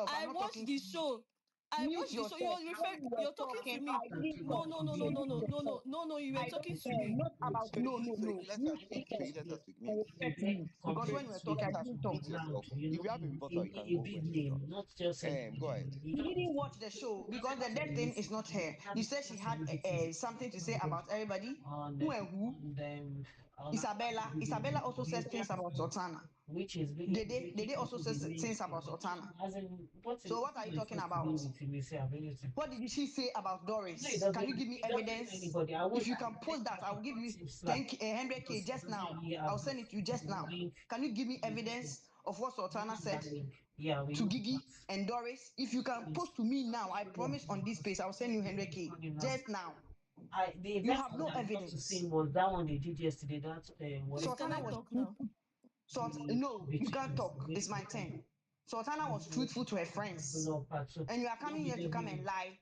myself. I'm I not watched talking the to you. show. I Mute watched the show. yourself. When you were You're talking to talking, me. I didn't No, talk. no, no, no, no, Mute no, no, yourself. no, no, no. You were I talking don't to care. me. Not about So no, he no, so no. he let her Mute speak. So yourself he let her speak. and Mute. respect me. Because when you were You talking, let I her didn't talk. mute yourself. If you have a rebuttal, you can go for it if you want. Go ahead. You didn't watch the show because the dead thing is not her. You said she had something to say about everybody. Who and who? Isabella. Isabella also says things about Sultana. Dede also says things about Sultana. So what are you talking about? What did she say about Doris? Can you give me evidence? If you can post that, I'll give you 100K just now. I'll send it to you just now. Can you give me evidence of what Sultana said to Gigi and Doris? If you can post to me now, I promise on this page, I'll send you 100K just now. You have no evidence. Was that one they did yesterday? That Please, can Sultana I was talk now? truthful. No, you can't talk. It's my turn. Sultana was truthful to her friends. And you are coming here to come and lie.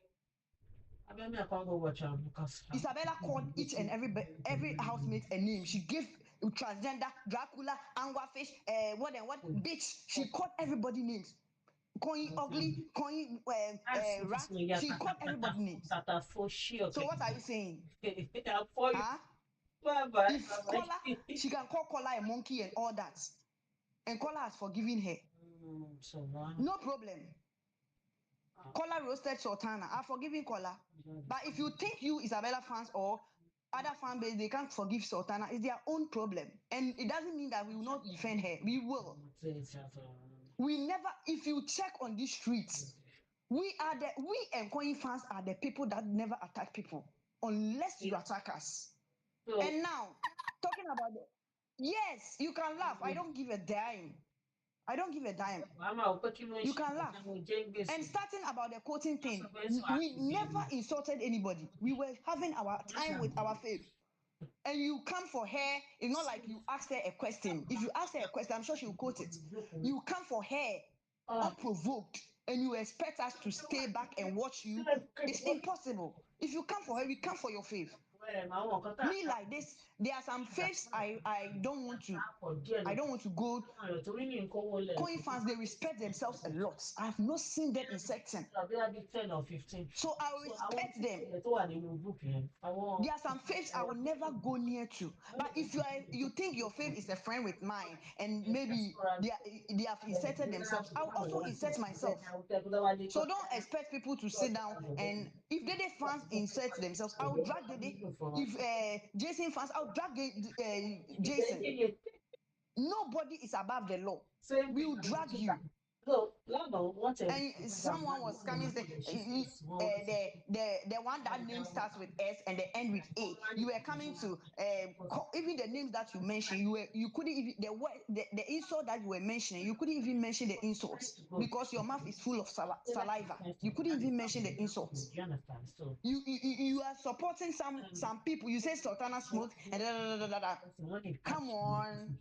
Isabella called each and every housemate a name. She gave transgender, Dracula, anglerfish, what and what, bitch. She called everybody names. Koyin ugly, Koyin rat. She called everybody names. So what are you saying? Huh? If Kola, she can call Kola a monkey and all that. And Kola has forgiven her. No problem. Kola roasted Sultana. I've forgiven Kola. But if you think you Isabella fans or other fan base, they can't forgive Sultana, it's their own problem. And it doesn't mean that we will not defend her. We will. We never, if you check on these streets, we and Koyin fans are the people that never attack people unless you attack us. And now, talking about the, yes, you can laugh. I don't give a dime. I don't give a dime. You can laugh. And starting about the quoting thing, we never insulted anybody. We were having our time with our faith. And you come for her, it's not like you asked her a question. If you ask her a question, I'm sure she'll quote it. You come for her unprovoked and you expect us to stay back and watch you. It's impossible. If you come for her, we come for your faith. Me like this, there are some faiths I don't want to go. Koyin fans, they respect themselves a lot. I have not seen them in section. So I respect them. There are some faiths I will never go near to. But if you think your faith is a friend with mine and maybe they have inserted themselves, I'll also insert myself. So don't expect people to sit down and if Dede fans insert themselves, I'll drag Dede. If Jason fans, I'll drag Jason. Nobody is above the law. We will drag you. And someone was coming say the one that name starts with S and the end with A. You were coming to even the names that you mentioned. You couldn't even the insult that you were mentioning. You couldn't even mention the insults because your mouth is full of saliva. You couldn't even mention the insults. You are supporting some people. You say Sultana smoke and da. Come on,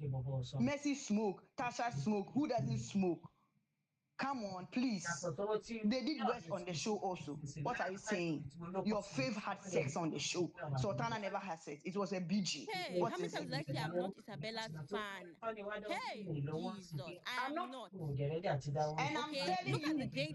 Messi smoke, Tasha smoke. Who doesn't smoke? Come on, please. They did worse on the show also. What are you saying? Your fave had sex on the show. Sultana never had sex. It was a BG. Hey, What how many is times it? did I say I'm not Isabella's fan? Hey, Jesus, I I'm am not, not. and I'm Okay, telling look at the you, JT.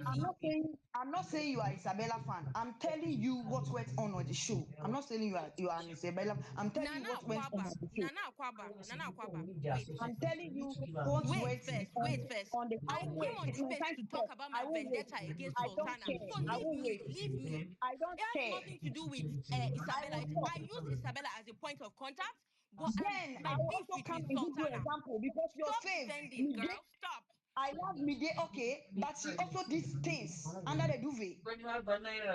I'm not saying you are Isabella fan. I'm telling you what went on the show. I'm not saying you are an Isabella. I'm telling you Nana what went on Akwaba, the show. Nana Akwaba, Nana Akwaba. Wait I'm first. telling you what Wait went first, on wait first. on the I came wait. on It's this my space time to to talk talk. about I my won't wait. vendetta against I don't Sultana. care. So I leave won't me, wait. leave me. I don't It has care. nothing to do with I Isabella. will talk. I use Isabella as a point of contact, but Then I my will beef also with come is and give you an Sultana. example because your Stop fave, defending, Mide, girl. Stop. I love Mide, okay, but she also did things under the duvet.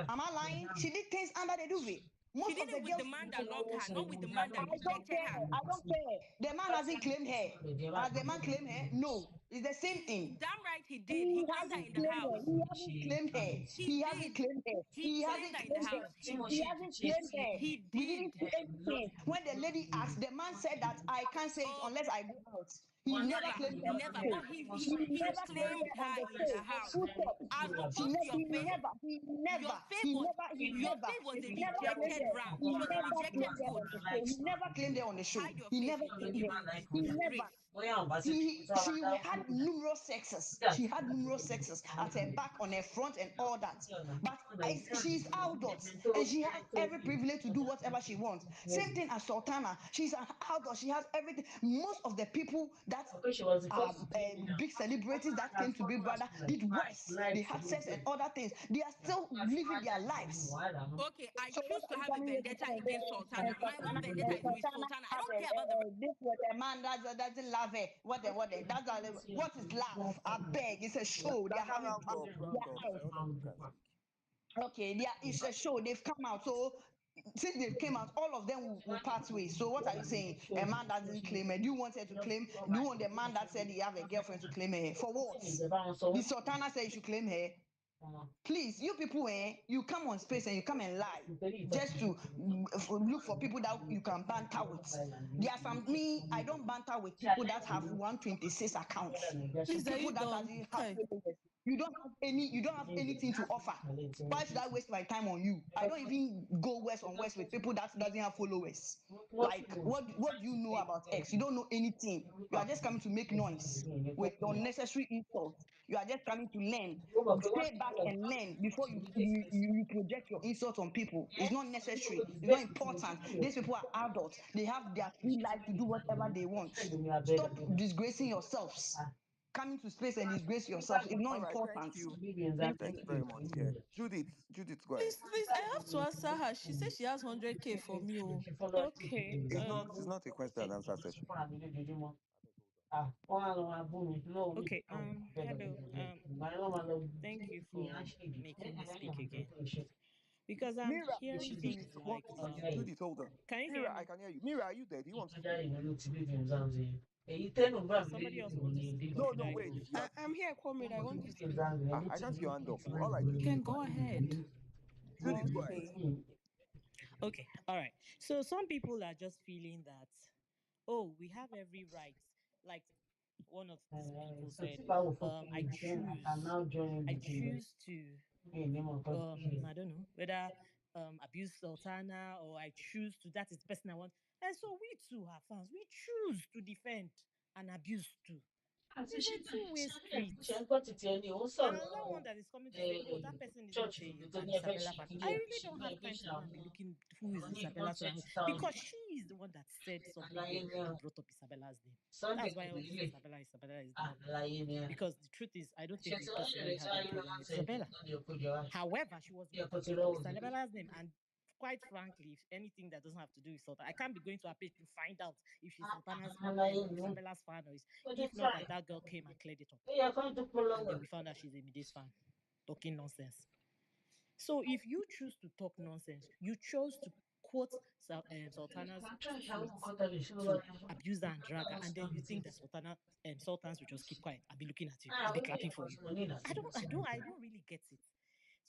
Am I lying? She did things under the duvet. She Most did of the it with the girls, man that loved her, not with the man that I don't rejected care. her. I don't care. The man hasn't claimed her. Has the man claimed her? No. It's the same thing. Damn right he did. He He claimed her hasn't in the claimed her. house. He hasn't claimed her. He He hasn't did. claimed her. He He claimed hasn't her in the claimed her. house. He He did. hasn't claimed her. He We didn't did. see anything. When the lady asked, the man said that I can't say it Oh, unless I go out. He never never, claimed her on the never. show. But He he never claimed claimed her on her the in show. the house. Full stop. As opposed to your faith. Your faith was He your never, faith was a he never claimed rejected her. ram. He She was a never rejected claimed her on goat. the show. He never claimed her on the show. Hide your He face never in claimed her. in He never. disgrace. She had numerous sexes. She had numerous sexes at her back, on her front, and all that. But she's adult and she has every privilege to do whatever she wants. Same thing as Sultana. She's an adult. She has everything. Most of the people that are big celebrities that came to Big Brother did worse. They had sex and other things. They are still living their lives. Okay, I So what choose to are you have a coming here to vendetta say? against Sultana. My own vendetta is with Sultana Sultana. I have don't care about the this with a man that doesn't love her. What that's all, what is love? I beg, it's a show. They are having Round up, so other people can speak. okay. It's a show. They've come out. So since they came out, all of them will part ways. So what are you saying? A man doesn't claim her. Do you want her to claim? Do you want the man that said he have a girlfriend to claim her? For what? The Sultana said you should claim her. Please, you people, you come on space and you come and lie just to look for people that you can banter with. There are some me, I don't banter with people that have 126 accounts. Please, are People you that done? doesn't have Okay. followers. You don't have anything to offer. Why should I waste my time on you? I don't even go west on west with people that doesn't have followers. Like what do you know about X? You don't know anything. You are just coming to make noise with unnecessary insults. You are just coming to learn. Stay back and learn before you project your insult on people. It's not necessary. It's not important. These people are adults. They have their free life to do whatever they want. Stop disgracing yourselves. Coming to space and disgrace yourself is not All right, thank important. you. Thank Thank you. you very much. Yeah. Judith, go ahead. Please, I have to answer her. She says she has 100K for me. Oh. Okay. It's not a question and answer session. Okay. Hello. Thank you for making me speak again. Because I'm Mira, hearing things like, Judith, hold on. can you hear Mira, I me? can hear you. Mira, are you there? Do you want to speak? Does somebody else want to speak, or No, should no, I wait. go? I'm here, Comrade. I want to speak. I can't see your hand up. All right, You Judith, can go go ahead. ahead. Judith, go ahead. Okay. Okay. All right. So some people are just feeling that, oh, we have every right. Like one of these people said, I choose to, I don't know whether abuse Sultana, or I choose to. That is the person I want. And so we too are fans. We choose to defend and abuse too. It's a two-way street. And another one that is coming to say, oh, that person is not an Isabella fan. I really don't have time to go and be looking who is Isabella's fan, because she is the one that said something there and brought up Isabella's name. That's why all this Isabella is now. Because the truth is, I don't think we personally have any problem with Isabella. However, she was the one that brought up Isabella's name. And quite frankly, if anything that doesn't have to do with Sultana, I can't be going to her page to find out if she's Isabella's fan, or is, if not that girl came and cleared it up. And then we found out she's a Mide's fan, talking nonsense. So if you choose to talk nonsense, you chose to quote Sultana's tweets to abuse her and drag her, and then you think that Sultans will just keep quiet and be looking at you and be clapping for you. I don't really get it.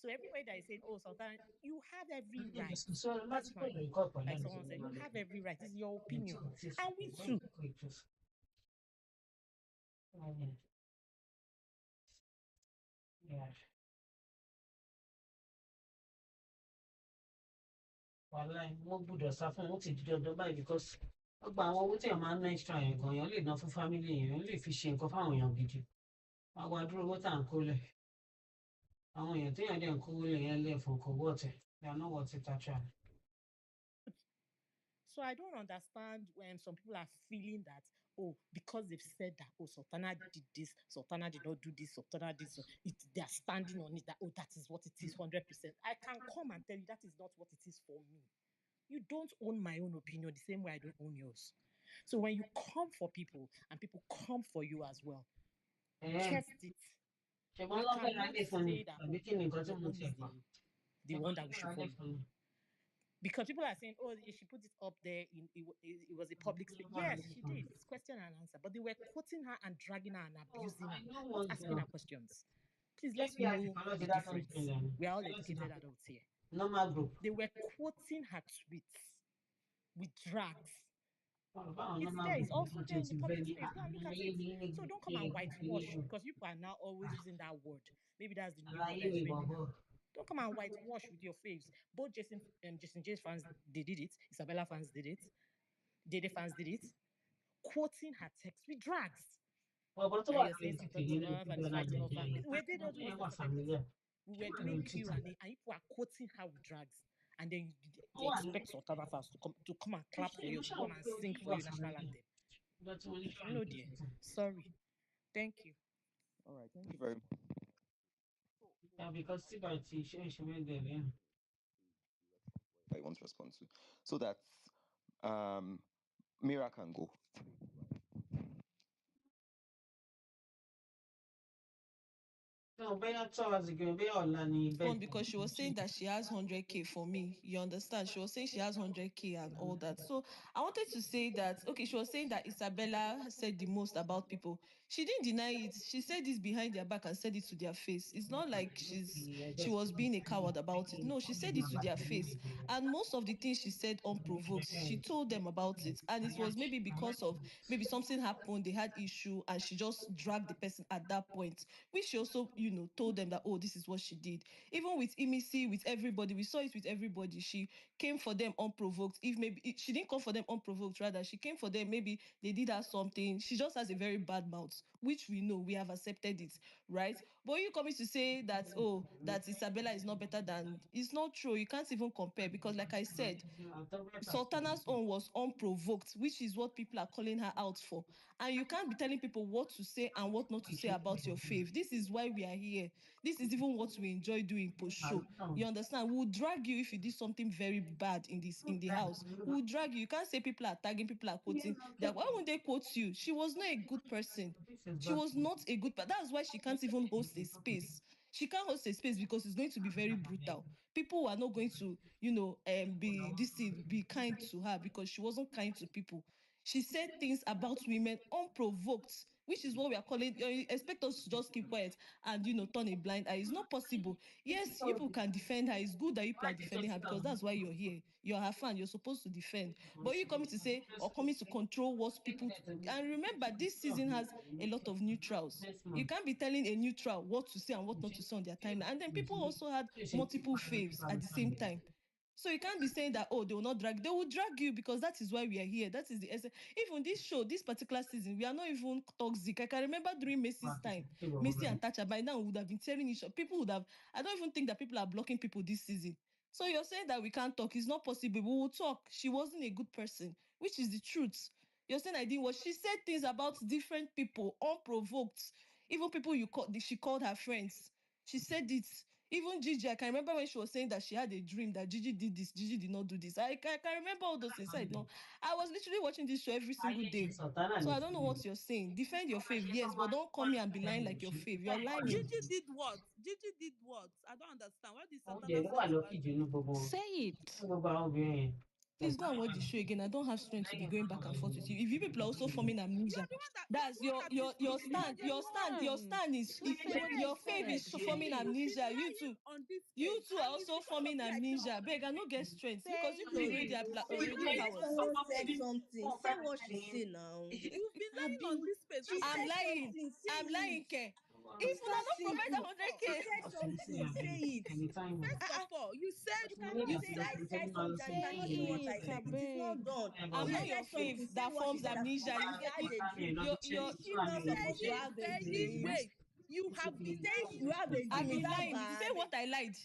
So everybody that is saying, "Oh, Sultan, you have every right," that's fine. Like someone said, you have every right. It's your opinion, and we too. So I don't understand when some people are feeling that, oh, because they've said that, oh, Sultana did this, Sultana did not do this, Sultana did so, they are standing on it, that, oh, that is what it is 100%. I can come and tell you that is not what it is for me. You don't own my own opinion the same way I don't own yours. So when you come for people and people come for you as well, test it. You cannot say that, oh, your own is the one that we should follow. Because people are saying, oh, she put it up there, it was a public space. Yes, she did. It's question and answer. But they were quoting her and dragging her and abusing her, not asking her questions. Please, let's know the difference. We are all educated adults here. They were quoting her tweets with drags. It's there. It's also there in the public space. Go and look at it. So don't come and whitewash, because people are now always using that word. Maybe that's the new word that is trending now. Don't come and whitewash with your faves. Both Jason James fans, they did it. Isabella fans did it. Dede fans did it. quoting her text with drags. But tó And wà you're saying lórí Sultana títì ilé and is ìgbéra fighting over Nàìjíríà me. yẹn. It was Ìyẹn wà not separate. familiar. We were Lórí doing Q títì. and people are quoting her with drags. And then Ó you wà ní. expect Sultana fans to come and clap for you, Mo to ṣàwọn come and pé sing ó for wà you national familiar. anthem. Ìgbà tí wọ́n ní show No, àná dear. títì. Sorry. Thank you. All right. Thank you very much. Yeah, because síbà tí ṣe mẹ́gẹ̀ẹ́ lẹ́yìn. I want to respond to. So that Mira can go. No, bóyá 2 hours ago, bóyá ọ̀la ni bẹ́ẹ̀. Because she was saying that she has 100K for me. You understand? She was saying she has 100K and all that. So I wanted to say that, okay, she was saying that Isabella said the most about people. She didn't deny it. She said this behind their back and said it to their face. It's not like she was being a coward about it. No, she said it to their face. And most of the things she said unprovoked, she told them about it. And it was maybe because of maybe something happened, they had issue, and she just dragged the person at that point, which she also, told them that, oh, this is what she did. Even with Imisi, with everybody, we saw it with everybody. She came for them unprovoked. If maybe she didn't come for them unprovoked, rather, she came for them, maybe they did her something. She just has a very bad mouth, which we know, we have accepted it, right? But you coming to say that, oh, that Isabella is not better than, it's not true. You can't even compare because, like I said, Sultana's own was unprovoked, which is what people are calling her out for. And you can't be telling people what to say and what not to say about your fave. This is why we are here. This is even what we enjoy doing post show. You understand? We'll drag you if you did something very bad in the house. We'll drag you. You can't say people are tagging, people are quoting. Why won't they quote you? She was not a good person. She was not a good person. That's why she can't even host a space. She can't host a space because it's going to be very brutal. People are not going to, be kind to her because she wasn't kind to people. She said things about women unprovoked, which is what we are calling. You expect us to just keep quiet and turn a blind eye. It's not possible. Yes, people can defend her. It's good that people are defending her because that's why you're here. You're her fan. You're supposed to defend. But you coming to say or coming to control what people. And remember, this season has a lot of neutrals. You can't be telling a neutral what to say and what not to say on their timeline. And then people also had multiple faves at the same time. So you can't be saying that, oh, they will not drag. They will drag you because that is why we are here. That is the essence. Even this show, this particular season, we are not even toxic. I can remember during Macy's time, Macy and Tasha, by now would have been tearing each other. People would have, I don't even think that people are blocking people this season. So you're saying that we can't talk. It's not possible. We will talk. She wasn't a good person, which is the truth. You're saying I didn't watch. She said things about different people, unprovoked. Even people she called her friends. She said it. Even Gigi, I can remember when she was saying that she had a dream that Gigi did this, Gigi did not do this. I can remember all those things. I was literally watching this show every single day. So I don't know what you're saying. Defend your fave, yes, but don't come here and be lying like your fave. You're lying. Gigi did what? Gigi did what? I don't understand. What did Sultana say to her? Say it. Please go and watch the show again. I don't have strength to be going back and forth with you. If you people are also forming amnesia, that's your stand is Just say what you your fave said. is Say forming it. amnesia. You two are also forming amnesia. Beg, I no get strength because Say you people already it. already If cowards. someone said something, say what she say now. You've been lying on Abi, this space. she That's I'm why. said lying. something, say I'm it. lying, Ke. If It's una that not provide simple. She 100K, said something, say it. First of all, You cannot say I said something and you Say cannot say what I it, I said. It is not beg. done. I'm She not your said something, fave say that what she forms said. That she amnesia. said she had a dream. You're Is she not supposed to have a dream? wait. You have been Saying saying you have a I've dream, is been that lying. Say bad? what I lied.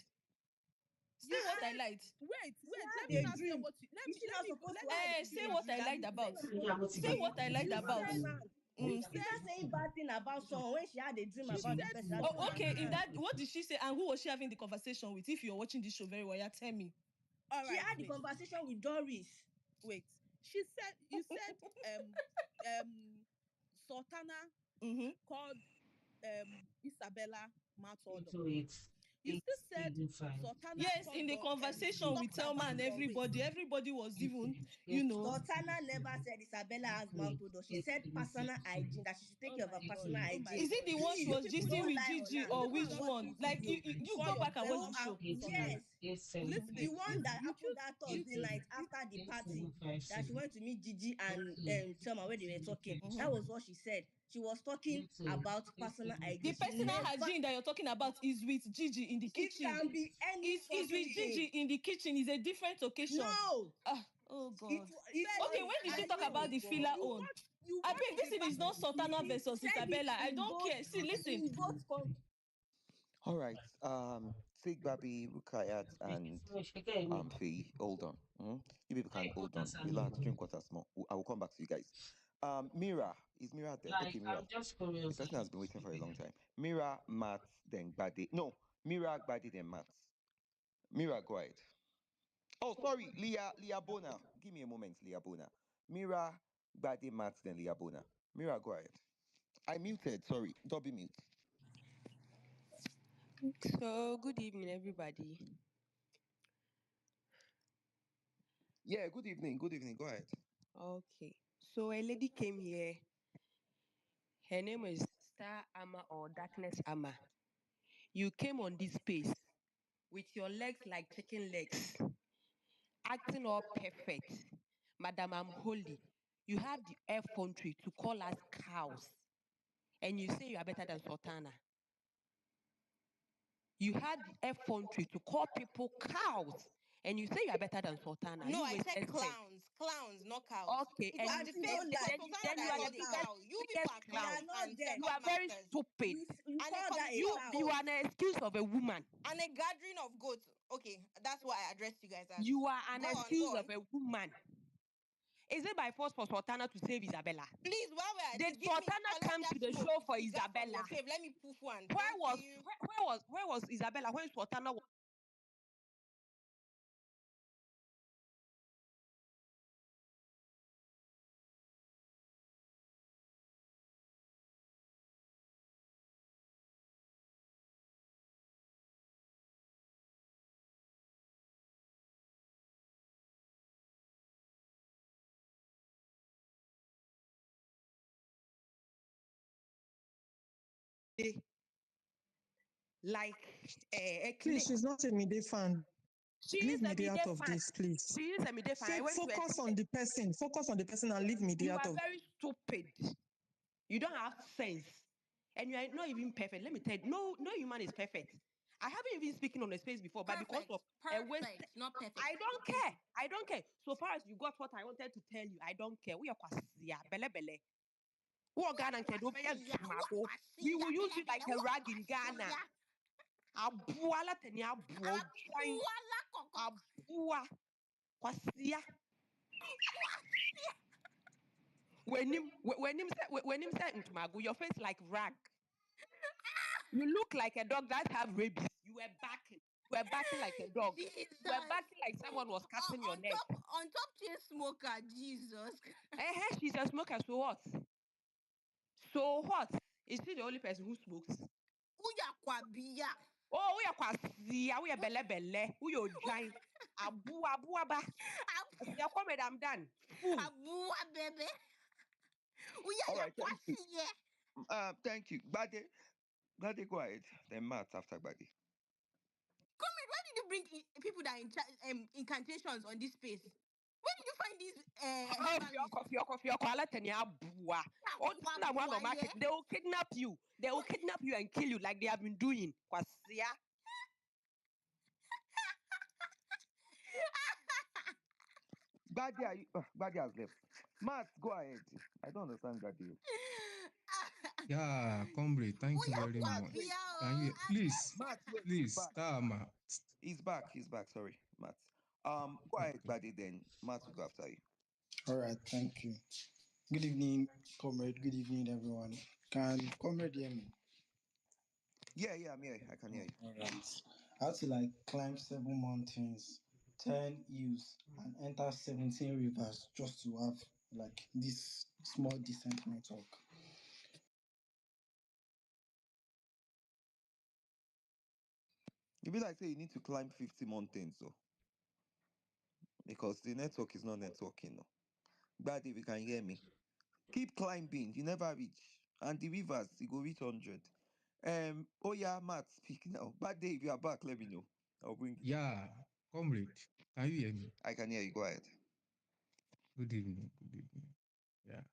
Say what I lied. wait. She Let had me a not say dream. what you Is she not supposed to have Say a what dream? I That lied is not about. supposed to Say say. what I lied You about. understand? You Mm. start saying bad thing about someone when she had a dream she about the said person. I don't Oh, okay. In understand. that, what did she say? And who was she having the conversation with? If you're watching this show very well, yeah, tell me. all She right, had the conversation with Doris. wait. She said you said Sultana Mm-hmm. called Isabella mouth odor. You still said Sultana Yes, in called the conversation with talked Thelma about and Doris. everybody was even, Sultana never said Isabella has mouth odor. She said personal hygiene, that she should take Oh care of her my god. personal Oh my hygiene. Is it god. the one she See, You was people gisting don't just with lie on Gigi her. or You which people just watch one? this choose Like, video. you pour go your back and watch vessel the out show. Sultana. Yes, Listen, the one that you happened choose that you Thursday choose night you after the party, that she went to meet Gigi and Thelma where they were talking. That was what she said. She was talking about personal The hygiene. She personal never. hygiene that you're talking about is with Gigi in the It kitchen. can be any Is with fucking Gigi thing. in the kitchen. Is a different occasion. No, Oh it God. it Okay, was when did she talk hygiene about the filler before. on? You I want beg, to this be thing is part not of the Sultana meeting, versus said it Isabella. I in don't care. See, listen. both All right. Sig Babi, Rukayat, and Faye. Hold on. You people can hold on. Relax, drink water small. I will come back to you guys. Mira. Is Mira there? Okay, Mira. The person has been waiting for a long time. Mira, Matt, then Bade. No, Mira, Bade, then Matt. Mira, go ahead. Oh, sorry, Leah Bona. Give me a moment, Leah Bona. Mira, Bade, Matt, then Leah Bona. Mira, go ahead. I muted, sorry. Double mute. So, good evening, everybody. Yeah, good evening. Good evening. Go ahead. Okay. So, a lady came here. Her name is Star Ama or Darkness Ama. You came on this space with your legs like chicken legs, acting all perfect. Madam, I'm holy. You have the effrontery to call us cows. And you say you are better than Sultana. You had the effrontery to call people cows. And you say you are better than Sultana. No, You I waste said essence. clouds, not cows. Okay, It and was you the say same thing. then, Sultana then you that are the called it biggest cow. You people are clown. clowns and You circus are very masters stupid. and a committee You of you goats are an excuse of a woman. and a gathering of goats. Okay, that's what I addressed you guys as. You are an Go excuse on. of a woman. Is it by force for Sultana to save Isabella? Please, while we're at Did it, give me Sultana collect come that to the smoke show for cigar from Isabella? your tape. Let me poof one. Where Thank was you. where was Isabella when Sultana was? Like Please, she's not a Mide fan. She Leave is a Mide Mide out of fan. this, please. She is a Mide fan. I went to Focus on the person. Focus on the person and leave Mide You out are of. very stupid. You don't have sense. And you are not even perfect. Let me tell you, no human is perfect. I haven't even spoken on the space before, but because of a waste, not perfect. I don't care. I don't care. So far as you got what I wanted to tell you, I don't care. We are kwasia, bele bele. We are Ghana and Kedo, we will use you like a rag in Ghana. Abuala tenya abuo join. Abua kwasia. When him said Ntmago, your face like rag. You look like a dog that have rabies. You were barking. You were barking like a dog. Jesus. You were barking like someone was cutting your neck. On top chain smoker, Jesus. She's a smoker, so what? So what? Is she the only person who smokes? Uya kwabia. Oh, we are kwasia, we are bele bele, we are giant. Abu ba. Your comment, I'm done. Abu baby. All right, thank you. Thank you. Bade, go ahead. Then Matt after Bade. Comrade, why did you bring people that incantations on this space? Where did you find these They will kidnap you. They will kidnap you and kill you like they have been doing. Kwasia. Bade has left. Matt, go ahead. I don't understand Bade. Yeah, comrade, thank you very much. Can you please, Matt, wait, please, Thelma. He's back. Sorry, Matt. Go ahead, Bade, then Matt will go after you. All right, thank you. Good evening, comrade. Good evening, everyone. Can comrade hear me? Yeah, I'm here. I can hear you. All right. I had to climb 7 mountains, 10 hills, and enter 17 rivers just to have this small decent network. You be like say you need to climb 50 mountains, so because the network is not networking. No. Bade, if you can hear me, keep climbing. You never reach, and the rivers you go reach 100. Oh yeah, Matt, speak now. Bade, if you are back, let me know. I'll bring you. Yeah, comrade, can you hear me? I can hear you. Go ahead. Good evening. Good evening. Yeah.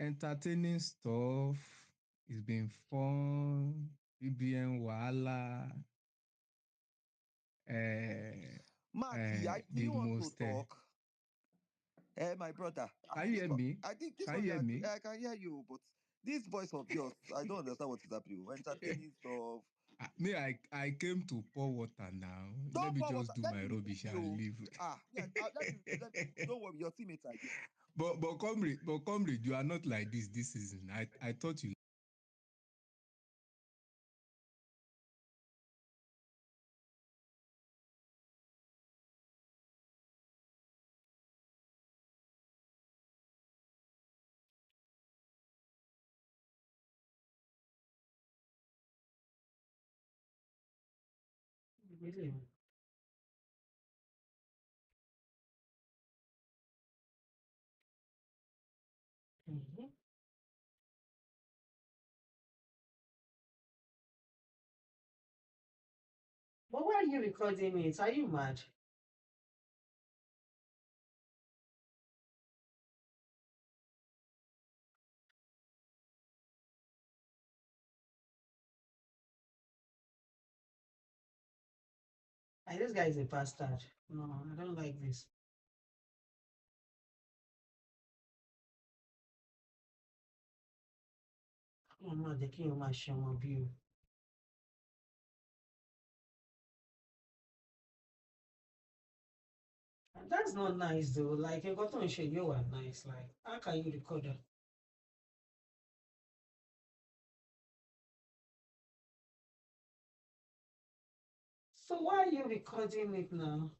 Entertaining stuff. It's been fun. BBN Wala. Matt, do The you want to most talk? My brother. Can you hear me? I think this Can one you hear me? I can hear you, but this voice of yours, I don't understand what is happening. We're entertaining stuff. Me, I came to pour water now. Let Don't me pour water. just do Let my me remove rubbish and you. leave. Yeah, don't worry, your teammates are here. But comrade, you are not like this season. I thought you. Really? Mm-hmm. But why are you recording it? Are you mad? Like, this guy is a bastard. No, I don't like this. I'm not taking my shame of you. And that's not nice though. Like you got on show you are nice. Like, how can you record that? So why are you recording it now?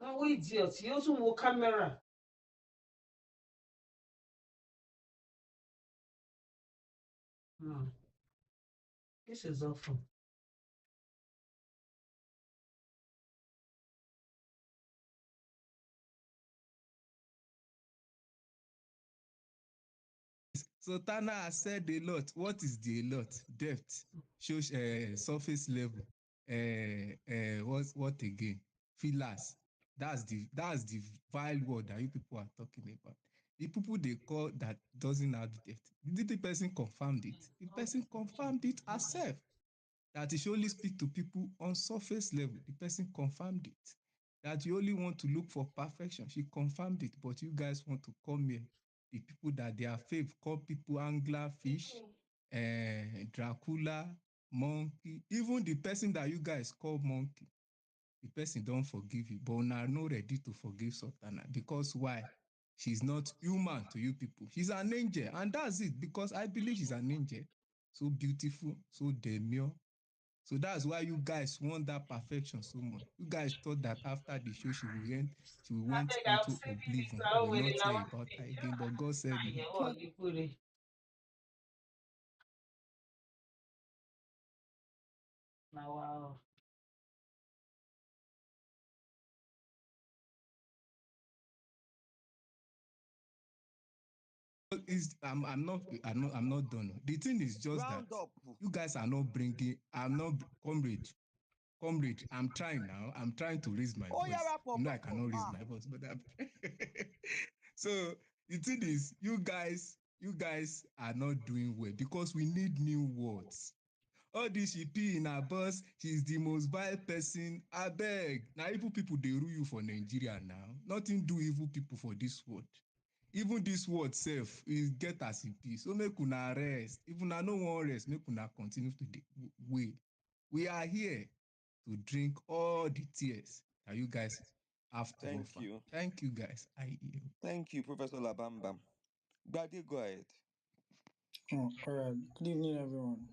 Oh, idiot. You also want camera. No, this is awful. Sultana has said a lot. What is the a lot? Depth, shows surface level. What again? Fillers. That's the vile word that you people are talking about. The people they call that doesn't have depth. Did the person confirmed it? The person confirmed it herself. That you should only speak to people on surface level. The person confirmed it. That you only want to look for perfection. She confirmed it, but you guys want to come here. The people that they are fave call people angler fish, Dracula, monkey, even the person that you guys call monkey, the person don't forgive you, but now not ready to forgive Sultana. Because why? She's not human to you people. She's an angel, and that's it. Because I believe she's an angel. So beautiful, so demure, so that's why you guys want that perfection so much. You guys thought that after the show she I went think I'll into send you this. oblivion. Oh, We'll wait, not I hear want about to her take again. But God said no. you put it. Now, wow. I'm not done. The thing is just Round that up. you guys are not bringing. I'm not comrade. I'm trying now. I'm trying to raise my Oh yeah, voice. wrap up, I wrap up. cannot raise my voice, but I'm so the thing is, you guys are not doing well because we need new words. All this she pee in her bus, she's the most vile person. I beg. Now evil people they rule you for Nigeria now. Nothing do evil people for this world. Even this word self is get as it is. So make una rest. If una no wan rest, make una continue to the way. We are here to drink all the tears that you guys have to Thank offer. you. Thank you guys. I yield. Thank you, Professor Labamba. Buddy, go ahead. Oh, all right. Good evening, everyone.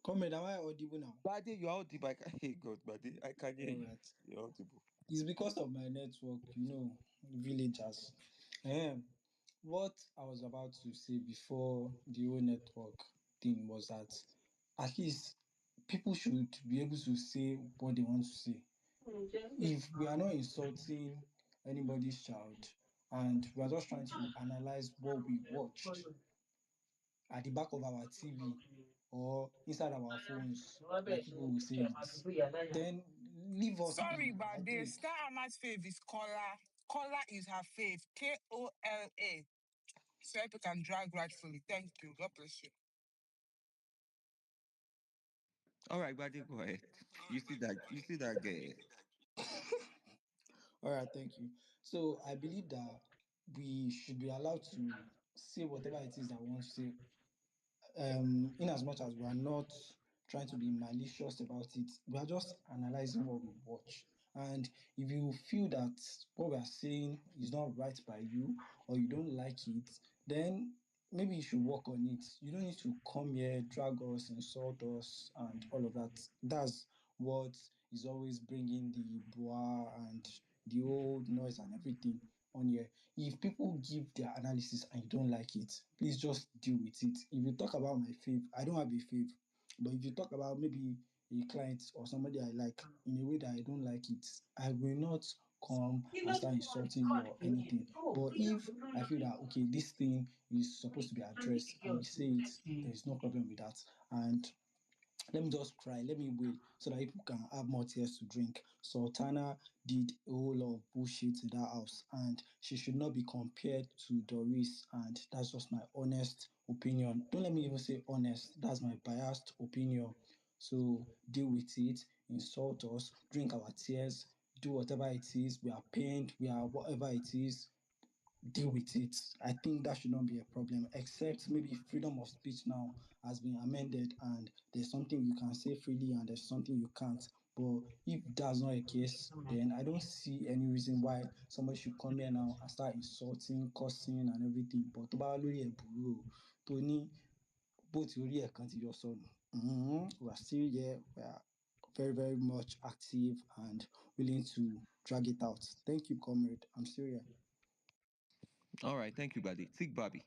Comrade, am I audible now? Buddy, you're audible. Hey God, Buddy, I can hear All you. right. You're audible. It's because of my network, villagers. What I was about to say before the whole network thing was that at least people should be able to say what they want to say. If we are not insulting anybody's child and we are just trying to analyze what we watched at the back of our TV or inside our phones, like people will say it, then leave us Sorry, be. I but the beg. Star Ama's fave is Kola. Kola is her fave. Kola. So people can drag rightfully. Thank you. God bless you. All right, buddy, go ahead. You see that? You see that girl? All right, thank you. So I believe that we should be allowed to say whatever it is that we want to say, in as much as we are not trying to be malicious about it, we are just analyzing what we watch. And if you feel that what we are saying is not right by you or you don't like it, then maybe you should work on it. You don't need to come here, drag us, insult us, and all of that. That's what is always bringing the bois and the old noise and everything on here. If people give their analysis and you don't like it, please just deal with it. If you talk about my fave, I don't have a fave. But if you talk about maybe a client or somebody I like in a way that I don't like it, I will not come and start insulting you or anything. But if I feel that okay, this thing is supposed to be addressed and we say it, there is no problem with that. And let me just cry, let me wail so that people can have more tears to drink. Sultana did a whole lot of bullshit in that house, and she should not be compared to Doris. And that's just my honest opinion. Don't let me even say honest, that's my biased opinion. So deal with it, insult us, drink our tears, do whatever it is. We are pained, we are whatever it is, deal with it. I think that should not be a problem, except maybe freedom of speech now has been amended and there's something you can say freely and there's something you can't. But if that's not a case, then I don't see any reason why somebody should come here now and start insulting, cursing, and everything. But tó bá wá lórí ẹ̀ burú o, tó ní bó ti orí ẹ̀ kan ti yọ sọnù. We are still here. We are very, very much active and willing to drag it out. Thank you, comrade. I'm still here. All right, thank you, buddy. Tick Bobby.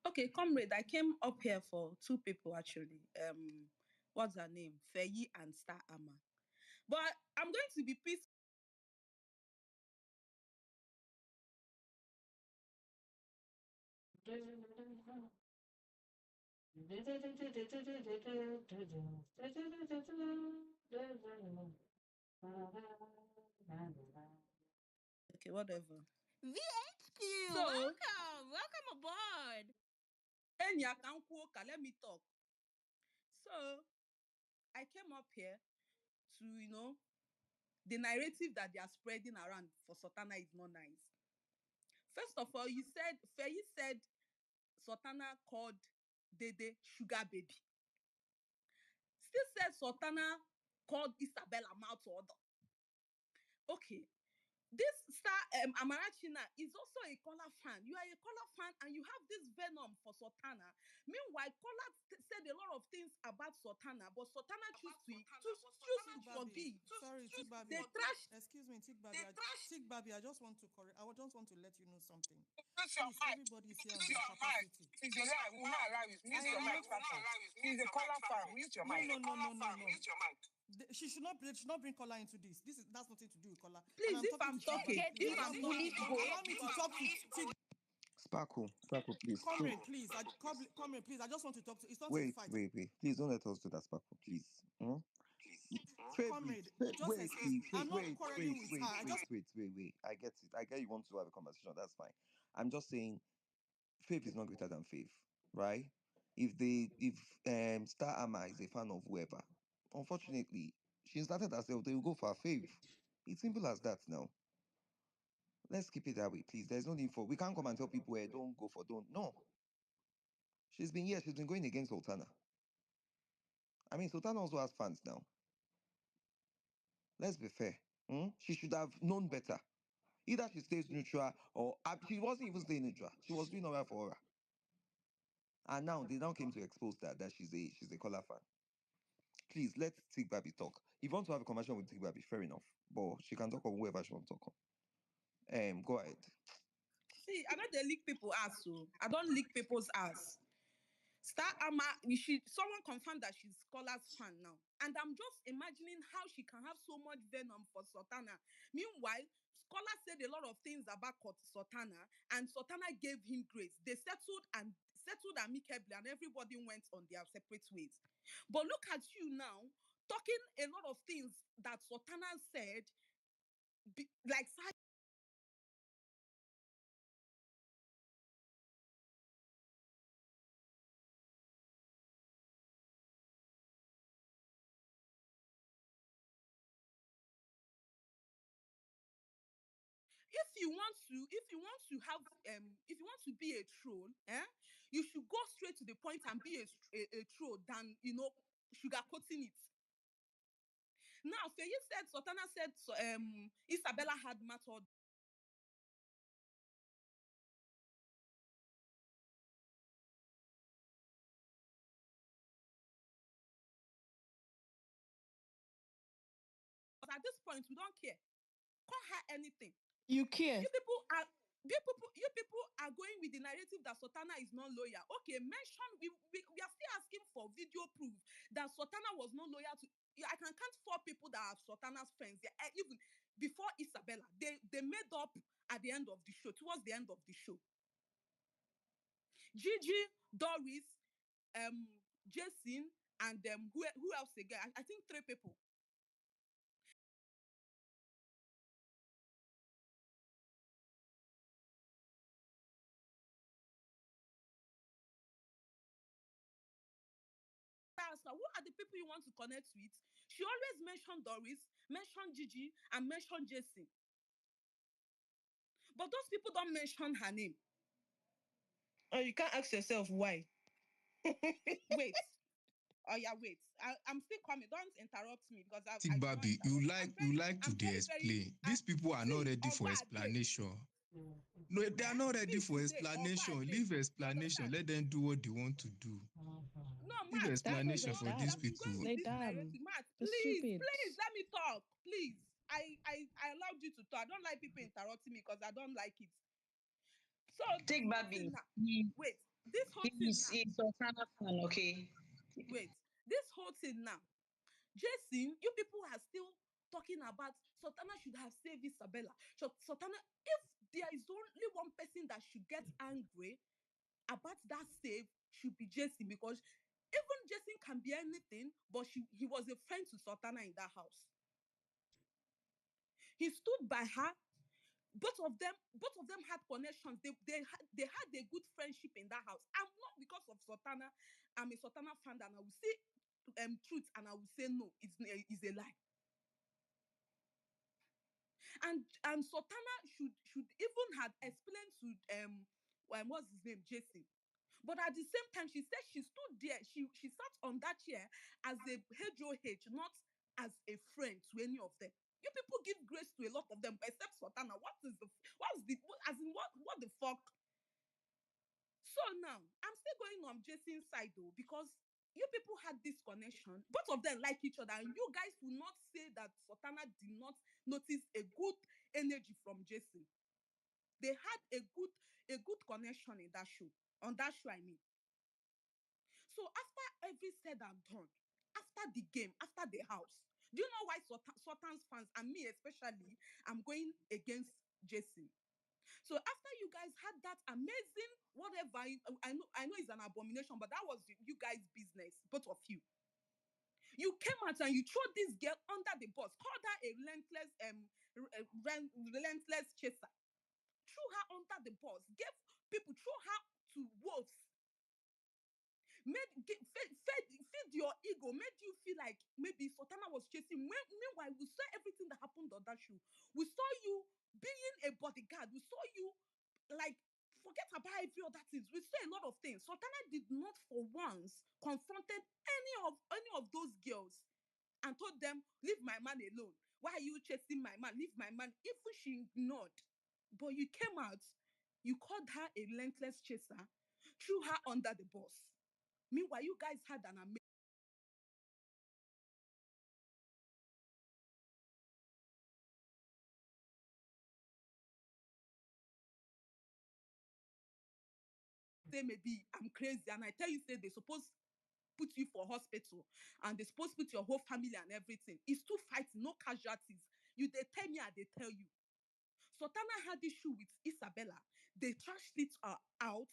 Okay, comrade, I came up here for two people actually. What's her name? Feyi and Star Ama. But I'm going to be peaceful. Okay, whatever. VHQ, So, welcome aboard. Enya Kankuoka, let me talk. So, I came up here to, the narrative that they are spreading around for Sultana is not nice. First of all, Feyi said Sultana called Dede sugar baby. Still said Sultana called Isabella mouth order. Okay. This star Amarachina is also a Kola fan. You are a Kola fan and you have this venom for Sultana. Meanwhile, Kola said a lot of things about Sultana, but Sultana choose to forgive. Sorry, Tigbabi. They trash. Excuse me, Tigbabi. Tigbabi, I just want to correct. I just want to let you know something. Mute your Please, mic. everybody is here on Mute their your mic. capacity. It's your lie. We will not allow you. Mute your mic. He's a caller fan. Mute your mic. Mute your mic. She should not. She should not bring Kola into this. That's nothing to do with Kola. Please, And I'm if talking I'm to talking, Tigbabi. Please if I'm talking, allow me to talk to Tig. Sparkle, please. Comrade, please. Comrade, please. I just want to talk to. It's not a Wait, fight. Please don't let us do that, Sparkle, please. Comrade, Wait, just please. I'm not quarreling with her. I just Wait. I get it. I get you want to have a conversation. That's fine. I'm just saying, faith is not greater than faith, right? If Star Ama is a fan of whoever, unfortunately, she started herself. They will go for a faith. It's simple as that now. Let's keep it that way, please. There's no need for we can't come and tell people where don't go for don't. No. She's been going against Sultana. I mean, Sultana also has fans now. Let's be fair. She should have known better. Either she stays neutral or she wasn't even staying neutral. She was doing all right for her. And now they now came to expose that she's a Kola fan. Please let Tig Baby talk. If you want to have a conversation with Tig Baby, fair enough. But she can talk on whoever she wants to talk on. Go ahead. see, I know they leak people ass, so I don't leak people's ass. Star Ama, someone confirmed that she's Kola's fan now. And I'm just imagining how she can have so much venom for Sultana. Meanwhile, Kola said a lot of things about Sultana, and Sultana gave him grace. They settled amicably, and everybody went on their separate ways. But look at you now, talking a lot of things that Sultana said, like if you want to be a troll, you should go straight to the point and be a troll than sugarcoating it. Now, Feyi said, Sultana said, Isabella had mattered. But at this point, we don't care. Call her anything. You care. You people are going with the narrative that Sultana is not loyal. Okay, mention we are still asking for video proof that Sultana was not loyal to. I can count 4 people that are Sultana's friends. Even before Isabella, they made up at the end of the show, towards the end of the show. Gigi, Doris, Jason, and who else again? I think 3 people. Ask her, who are the people you want to connect with? She always mentioned Doris, mentioned Gigi, and mentioned Jason. But those people don't mention her name. Oh, you can't ask yourself why. Wait. Oh yeah, wait. I'm still coming. Don't interrupt me because I See, Babi, you like to I'm very, explain. These people are not ready for explanation. No, they are not ready for explanation. Leave explanation. Let them do what they want to do. No, Leave Matt, explanation for these people. With this narrative. Matt, please let me talk. Please. I allowed you to talk. I don't like people interrupting me because I don't like it. So take Babi. Wait, this whole thing now. He's Sultana fan, okay? Wait, this whole thing now. Jason, you people are still talking about Sultana should have saved Isabella. Sultana, if there is only one person that should get angry about that save, should be Jason, because even Jason can be anything, but he was a friend to Sultana in that house. He stood by her. Both of them had connections. They had a good friendship in that house. I'm not because of Sultana. I'm a Sultana fan, and I will say truth, and I will say no. It's a lie. And Sultana should even have explained to what's his name, Jason. But at the same time, she said she stood there. She sat on that chair as a HOH, not as a friend to any of them. You people give grace to a lot of them, except Sultana. What the fuck? So now, I'm still going on Jason's side though, because you people had this connection. Both of them like each other, and you guys will not say that Sultana did not notice a good energy from Jason. They had a good connection in that show. On that show, I mean. So after every said and done, after the game, after the house, do you know why Sultan's fans, and me especially, I'm going against Jason? So after you guys had that amazing whatever, I know it's an abomination, but that was you guys' business, both of you. You came out and you threw this girl under the bus, called her a relentless chaser, threw her under the bus, gave people, threw her to wolves, feed your ego, made you feel like maybe Sultana was chasing. Meanwhile, we saw everything that happened on that show. We saw you being a bodyguard. We saw you, like, forget about every other things. We saw a lot of things. Sultana did not for once confronted any of those girls and told them, leave my man alone. Why are you chasing my man? Leave my man. Even she ignored. But you came out, you called her a relentless chaser, threw her under the bus. Meanwhile, you guys had an amazing say maybe I'm crazy, and I tell you, say they supposed put you for hospital, and they supposed put your whole family and everything. It's two fighting, no casualties. You they tell me and they tell you. Sultana had issue with Isabella. They trashed it out.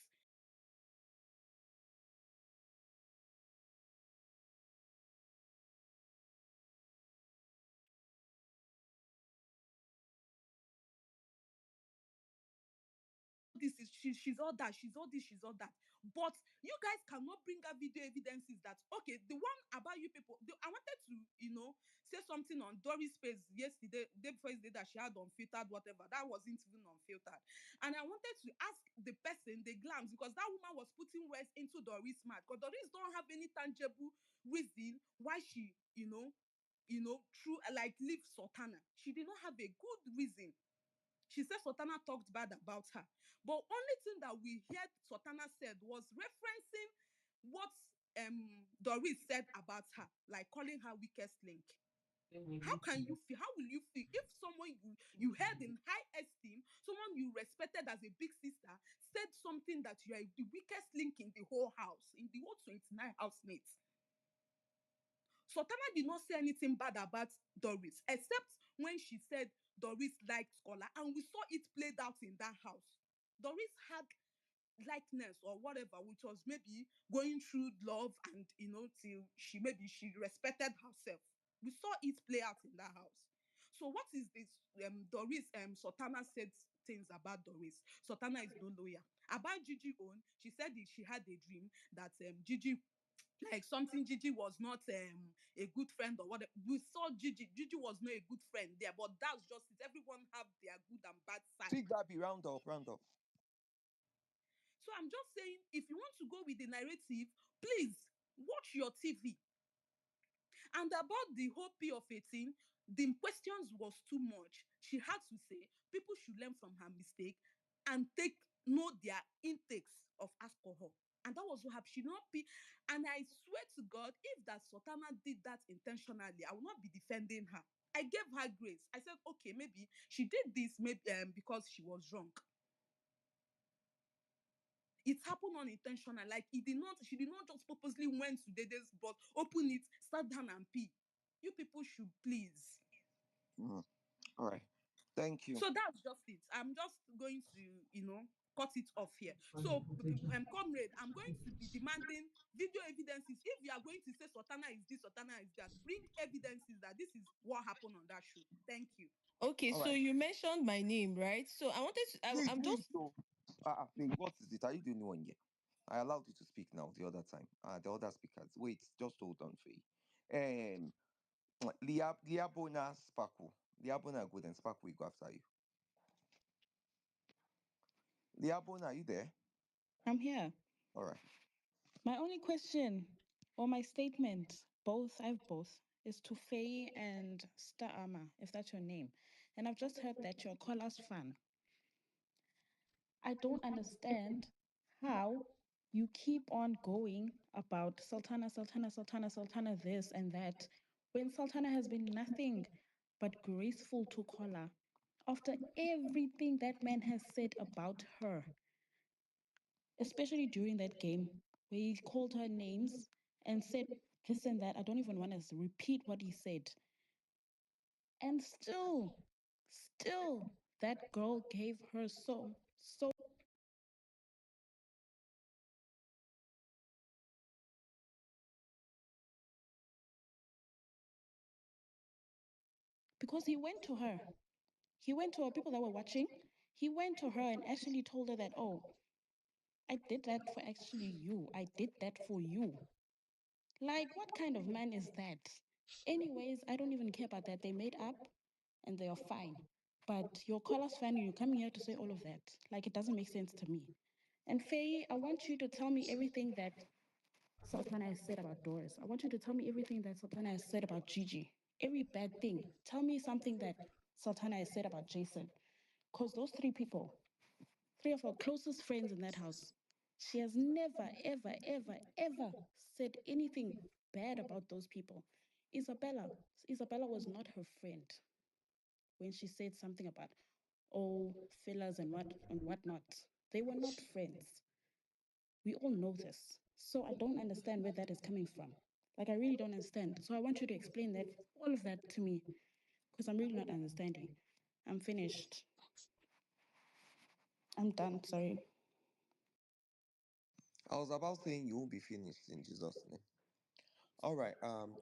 this is she's all that, she's all this, she's all that. But you guys cannot bring out video evidences that okay, the one about you people. I wanted to, say something on Doris' face yesterday, day before yesterday, that she had unfiltered whatever. That wasn't even unfiltered. And I wanted to ask the person, the glams, because that woman was putting words into Doris' mouth. Because Doris don't have any tangible reason why she, true like leave Sultana. She did not have a good reason. She said Sultana talked bad about her. But only thing that we heard Sultana said was referencing what Doris said about her, like calling her weakest link. How can you feel? How will you feel if someone you held in high esteem, someone you respected as a big sister, said something that you are the weakest link in the whole house, in the whole 29 housemates? Sultana did not say anything bad about Doris, except when she said Doris liked Kola, and we saw it played out in that house. Doris had likeness or whatever, which was maybe going through love and till she respected herself. We saw it play out in that house. So what is this? Doris Sultana said things about Doris. Sultana is no lawyer. About Gigi own, she said she had a dream that Gigi, like something, Gigi was not a good friend or whatever. We saw Gigi was not a good friend there, but that's just it. Everyone have their good and bad side. See, Gabby, round up, round up. So I'm just saying, if you want to go with the narrative, please watch your TV. And about the whole P of 18, the questions was too much. She had to say people should learn from her mistake and know their intakes of alcohol. And that was what happened. She not be, and I swear to God, if that Sultana did that intentionally, I will not be defending her. I gave her grace. I said, okay, maybe she did this maybe because she was drunk. It happened unintentional. Like she did not just purposely went to Dede's but open it, sat down and pee. You people should please. All right. Thank you. So that's just it. I'm just going to, cut it off here. So, comrade, I'm going to be demanding video evidences. If you are going to say Sultana is this, Sultana is that, bring evidences that this is what happened on that show. Thank you. Okay, All so right. you mentioned my name, right? So I wanted to. Please, I'm please, just. so. Faye, what is it? Are you the only one here? I allowed you to speak now the other time. The other speakers. Wait, just hold on, Faye. Liabona Sparkle. Liabona good and Sparkle will go after you. Liabona, are you there? I'm here. All right. My only question or my statement, I have both, is to Faye and Star Armor, if that's your name. And I've just heard that you're Kola's fan. I don't understand how you keep on going about Sultana, Sultana, Sultana, Sultana, this and that, when Sultana has been nothing but graceful to Kola after everything that man has said about her, especially during that game where he called her names and said this and that. I don't even want to repeat what he said. And still, that girl gave her so because he went to her. He went to her, people that were watching. He went to her and actually told her that, oh, I did that for actually you. I did that for you. Like, what kind of man is that? Anyways, I don't even care about that. They made up and they are fine. But your Colors fan, you're coming here to say all of that. Like, it doesn't make sense to me. And Faye, I want you to tell me everything that Sultana has said about Doris. I want you to tell me everything that Sultana has said about Gigi. Every bad thing. Tell me something that Sultana has said about Jason. Because those three of her closest friends in that house, she has never, ever, ever, ever said anything bad about those people. Isabella, Isabella was not her friend when she said something about oh fillers and whatnot. They were not friends. We all know this. So I don't understand where that is coming from. Like I really don't understand. So I want you to explain that all of that to me because I'm really not understanding. I'm finished. I'm done. Sorry. I was about saying you won't be finished in Jesus' name. All right.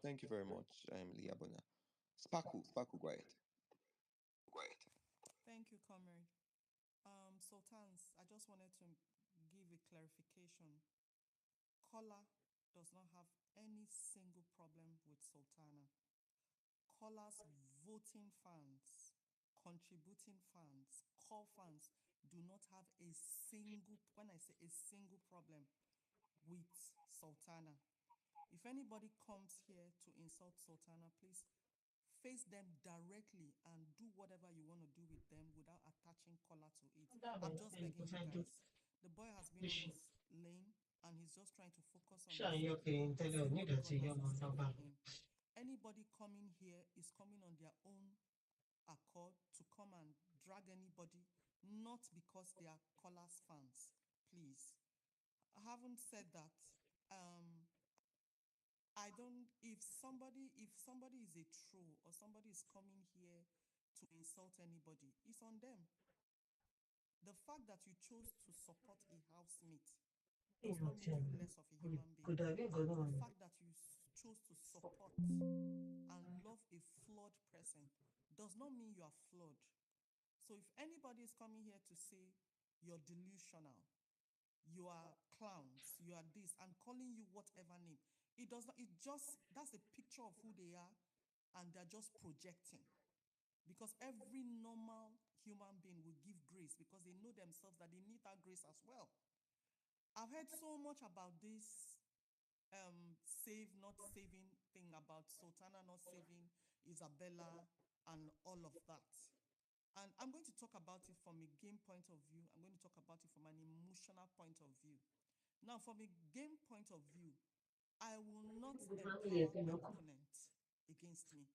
Thank you very much, Liabona. Sparkle, go ahead. Thank you, comrade. Sultans, I just wanted to give a clarification. Kola does not have any single problem with Sultana. Kola's voting fans, contributing fans, call fans do not have a single, when I say a single problem with Sultana. If anybody comes here to insult Sultana, please face them directly and do whatever you want to do with them without attaching Kola to it. I'm just begging you guys. The boy has been on his lane and he's just trying to focus on his life and see what God has in store for him. Anybody coming here is coming on their own accord to come and drag anybody, not because they are Kola's fans. Please. I haven't said that. I don't, if somebody is a troll or somebody is coming here to insult anybody, it's on them. The fact that you chose to support a housemate does not make you less of a human being. The fact that you chose to support and love a flawed person does not mean you are flawed. So if anybody is coming here to say you're delusional, you are clowns, you are this, and calling you whatever name, it does not, it just, that's a picture of who they are, and they're just projecting. Because every normal human being will give grace because they know themselves that they need that grace as well. I've heard so much about this save not saving thing about Sultana not saving Isabella and all of that. And I'm going to talk about it from a game point of view. I'm going to talk about it from an emotional point of view. Now, from a game point of view, I will not empower my opponent against me.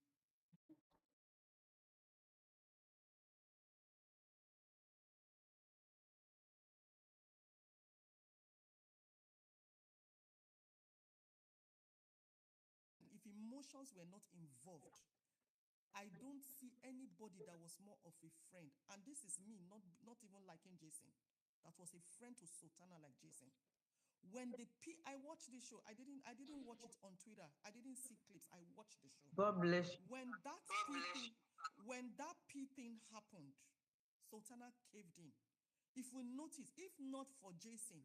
If emotions were not involved, I don't see anybody that was more of a friend. And this is me, not even liking Jason. That was a friend to Sultana like Jason. When I watched the show, I didn't watch it on Twitter. I didn't see clips. I watched the show. God bless you. When that P thing happened, Sultana caved in. If we notice, if not for Jason,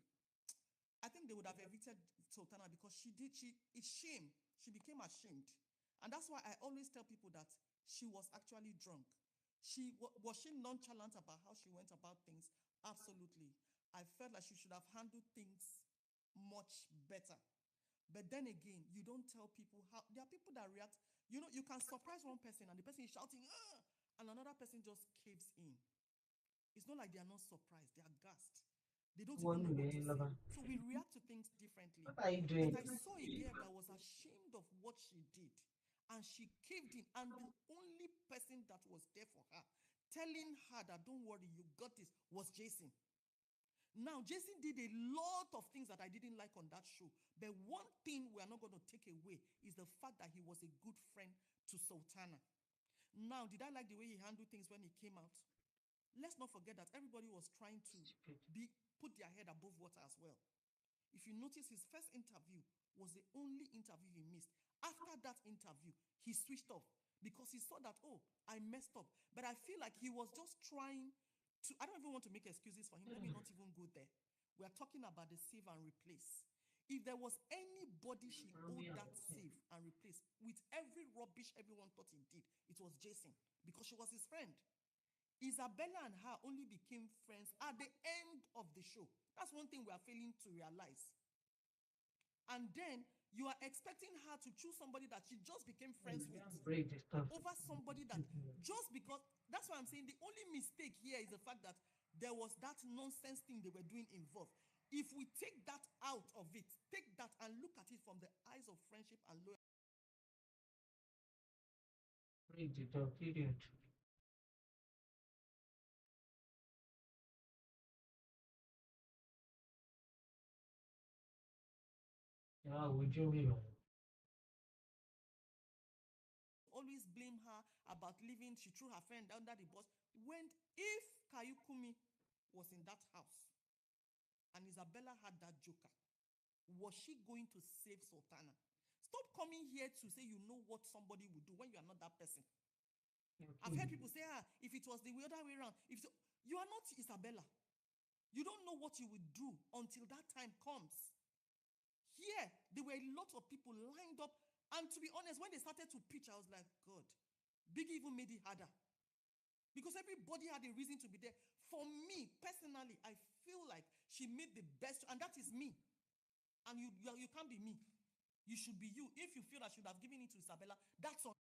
I think they would have evicted Sultana because it's shame. She became ashamed. And that's why I always tell people that she was actually drunk. Was she nonchalant about how she went about things? Absolutely. I felt like she should have handled things much better. But then again, you don't tell people how. There are people that react. You know, you can surprise one person and the person is shouting, ah, and another person just caves in. It's not like they are not surprised. They are gassed. They don't even know what to say. So we react to things differently. What are you doing? But I saw a girl that was ashamed of what she did. And she caved in. And the only person that was there for her, telling her that don't worry, you got this, was Jason. Now, Jason did a lot of things that I didn't like on that show. But one thing we are not going to take away is the fact that he was a good friend to Sultana. Now, did I like the way he handled things when he came out? Let's not forget that everybody was trying to put their head above water as well. If you notice, his first interview was the only interview he missed. After that interview, he switched off because he saw that, oh, I messed up. But I feel like he was just trying to, I don't even want to make excuses for him. Let me not even go there. We are talking about the save and replace. If there was anybody she owed that save and replace with every rubbish everyone thought he did, it was Jason because she was his friend. Isabella and her only became friends at the end of the show. That's one thing we are failing to realize. And then you are expecting her to choose somebody that she just became friends with over somebody that just because, that's why I'm saying the only mistake here is the fact that there was that nonsense thing they were doing involved. If we take that out of it, take that and look at it from the eyes of friendship and loyalty. Read it up, period. Yeah, would you mean? Always blame her about leaving. She threw her friend under the bus. When if Kayukumi was in that house and Isabella had that joker, was she going to save Sultana? Stop coming here to say you know what somebody would do when you are not that person. Okay. I've heard people say, if it was the other way around, you are not Isabella. You don't know what you will do until that time comes. Here, there were a lot of people lined up. And to be honest, when they started to pitch, I was like, God, Biggie even made it harder. Because everybody had a reason to be there. For me, personally, I feel like she made the best, and that is me. And you can't be me. You should be you. If you feel I should have given it to Isabella, that's on.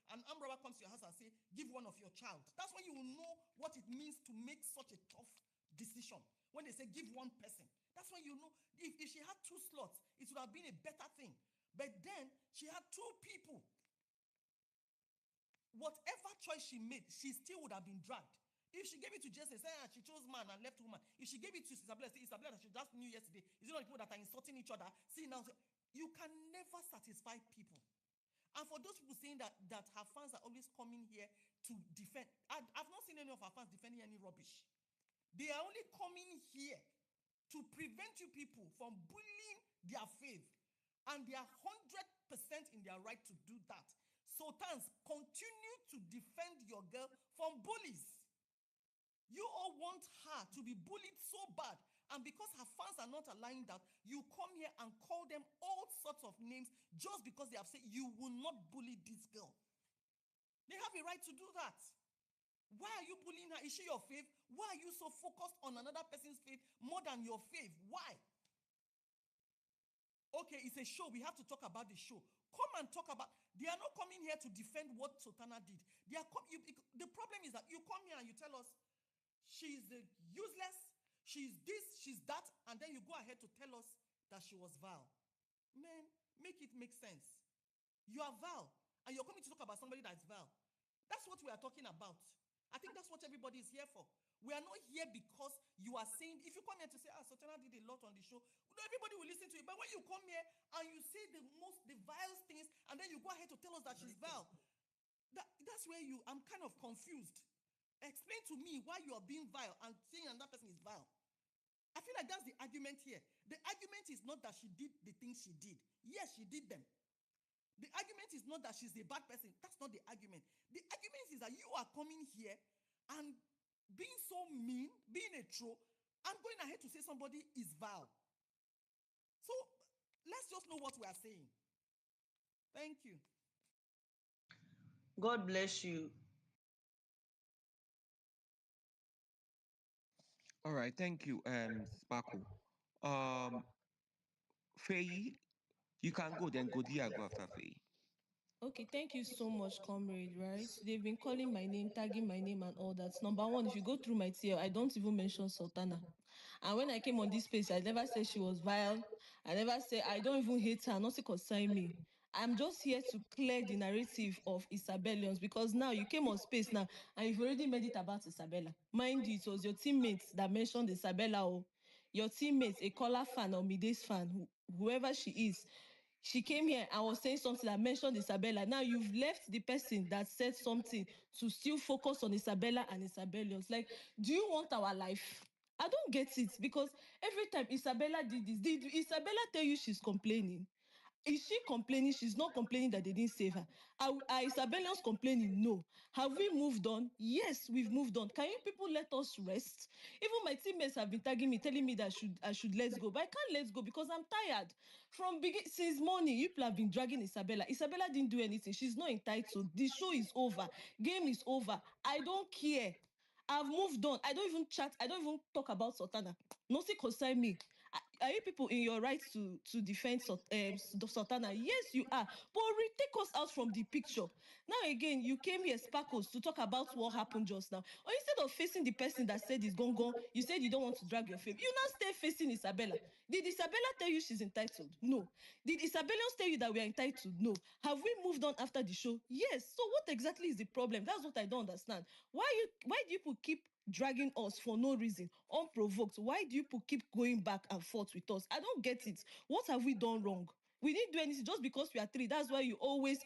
An armed robber comes to your house and say, give one of your child. That's when you will know what it means to make such a tough decision. When they say give one person, that's when you know. If she had 2 slots, it would have been a better thing. But then she had 2 people. Whatever choice she made, she still would have been dragged. If she gave it to Jesse, say she chose man and left woman. If she gave it to Isabella, say Isabella, she just knew yesterday. Is it not people that are insulting each other? See now, you can never satisfy people. And for those people saying that her fans are always coming here to defend, I've not seen any of her fans defending any rubbish. They are only coming here to prevent you people from bullying their faith. And they are 100% in their right to do that. Sultans, continue to defend your girl from bullies. You all want her to be bullied so bad. And because her fans are not allowing that, you come here and call them all sorts of names just because they have said you will not bully this girl. They have a right to do that. Why are you bullying her? Is she your faith? Why are you so focused on another person's faith more than your faith? Why? Okay, it's a show. We have to talk about the show. Come and talk about. They are not coming here to defend what Sultana did. The problem is that you come here and you tell us she's useless, she's this, she's that, and then you go ahead to tell us that she was vile. Man, make it make sense. You are vile, and you're coming to talk about somebody that's vile. That's what we are talking about. I think that's what everybody is here for. We are not here because you are saying, if you come here to say, Sultana did a lot on the show, everybody will listen to you. But when you come here and you say the vilest things, and then you go ahead to tell us that she's vile, that's where I'm kind of confused. Explain to me why you are being vile and saying another person is vile. I feel like that's the argument here. The argument is not that she did the things she did. Yes, she did them. The argument is not that she's a bad person. That's not the argument. The argument is that you are coming here and being so mean, being a troll, and going ahead to say somebody is vile. So let's just know what we are saying. Thank you. God bless you. All right, thank you, Sparkle. Faye, you can go, then Godia go after Faye. Okay, thank you so much, comrade, right? They've been calling my name, tagging my name and all that. Number one, if you go through my TL, I don't even mention Sultana. And when I came on this space, I never said she was vile. I never said I don't even hate her, nothing concern me. I'm just here to clear the narrative of Isabellians because now you came on space now and you've already made it about Isabella. Mind you, it was your teammates that mentioned Isabella. Oh, your teammates, a Kola fan or Mide's fan, whoever she is. She came here and was saying something that mentioned Isabella. Now you've left the person that said something to still focus on Isabella and Isabellians. Like, do you want our life? I don't get it because every time Isabella did this, did Isabella tell you she's complaining? Is she complaining? She's not complaining that they didn't save her. Are Isabellians complaining? No. Have we moved on? Yes, we've moved on. Can you people let us rest? Even my teammates have been tagging me, telling me that I should let go. But I can't let go because I'm tired. Since morning, you people have been dragging Isabella. Isabella didn't do anything. She's not entitled. The show is over. Game is over. I don't care. I've moved on. I don't even chat. I don't even talk about Sultana. Nothing concern me. Are you people in your right to defend Sultana? Yes, you are. But take us out from the picture. Now again, you came here, Sparkles, to talk about what happened just now. Or instead of facing the person that said it's gone, you said you don't want to drag your fame. You now stay facing Isabella. Did Isabella tell you she's entitled? No. Did Isabellians tell you that we are entitled? No. Have we moved on after the show? Yes. So what exactly is the problem? That's what I don't understand. Why do you people keep dragging us for no reason, unprovoked? Why do you people keep going back and forth with us? I don't get it. What have we done wrong? We didn't do anything just because we are three. That's why you always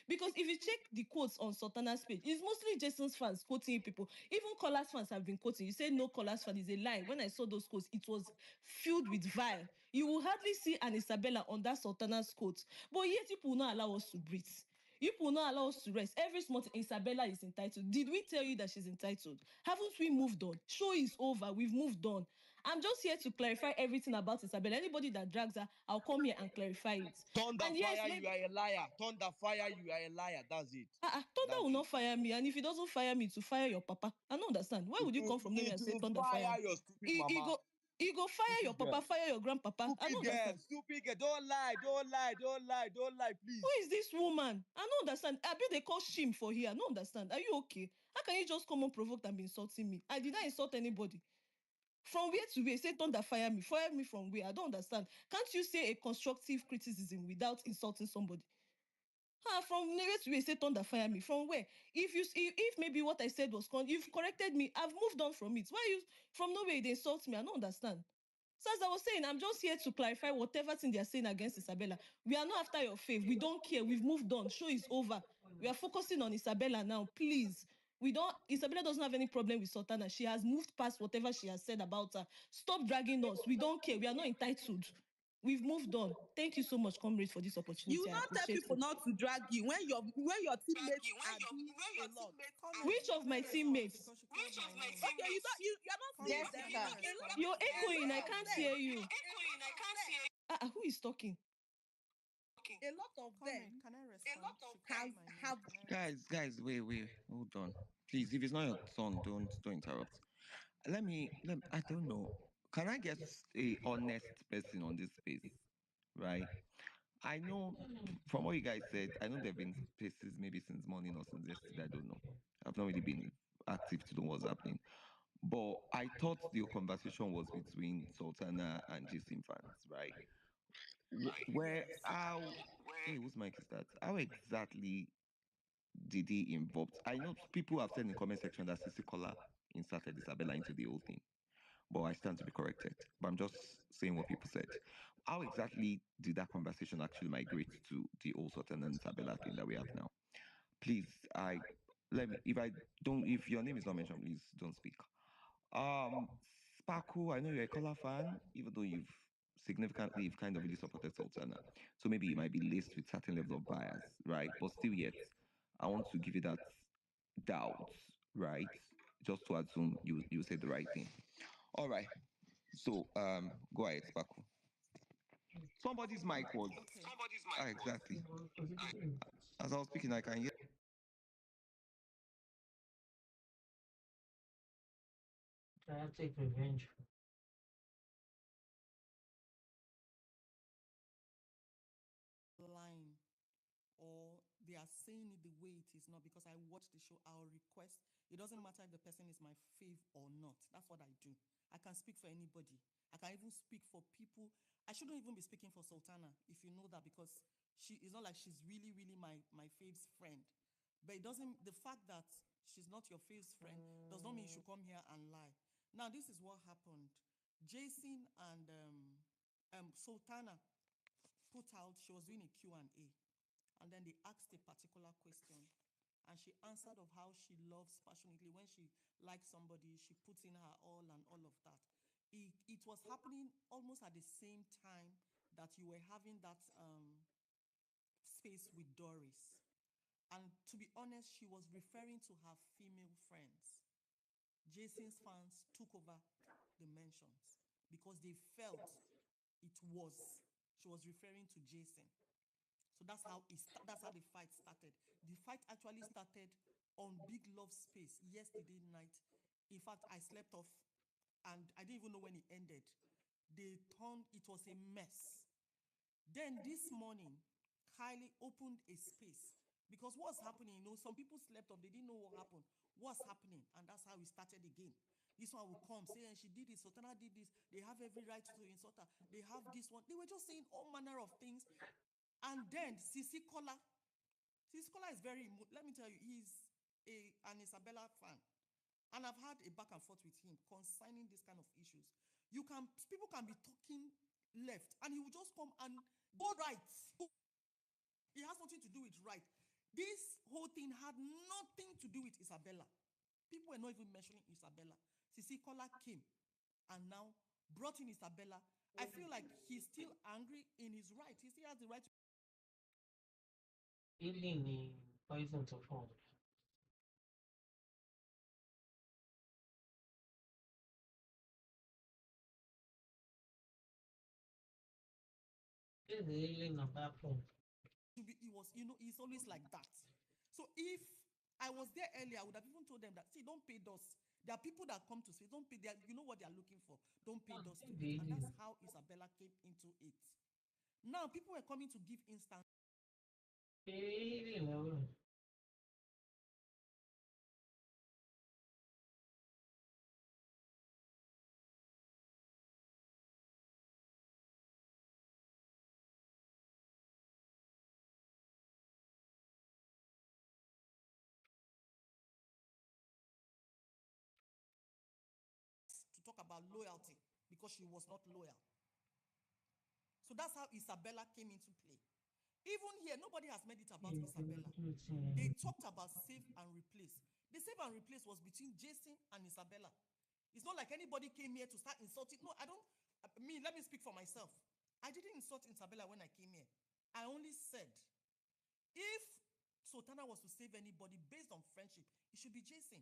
because if you check the quotes on Sultana's page, it's mostly Jason's fans quoting people. Even Kola's fans have been quoting. You say no Kola's fan is a lie. When I saw those quotes, it was filled with vile. You will hardly see an Isabella on that Sultana's quote. But yet people will not allow us to breathe. You will not allow us to rest. Every small thing, Isabella is entitled. Did we tell you that she's entitled? Haven't we moved on? Show is over. We've moved on. I'm just here to clarify everything about Isabella. Anybody that drags her, I'll come here and clarify it. Thunder And fire, yes, you are a liar. Thunder fire, you are a liar. That's it. Thunder will not fire me. And if he doesn't fire me, to fire your papa. I don't understand. Why would you come from nowhere and say Thunder fire? Your stupid He mama. go fire Stupid your girl. papa, fire your grandpapa. I don't understand. Stupid girl. Don't lie, please. Who is this woman? I don't understand. I bet they call shame for here. I don't understand. Are you okay? How can you just come unprovoked and be insulting me? I did not insult anybody. From where to where? Say Thunder fire me. Fire me from where? I don't understand. Can't you say a constructive criticism without insulting somebody? From where to where? Say Thunder fire me. From where? If maybe what I said was you've corrected me. I've moved on from it. Why you from nowhere they insult me? I don't understand. So as I was saying, I'm just here to clarify whatever thing they are saying against Isabella. We are not after your faith. We don't care. We've moved on. Show is over. We are focusing on Isabella now. Please. Isabella doesn't have any problem with Sultana. She has moved past whatever she has said about her. Stop dragging us. We don't care. We are not entitled. We've moved on. Thank you so much, comrade, for this opportunity. You will not tell people not to drag you when your teammates are doing a lot. Which of my teammates? Okay, you're not seeing them. Jessica. You're echoing. I can't hear you. Who is talking? A lot of them Can I respond? have Guys, wait, hold on. Please, if it's not your turn, don't interrupt. I don't know. Can I get a honest person on this space? Right? I know from what you guys said, I know there have been spaces maybe since morning or since yesterday. I don't know. I've not really been active to know what's happening. But I thought the conversation was between Sultana and Jason fans, right? Whose mic is that? How exactly did he involved? I know people have said in the comment section that Sisi Kola inserted Isabella into the whole thing, but I stand to be corrected. But I'm just saying what people said. How exactly did that conversation actually migrate to the whole Sultana and Isabella thing that we have now? Please, if your name is not mentioned, please don't speak. Sparkle, I know you're a Kola fan, even though you've kind of really supported Sultana. So maybe it might be laced with certain level of bias, right? But still yet, I want to give you that doubt, right? Just to assume you said the right thing. All right. So go ahead, Sparkle. Somebody's mic was exactly. As I was speaking, I can hear. I'll take revenge. Line, or they are saying it the way it is not, because I watch the show. I'll request. It doesn't matter if the person is my fave or not. That's what I do. I can speak for anybody. I can even speak for people. I shouldn't even be speaking for Sultana, if you know that, because it's not like she's really my fave's friend. But it doesn't, the fact that she's not your fave's friend does not mean you should come here and lie. Now, this is what happened. Jason and Sultana put out, she was doing a Q&A, and then they asked a particular question, and she answered of how she loves passionately. When she likes somebody, she puts in her all and all of that. It was happening almost at the same time that you were having that space with Doris. And to be honest, she was referring to her female friends. Jason's fans took over the mentions because they felt she was referring to Jason. So that's how the fight started. The fight actually started on Big Love Space yesterday night. In fact, I slept off and I didn't even know when it ended. It was a mess. Then this morning, Kylie opened a space because what's happening, some people slept off, they didn't know what happened. What's happening? And that's how we started again. This one will come, say, and she did this, Sultana did this, they have every right to insult her, they have this one. They were just saying all manner of things. And then Kola is very, let me tell you, he's an Isabella fan. And I've had a back and forth with him concerning this kind of issues. People can be talking left, and he will just come and All right. It has nothing to do with right. This whole thing had nothing to do with Isabella. People were not even mentioning Isabella. Sisi Kola came and now brought in Isabella. I feel like he's still angry in his right. He still has the right to. Poison to fall. He was, he's always like that. So if I was there earlier, I would have even told them that, see, don't pay dust. There are people that come to say, don't pay, you know what they are looking for. Don't pay dust to it. And that's how Isabella came into it. Now, people were coming to give instant. To talk about loyalty because she was not loyal. So that's how Isabella came into play. Even here, nobody has made it about Isabella. They talked about save and replace. The save and replace was between Jason and Isabella. It's not like anybody came here to start insulting. No, I don't. Let me speak for myself. I didn't insult Isabella when I came here. I only said, if Sultana was to save anybody based on friendship, it should be Jason.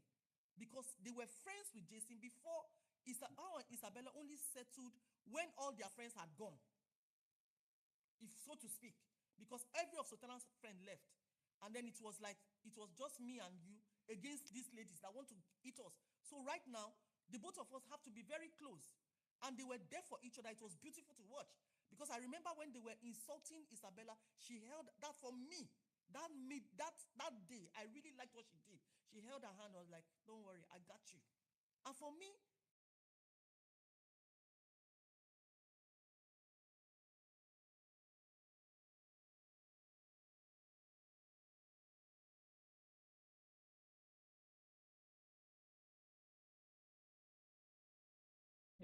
Because they were friends with Jason before Isabella only settled when all their friends had gone, if so to speak. Because every of Sultana's friend left. And then it was like, it was just me and you against these ladies that want to eat us. So right now, the both of us have to be very close. And they were there for each other. It was beautiful to watch. Because I remember when they were insulting Isabella, she held that for me. That day, I really liked what she did. She held her hand and was like, don't worry, I got you. And for me,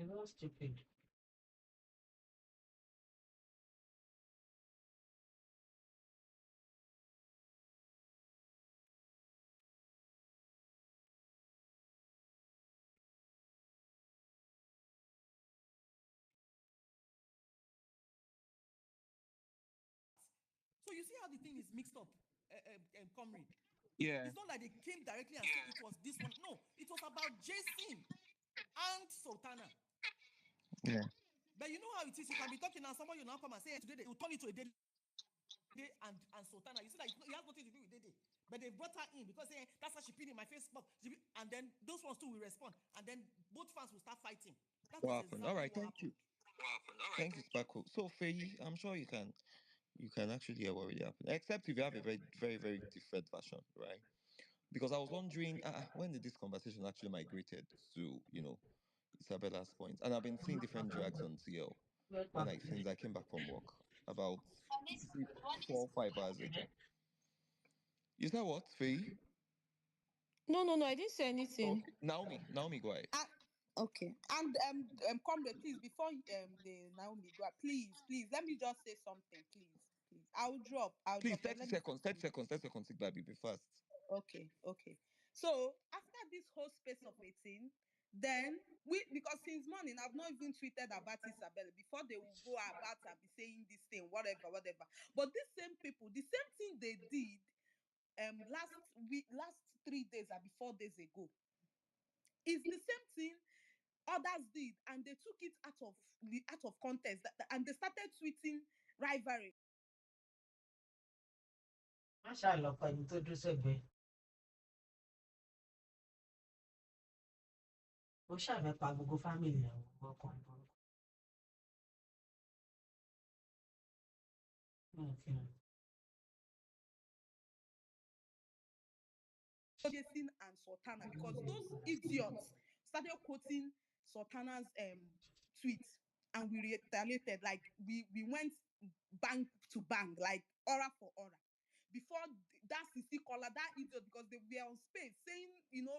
It was stupid. so you see how the thing is mixed up, comrade. Yeah. It's not like they came directly and said it was this one. No, it was about Jason and Sultana. Yeah. But you know how it is. You can be talking and somebody will now come and say, today they will turn it to a Dede and Sultana. You see that it has nothing to do with Dede. But they brought her in because that's how she pinned in my Facebook. And then those ones too will respond. And then both fans will start fighting. That is What happened? All exactly right. what Thank you. happened. Thank you, Sparkle. So, Faye, I'm sure you can actually hear what really happened. Except if you have a very, very, very different version, right? Because I was wondering, when did this conversation actually migrated to, Isabella's point? And I've been seeing different drags on TL since I came back from work about 4 or 5 hours ago. Is that what, Faye? No, I didn't say anything. Okay, Naomi, go ahead. Okay. And comrade, please, before the Naomi go, please, let me just say something, please. I'll drop. Please, Then 30 let me seconds, 30 continue. seconds, 30 seconds, Baby, be fast. Okay. So after this whole space of 18, then because since morning I've not even tweeted about Isabella before they will go about and be saying this thing, whatever. But these same people, the same thing they did last 3 days or before days ago, is the same thing others did, and they took it out of context, and they started tweeting rivalry. Mashallah, pẹ̀lú tó dúró sẹ́gbẹ̀ẹ́. Ó ṣàfẹ́ pa gbogbo fámìlì àwọn ọkùnrin burúkú. Okay. Jason and Sultana, because those idiots started quoting Sultana's tweet, and we retaliated, like we went bang to bang, like aura for aura. Before that CC Kola, that idiot, because they were on space saying,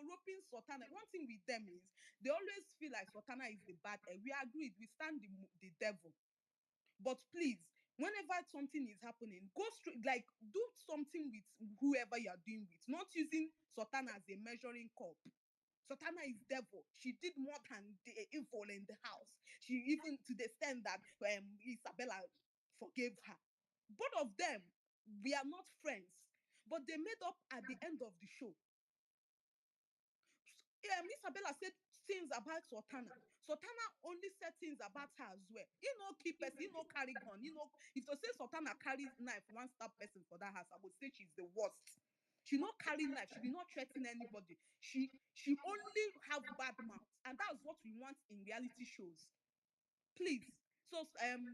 roping Sultana. One thing with them is they always feel like Sultana is the bad egg. We agreed, we stand the devil. But please, Whenever something is happening, go straight, like do something with whoever you are doing with, not using Sultana as a measuring cup. Sultana is devil. She did more than the evil in the house. She even to the extent that Isabella forgave her. Both of them, we are not friends, but they made up at the end of the show. Isabella said things about Sultana. Sultana only said things about her as well. You know, keep person, you know, carry gun. You know, if to say Sultana carries knife, one stab person for that house, I would say she's the worst. She not carry knife. She did not threaten anybody. She only have bad mouth, and that's what we want in reality shows. Please. So,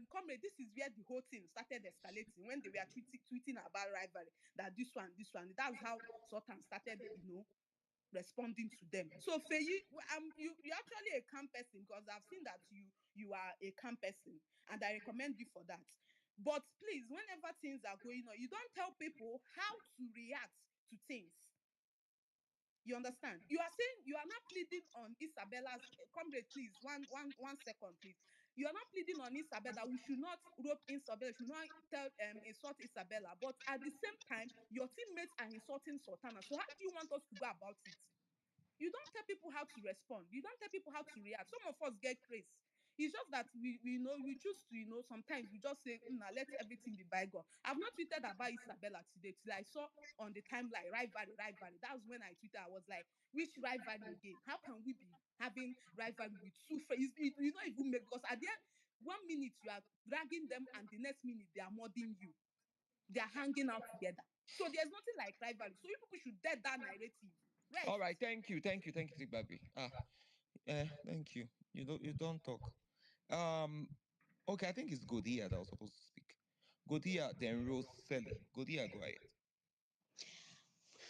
comrade, this is where the whole thing started escalating when they were tweeting about rivalry. That this one. That's how Sultan started, responding to them. So Feyi, you're actually a calm person, because I've seen that you are a calm person, and I recommend you for that. But please, whenever things are going on, you don't tell people how to react to things. You understand? You are saying you are not pleading on Isabella's comrade, please. One second, please. You are not pleading on Isabella. We should not rope Isabella. We should not insult Isabella. But at the same time, your teammates are insulting Sultana. So how do you want us to go about it? You don't tell people how to respond. You don't tell people how to react. Some of us get crazy. It's just that we know we choose to, sometimes we just say, let everything be bygone. I've not tweeted about Isabella today till I saw on the timeline rivalry. That was when I tweeted. I was like, which rivalry again? How can we be having rivalry with two friends? You not even make, because at the end, 1 minute you are dragging them and the next minute they are modding you. They are hanging out together. So there's nothing like rivalry. So you people should dead that narrative. Rest. All right, thank you, Baby. Thank you. You don't talk. Okay, I think it's Godia that was supposed to speak. Godia, then Rose Selly. Godia, go ahead.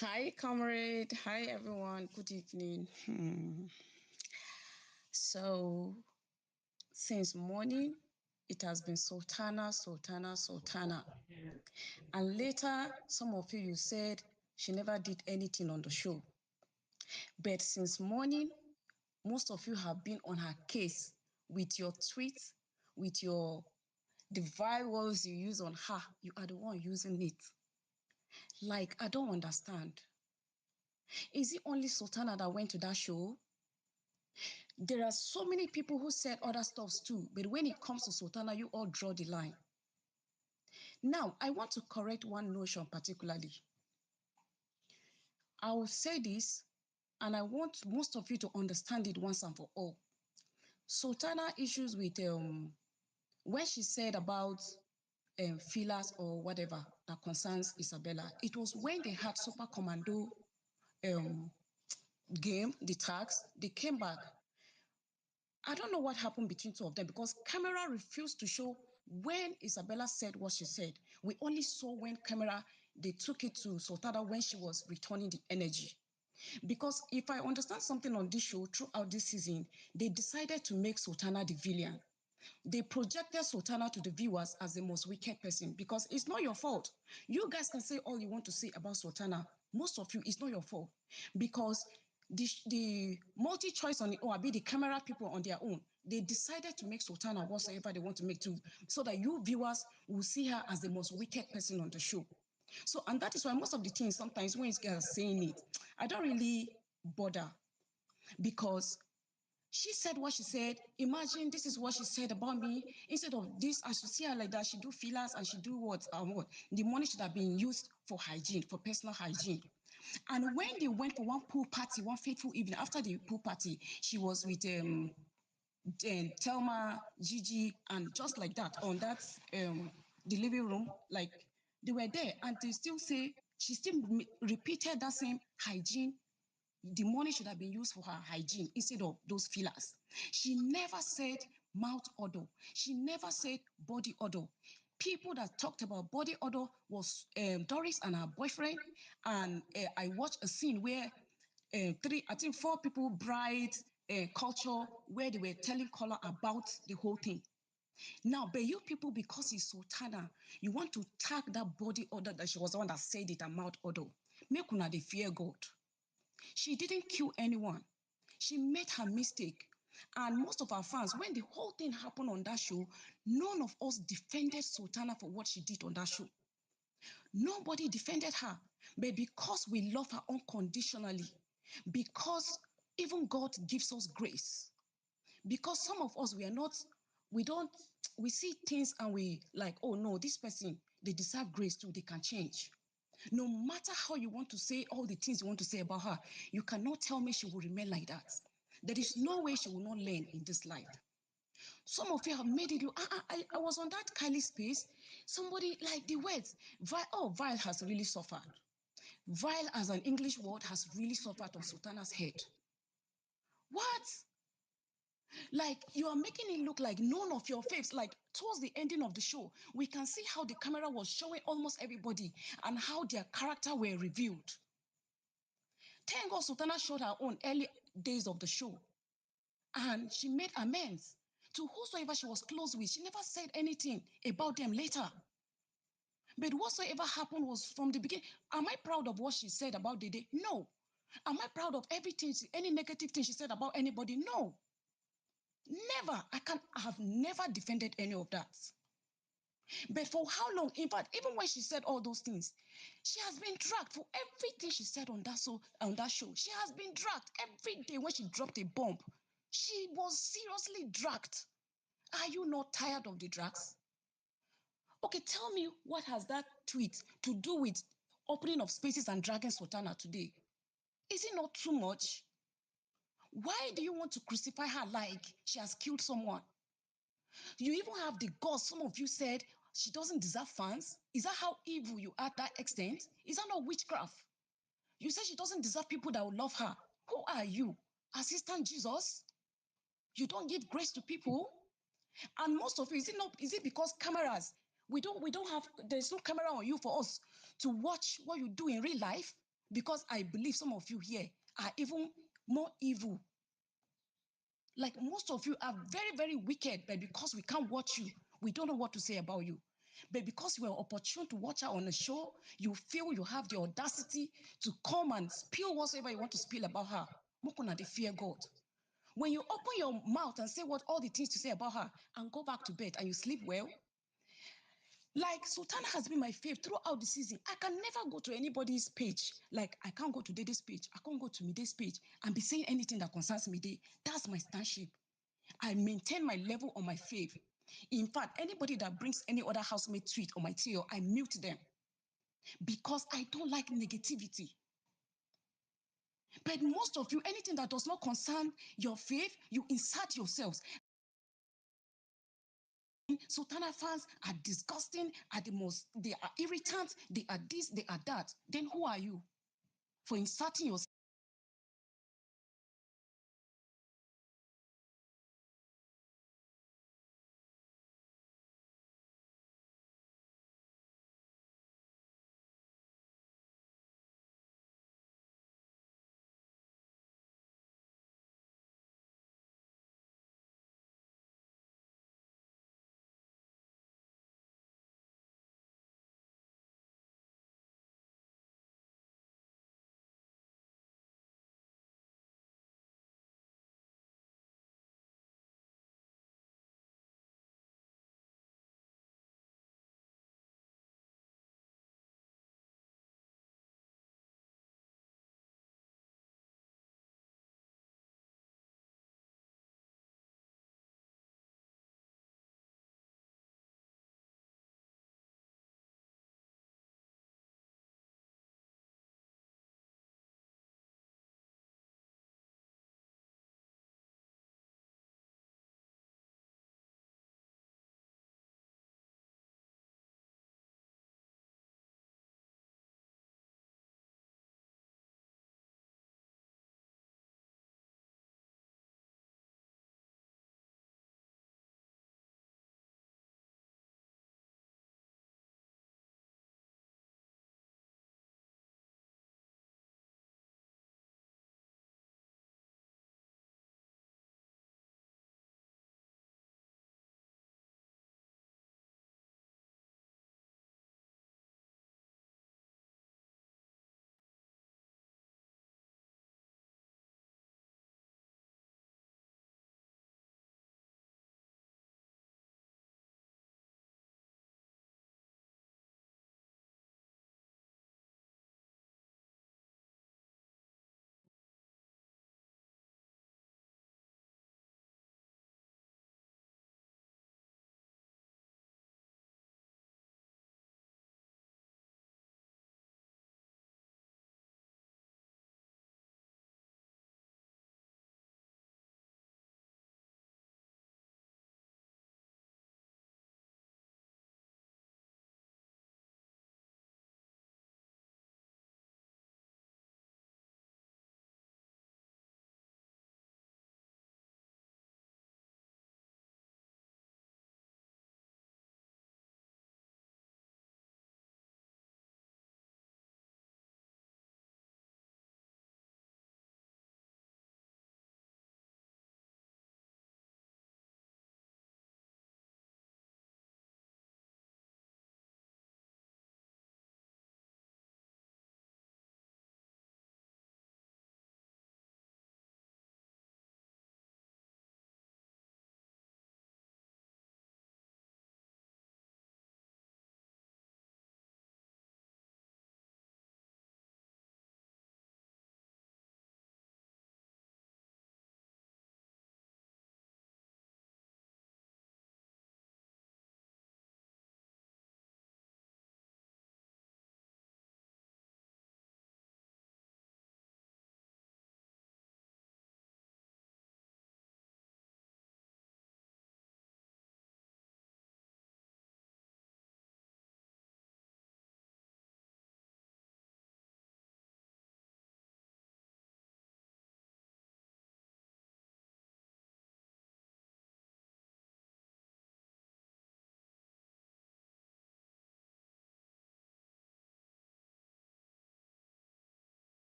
Hi, comrade. Hi, everyone. Good evening. So, since morning, it has been Sultana. And later, some of you said she never did anything on the show. But since morning, most of you have been on her case with your tweets, with the vile words you use on her. You are the one using it. Like, I don't understand. Is it only Sultana that went to that show? There are so many people who said other stuffs too, but when it comes to Sultana, you all draw the line. Now, I want to correct one notion particularly. I will say this, and I want most of you to understand it once and for all. Sultana issues with when she said about fillers or whatever that concerns Isabella, it was when they had Super Commando game, the tags, they came back. I don't know what happened between two of them, because camera refused to show when Isabella said what she said. We only saw when camera, they took it to Sultana when she was returning the energy. Because if I understand something on this show throughout this season, they decided to make Sultana the villain. They projected Sultana to the viewers as the most wicked person, because it's not your fault. You guys can say all you want to say about Sultana. Most of you, it's not your fault, because the multi-choice on the OAB, the camera people on their own, they decided to make Sultana whatsoever they want to make to, so that you viewers will see her as the most wicked person on the show. So, and that is why most of the things, sometimes when guys are saying it, I don't really bother, because she said what she said. Imagine this is what she said about me. Instead of this, I should see her like that. She do fillers and she do what? The money should have been used for hygiene, for personal hygiene. And when they went for one pool party, one fateful evening, after the pool party, she was with Thelma, Gigi, and just like that, on that the living room, like they were there, and they still say, she still repeated that same hygiene. The money should have been used for her hygiene instead of those fillers. She never said mouth odor. She never said body odor. People that talked about body odor was Doris and her boyfriend. And I watched a scene where four people bride culture, where they were telling Kola about the whole thing. Now, but you people, because it's Sultana, you want to tag that body odor that she was the one that said it, and mouth odor. Make una dey fear God. She didn't kill anyone. She made her mistake. And most of our fans, when the whole thing happened on that show, none of us defended Sultana for what she did on that show. Nobody defended her. But because we love her unconditionally, because even God gives us grace, because some of us, we see things and we like, oh no, this person, they deserve grace too, they can change. No matter how you want to say all the things you want to say about her, you cannot tell me she will remain like that. There is no way she will not learn in this life. Some of you have made it. I was on that Kylie space. Somebody like the words, vile has really suffered. Vile as an English word has really suffered on Sultana's head. What? Like you are making it look like none of your faves. Like towards the ending of the show, we can see how the camera was showing almost everybody and how their character were revealed. Thank God Sultana showed her own early days of the show. And she made amends to whosoever she was close with. She never said anything about them later. But whatsoever happened was from the beginning. Am I proud of what she said about Dede? No. Am I proud of everything, any negative thing she said about anybody? No. Never. I have never defended any of that. But for how long? In fact, even when she said all those things, she has been dragged for everything she said on that show. She has been dragged every day when she dropped a bomb. She was seriously dragged. Are you not tired of the drags? Okay, tell me what has that tweet to do with opening of spaces and dragging Sultana today? Is it not too much? Why do you want to crucify her like she has killed someone? You even have the guts. Some of you said she doesn't deserve fans. Is that how evil you are to that extent? Is that not witchcraft? You say she doesn't deserve people that will love her. Who are you? Assistant Jesus? You don't give grace to people? And most of you, is it because cameras? We don't have, there's no camera on you for us to watch what you do in real life? Because I believe some of you here are even more evil. Like most of you are very, very wicked, but because we can't watch you, we don't know what to say about you. But because you are opportune to watch her on a show, you feel you have the audacity to come and spill whatever you want to spill about her. Mokona, they fear God. When you open your mouth and say what all the things to say about her and go back to bed and you sleep well, like Sultana has been my fave throughout the season. I can never go to anybody's page. Like I can't go to Dede's page. I can't go to Mide's page and be saying anything that concerns Mide. That's my standship. I maintain my level on my fave. In fact, anybody that brings any other housemate tweet on my tail, I mute them because I don't like negativity. But most of you, anything that does not concern your faith, you insert yourselves. Sultana fans are disgusting, they are irritant, they are this, they are that. Then who are you for inserting yourself?